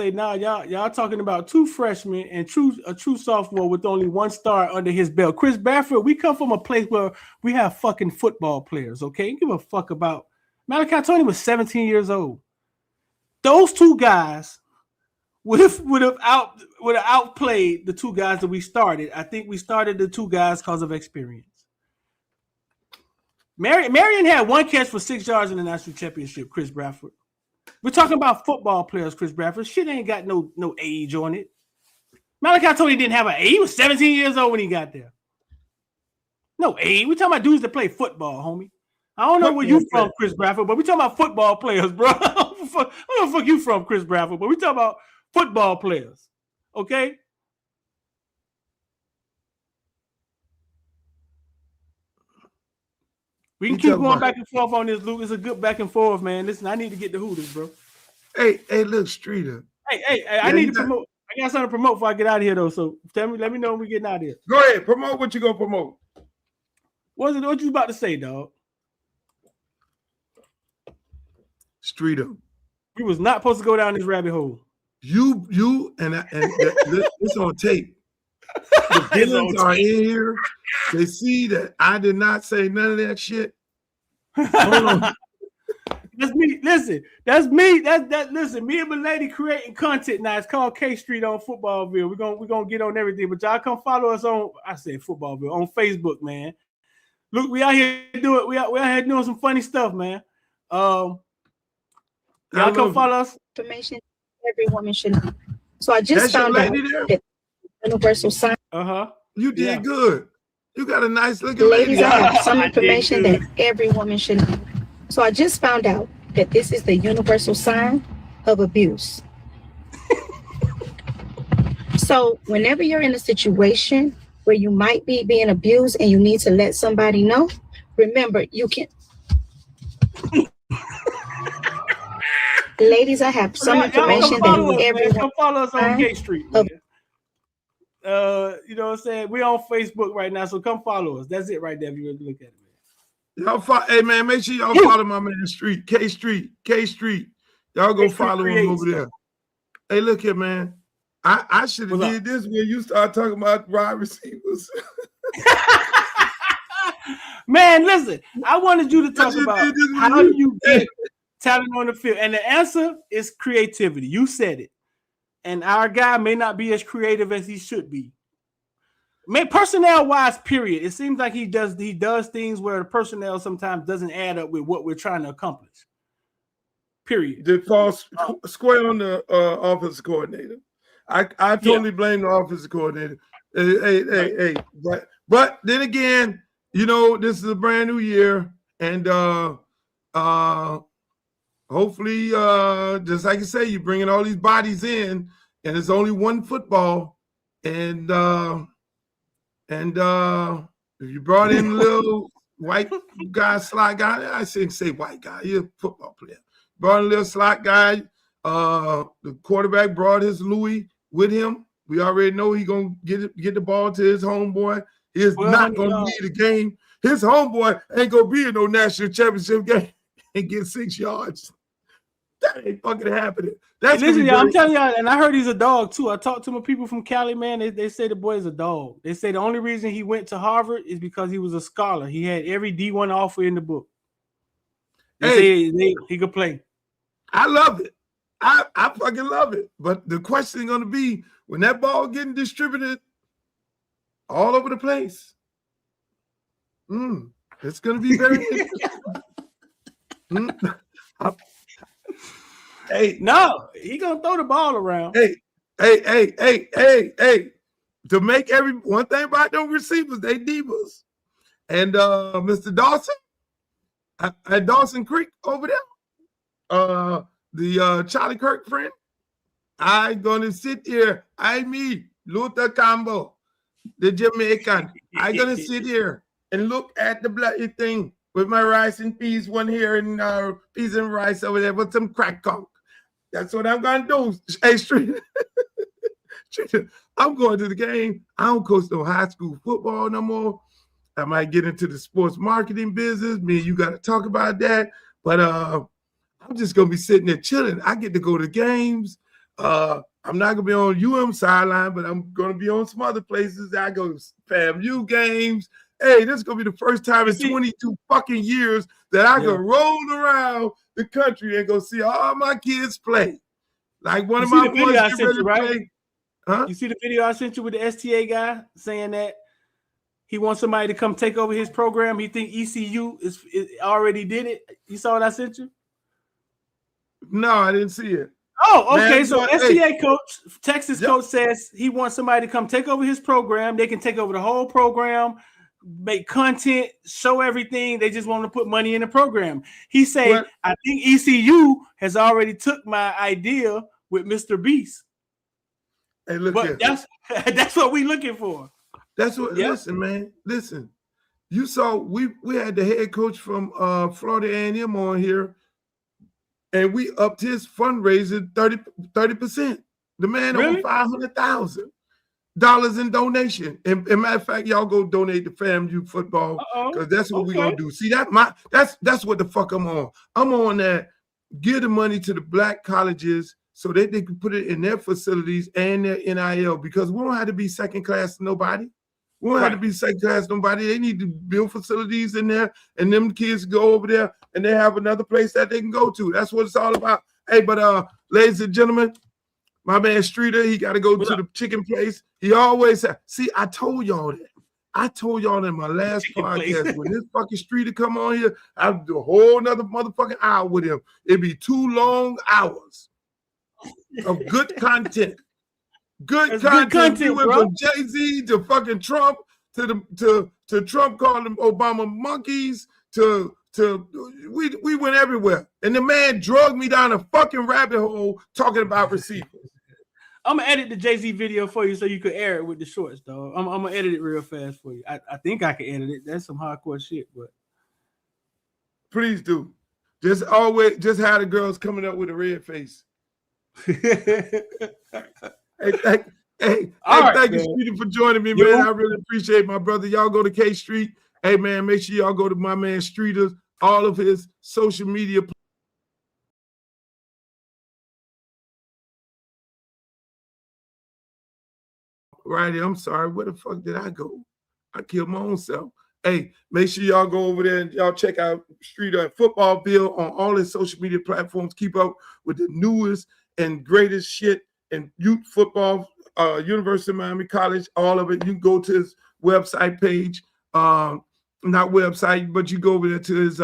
nah, y'all talking about two freshmen and a true sophomore with only one star under his belt. Chris Bradford, we come from a place where we have fucking football players, okay? Give a fuck about Malachi Tony was 17 years old. Those two guys would have outplayed the two guys that we started. I think we started the two guys because of experience. Marion had one catch for 6 yards in the national championship, Chris Bradford. We're talking about football players, Chris Bradford. Shit ain't got no age on it. Malachi Tony didn't have an age. He was 17 years old when he got there. No age. We're talking about dudes that play football, homie. I don't know where you from, Chris Bradford, but we're talking about football players, bro. Where the fuck you from, Chris Bradford? But we're talking about football players, okay? We can keep going back and forth on this, Luke. It's a good back and forth, man. Listen, I need to get the Hooters, bro. Hey, look, Streeter. Hey, I need to promote. I got something to promote before I get out of here, though. So let me know when we getting out of here. Go ahead, promote what you gonna promote. What you about to say, dog? Streeter. We was not supposed to go down this rabbit hole. You and it's on tape. The villains are in here. They see that I did not say none of that shit. Hold on. That's me. Listen, that's me. Listen, me and my lady creating content now. It's called K Street on Footballville. We're gonna get on everything, but y'all come follow us on Footballville on Facebook, man. Look, we out here doing we out here doing some funny stuff, man. Y'all come follow us. Information every woman should know. So I just found out that universal sign. You did good. You got a nice looking lady. Ladies, I have some I information that every woman should know. So I just found out that this is the universal sign of abuse. So whenever you're in a situation where you might be being abused and you need to let somebody know, remember you can. Ladies, I have some information that everyone. Come follow us on K Street. Man. You know what I'm saying? We're on Facebook right now, so come follow us. That's it right there if you really look at it, man. Hey man, make sure y'all follow my man K Street. Y'all go follow him over there. Hey, look here, man. I should have did this when you start talking about wide receivers. Man, listen, I wanted you to talk about how do you get talent on the field, and the answer is creativity. You said it. And our guy may not be as creative as he should be. Personnel-wise, period. It seems like he does things where the personnel sometimes doesn't add up with what we're trying to accomplish. Period. They fall square on the offensive coordinator. I totally blame the offensive coordinator. Hey. But then again, you know, this is a brand new year, and hopefully, just like you say, you're bringing all these bodies in, and it's only one football. And if you brought in a little white guy, slot guy, I shouldn't say white guy, he's a football player. Brought in a little slot guy. The quarterback brought his Louis with him. We already know he's gonna get the ball to his homeboy. He is not gonna lead the game. his homeboy ain't gonna be in no national championship game and get 6 yards. That ain't fucking happening. That's Listen, gonna y'all, I'm be telling y'all, and I heard he's a dog too. I talked to my people from Cali, man. They say the boy is a dog. They say the only reason he went to Harvard is because he was a scholar. He had every D1 offer in the book. They say he could play. I love it. I fucking love it. But the question is going to be when that ball getting distributed all over the place. It's going to be very interesting. Hey, no, he gonna throw the ball around. Hey. To make one thing about them receivers, they divas. And Mr. Dawson at Dawson Creek over there, the Charlie Kirk friend, I'm gonna sit here. Luther Campbell, the Jamaican. I'm gonna sit here and look at the bloody thing with my rice and peas, one here and peas and rice over there with some crack coke. That's what I'm gonna do. Hey, Street. I'm going to the game. I don't coach no high school football no more. I might get into the sports marketing business. Me and you got to talk about that. But I'm just gonna be sitting there chilling. I get to go to games. I'm not gonna be on sideline, but I'm gonna be on some other places. I go to FAMU games. Hey, this is gonna be the first time in 22 fucking years that I can roll around the country and go see all my kids play. Like one of my boys get ready to play. Huh? You see the video I sent you with the STA guy saying that he wants somebody to come take over his program. He think ECU is already did it. You saw what I sent you? No, I didn't see it. Oh, okay. Man, so STA coach, Texas coach says he wants somebody to come take over his program. They can take over the whole program, make content, show everything. They just want to put money in the program. He said, I think ECU has already took my idea with Mr. Beast. Hey, look but that's what we looking for. That's what. Listen, man. Listen. You saw we had the head coach from Florida A&M on here, and we upped his fundraiser 30%. The man over $500,000 in donation. And matter of fact, y'all go donate to FAMU football because that's what we're gonna do. See that's what the fuck I'm on. I'm on that. Give the money to the black colleges so that they can put it in their facilities and their NIL, because we don't have to be second class to nobody. We don't have to be second class to nobody. They need to build facilities in there, and them kids go over there and they have another place that they can go to. That's what it's all about. Hey, but ladies and gentlemen, my man Streeter, he got to go to the chicken place. He always see, I told y'all that. I told y'all in my last podcast, when this fucking Streeter come on here, I'll do a whole nother motherfucking hour with him. It'd be 2 long hours of good content. Good content. We went from Jay-Z to fucking Trump to Trump calling them Obama monkeys to we went everywhere. And the man drugged me down a fucking rabbit hole talking about receivers. I'm gonna edit the Jay-Z video for you so you can air it with the shorts, dog. I'm gonna edit it real fast for you. I think I can edit it. That's some hardcore shit, but please do. Just have the girls coming up with a red face. Thank you, Streeter, for joining me, man. I really appreciate my brother. Y'all go to K Street. Hey, man, make sure y'all go to my man Streeter, all of his social media. Righty, I'm sorry. Where the fuck did I go? I killed my own self. Hey, make sure y'all go over there and y'all check out Streeter at Footballville on all his social media platforms. Keep up with the newest and greatest shit in youth football, University of Miami College, all of it. You can go to his website page, not website, but you go over there to his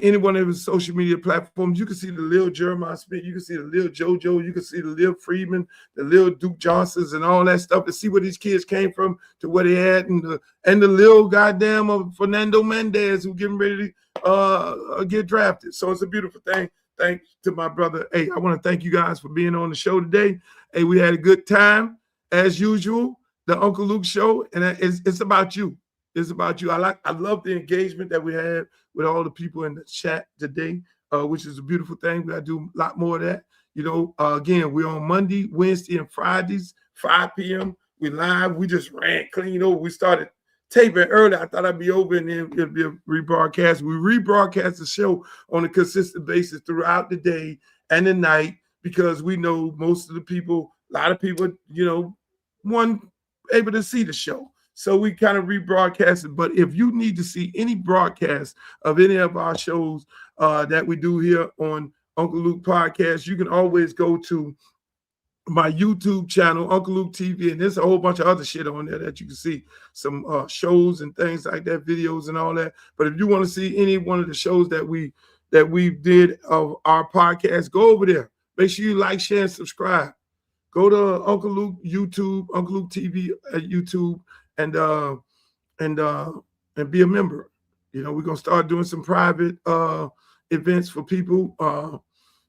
any one of his social media platforms. You can see the Lil Jeremiah Smith, you can see the Lil JoJo, you can see the Lil Friedman, the Lil Duke Johnsons, and all that stuff to see where these kids came from to what they had, and the Lil goddamn of Fernando Mendez who getting ready to get drafted. So it's a beautiful thing. Thanks to my brother. Hey, I want to thank you guys for being on the show today. Hey, we had a good time as usual. The Uncle Luke Show, and it's about you. It's about you. I love the engagement that we had with all the people in the chat today, which is a beautiful thing. We got to do a lot more of that. You know, again, we're on Monday, Wednesday, and Fridays, 5 p.m. We live. We just ran clean over. We started taping early. I thought I'd be over and then it'd be a rebroadcast. We rebroadcast the show on a consistent basis throughout the day and the night because we know most of the people, a lot of people, you know, weren't able to see the show. So we kind of rebroadcast it. But if you need to see any broadcast of any of our shows that we do here on Uncle Luke Podcast, you can always go to my YouTube channel, Uncle Luke TV, and there's a whole bunch of other shit on there that you can see, some shows and things like that, videos and all that. But if you want to see any one of the shows that we did of our podcast, go over there. Make sure you like, share, and subscribe. Go to Uncle Luke YouTube, Uncle Luke TV at YouTube, and be a member. You know, we're gonna start doing some private events for people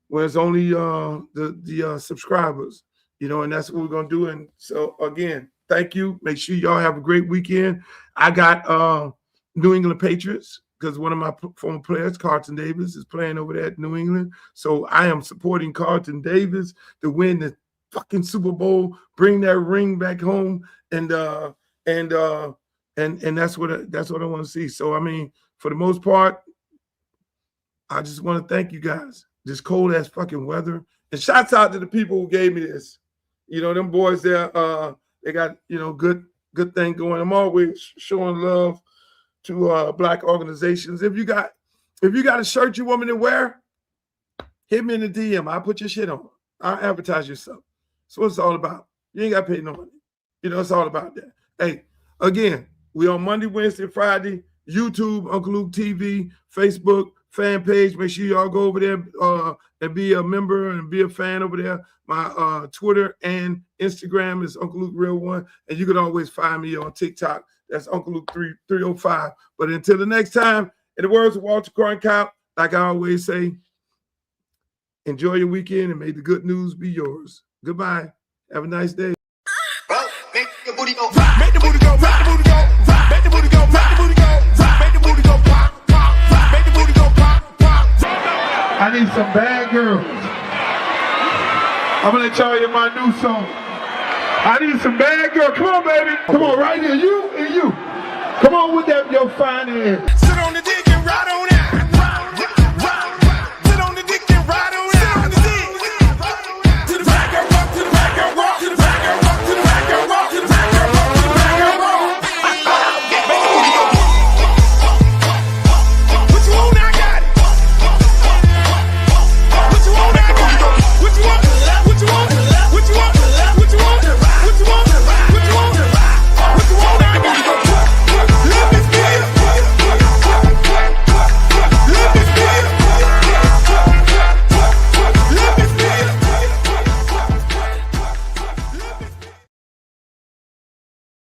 where it's only the subscribers, you know, and that's what we're gonna do. And so again, thank you. Make sure y'all have a great weekend. I got New England Patriots because one of my former players, Carlton Davis, is playing over there at New England. So I am supporting Carlton Davis to win the fucking Super Bowl, bring that ring back home, and that's what I want to see. So I mean, for the most part, I just want to thank you guys. This cold ass fucking weather. And shouts out to the people who gave me this. You know, them boys there, they got, you know, good thing going. I'm always showing love to Black organizations. If you got a shirt you want me to wear, hit me in the DM. I'll put your shit on. I'll advertise yourself. That's what it's all about. You ain't got to pay no money. You know, it's all about that. Hey, again, we on Monday, Wednesday, Friday, YouTube, Uncle Luke TV, Facebook, fan page. Make sure y'all go over there and be a member and be a fan over there. My Twitter and Instagram is Uncle Luke Real One, and you can always find me on TikTok. That's Uncle Luke 305. But until the next time, in the words of Walter Cronkite, like I always say, enjoy your weekend and may the good news be yours. Goodbye. Have a nice day. Make the booty go, make the booty go, make the booty go, make the booty go, make the booty go, make the booty go, pop, pop, make the booty go, pop, pop. I need some bad girls. I'm gonna let y'all hear my new song. I need some bad girls. Come on, baby. Come on, right here. You and you. Come on with that, your fine ass.